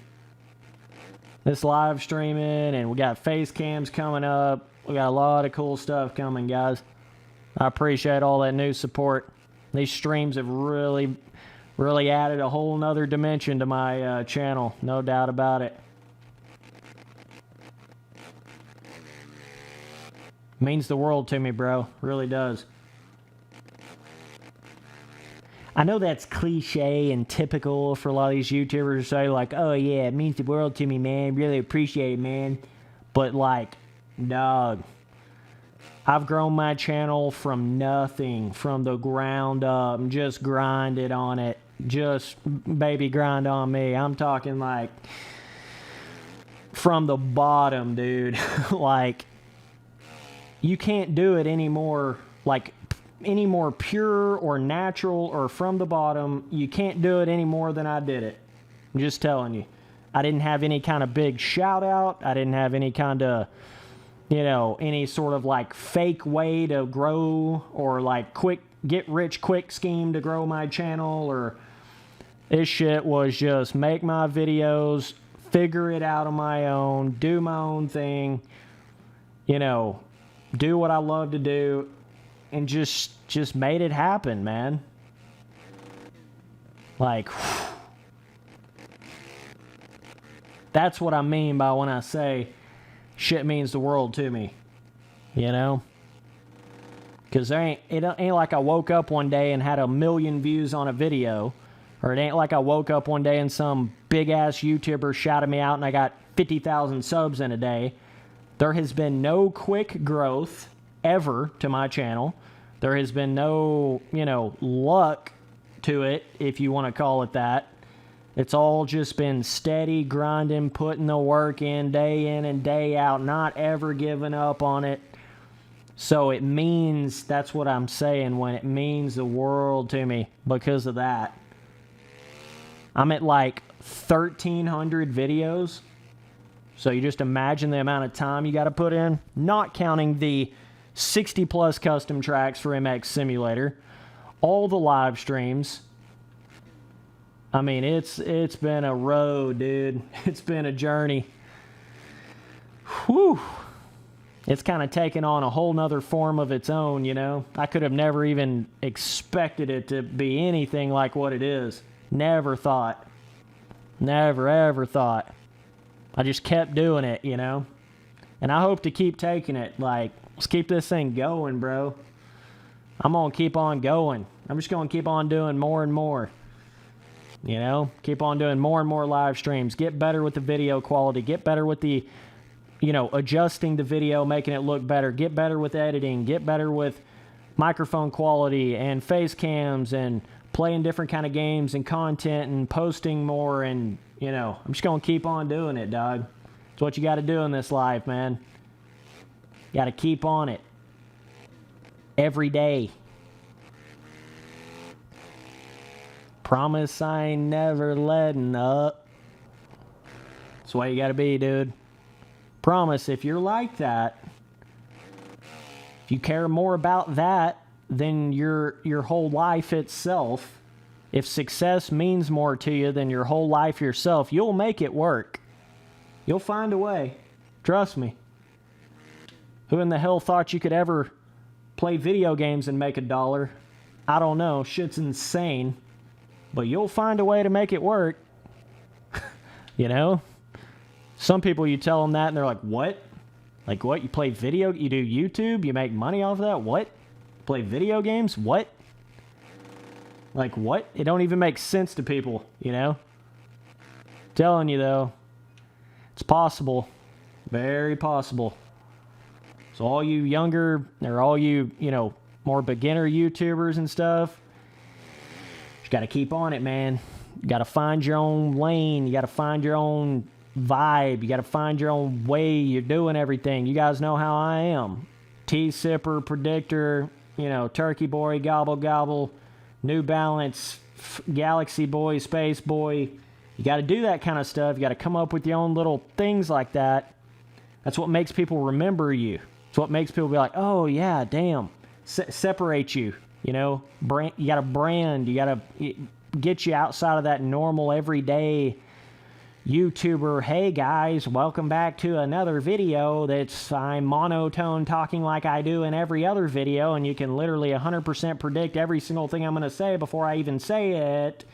This live streaming, and we got face cams coming up. We got a lot of cool stuff coming, guys. I appreciate all that new support. These streams have really added a whole nother dimension to my channel. No doubt about it. Means the world to me, bro. Really does. I know that's cliche and typical for a lot of these YouTubers to say, like, oh yeah, it means the world to me, man. Really appreciate it, man. But, like, dog, I've grown my channel from nothing, from the ground up, and just grinded on it. Just baby grind on me. I'm talking like from the bottom, dude. Like, you can't do it anymore, like, any more pure or natural or from the bottom. You can't do it any more than I did it. I'm just telling you. I didn't have any kind of big shout out. I didn't have any kind of, you know, any sort of like fake way to grow or like quick get rich quick scheme to grow my channel. Or this shit was just make my videos, figure it out on my own, do my own thing, you know, do what I love to do, and just made it happen, man. Like, that's what I mean by when I say shit means the world to me, you know? Because it ain't like I woke up one day and had 1 million views on a video, or it ain't like I woke up one day and some big-ass YouTuber shouted me out and I got 50,000 subs in a day. There has been no quick growth ever to my channel. There has been no, you know, luck to it, if you want to call it that. It's all just been steady grinding, putting the work in and day out, not ever giving up on it. So it means, that's what I'm saying, when it means the world to me because of that. I'm at like 1,300 videos. So you just imagine the amount of time you got to put in, not counting the 60 plus custom tracks for MX Simulator, all the live streams. I mean, it's been a road, dude. It's been a journey. Whew. It's kind of taken on a whole nother form of its own, you know? I could have never even expected it to be anything like what it is. Never thought. Never, ever thought. I just kept doing it, you know? And I hope to keep taking it. Like, let's keep this thing going, bro. I'm going to keep on going. I'm just going to keep on doing more and more. You know, keep on doing more and more live streams. Get better with the video quality. Get better with the, you know, adjusting the video, making it look better. Get better with editing. Get better with microphone quality and face cams and playing different kind of games and content and posting more. And, you know, I'm just going to keep on doing it, dog. It's what you got to do in this life, man. You got to keep on it. Every day. Promise I ain't never letting up. That's the way you gotta be, dude. Promise, if you're like that, if you care more about that than your whole life itself, if success means more to you than your whole life yourself, you'll make it work. You'll find a way. Trust me. Who in the hell thought you could ever play video games and make $1? I don't know. Shit's insane. But you'll find a way to make it work. You know? Some people, you tell them that and they're like, what? Like what? You play video? You do YouTube? You make money off of that? What? Play video games? What? Like what? It don't even make sense to people, you know? Telling you though, it's possible. Very possible. So all you younger, or all you, you know, more beginner YouTubers and stuff, you got to keep on it, man. You got to find your own lane. You got to find your own vibe. You got to find your own way you're doing everything. You guys know how I am. T-Sipper, Predictor, you know, Turkey Boy, Gobble Gobble, New Balance, Galaxy Boy, Space Boy. You got to do that kind of stuff. You got to come up with your own little things like that. That's what makes people remember you. It's what makes people be like, oh, yeah, damn. Separate you. You know, you got to brand. You got to get you outside of that normal, everyday YouTuber. Hey, guys, welcome back to another video I'm monotone talking like I do in every other video, and you can literally 100% predict every single thing I'm going to say before I even say it,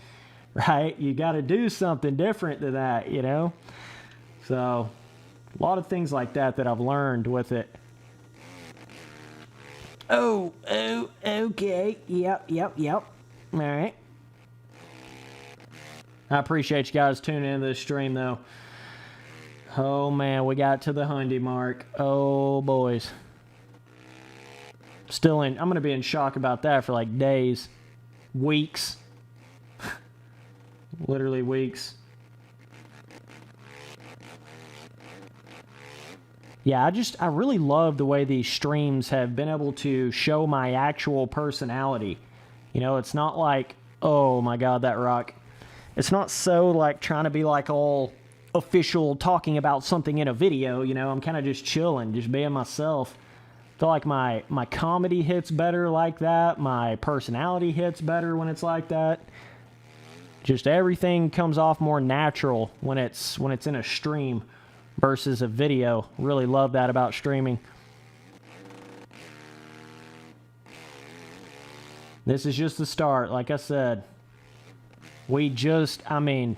right? You got to do something different to that, you know? So, a lot of things like that I've learned with it. Oh, okay. Yep. All right. I appreciate you guys tuning into this stream, though. Oh, man, we got to the 100 mark. Oh, boys. I'm going to be in shock about that for, like, days. Weeks. Literally weeks. Yeah, I really love the way these streams have been able to show my actual personality. You know, it's not like, oh my god, that rock. It's not so like trying to be like all official talking about something in a video, you know. I'm kind of just chilling, just being myself. I feel like my comedy hits better like that. My personality hits better when it's like that. Just everything comes off more natural when it's in a stream versus a video. Really love that about streaming. This is just the start, like I said. I mean,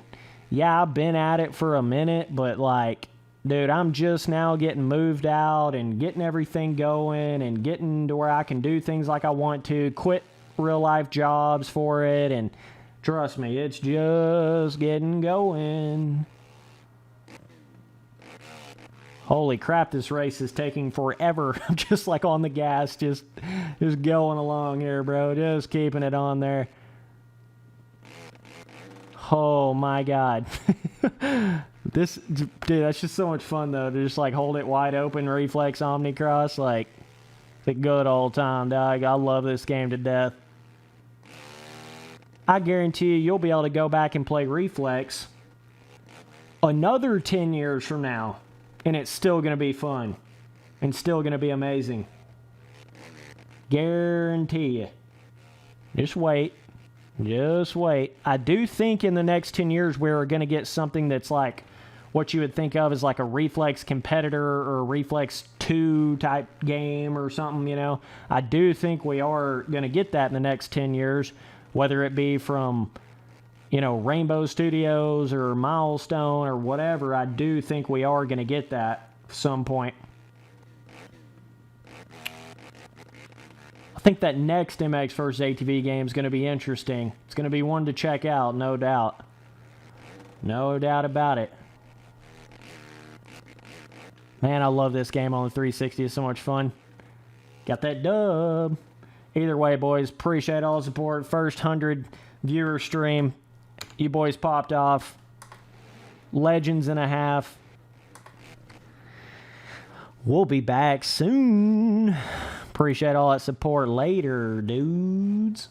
yeah, I've been at it for a minute, but like, dude, I'm just now getting moved out and getting everything going and getting to where I can do things like I want to, quit real life jobs for it, and trust me, it's just getting going. Holy crap, this race is taking forever. I'm just like on the gas, just going along here, bro. Just keeping it on there. Oh my god. Dude, that's just so much fun though, to just like hold it wide open, Reflex Omnicross, like, the good old time, dog. I love this game to death. I guarantee you'll be able to go back and play Reflex another 10 years from now, and it's still going to be fun and still going to be amazing. Guarantee you. Just wait. Just wait. I do think in the next 10 years we're going to get something that's like what you would think of as like a Reflex competitor or a Reflex 2 type game or something, you know. I do think we are going to get that in the next 10 years, whether it be from, you know, Rainbow Studios or Milestone or whatever. I do think we are going to get that at some point. I think that next MX vs. ATV game is going to be interesting. It's going to be one to check out, no doubt. No doubt about it. Man, I love this game on the 360. It's so much fun. Got that dub. Either way, boys, appreciate all the support. First 100 viewer stream. You boys popped off. Legends and a half. We'll be back soon. Appreciate all that support later, dudes.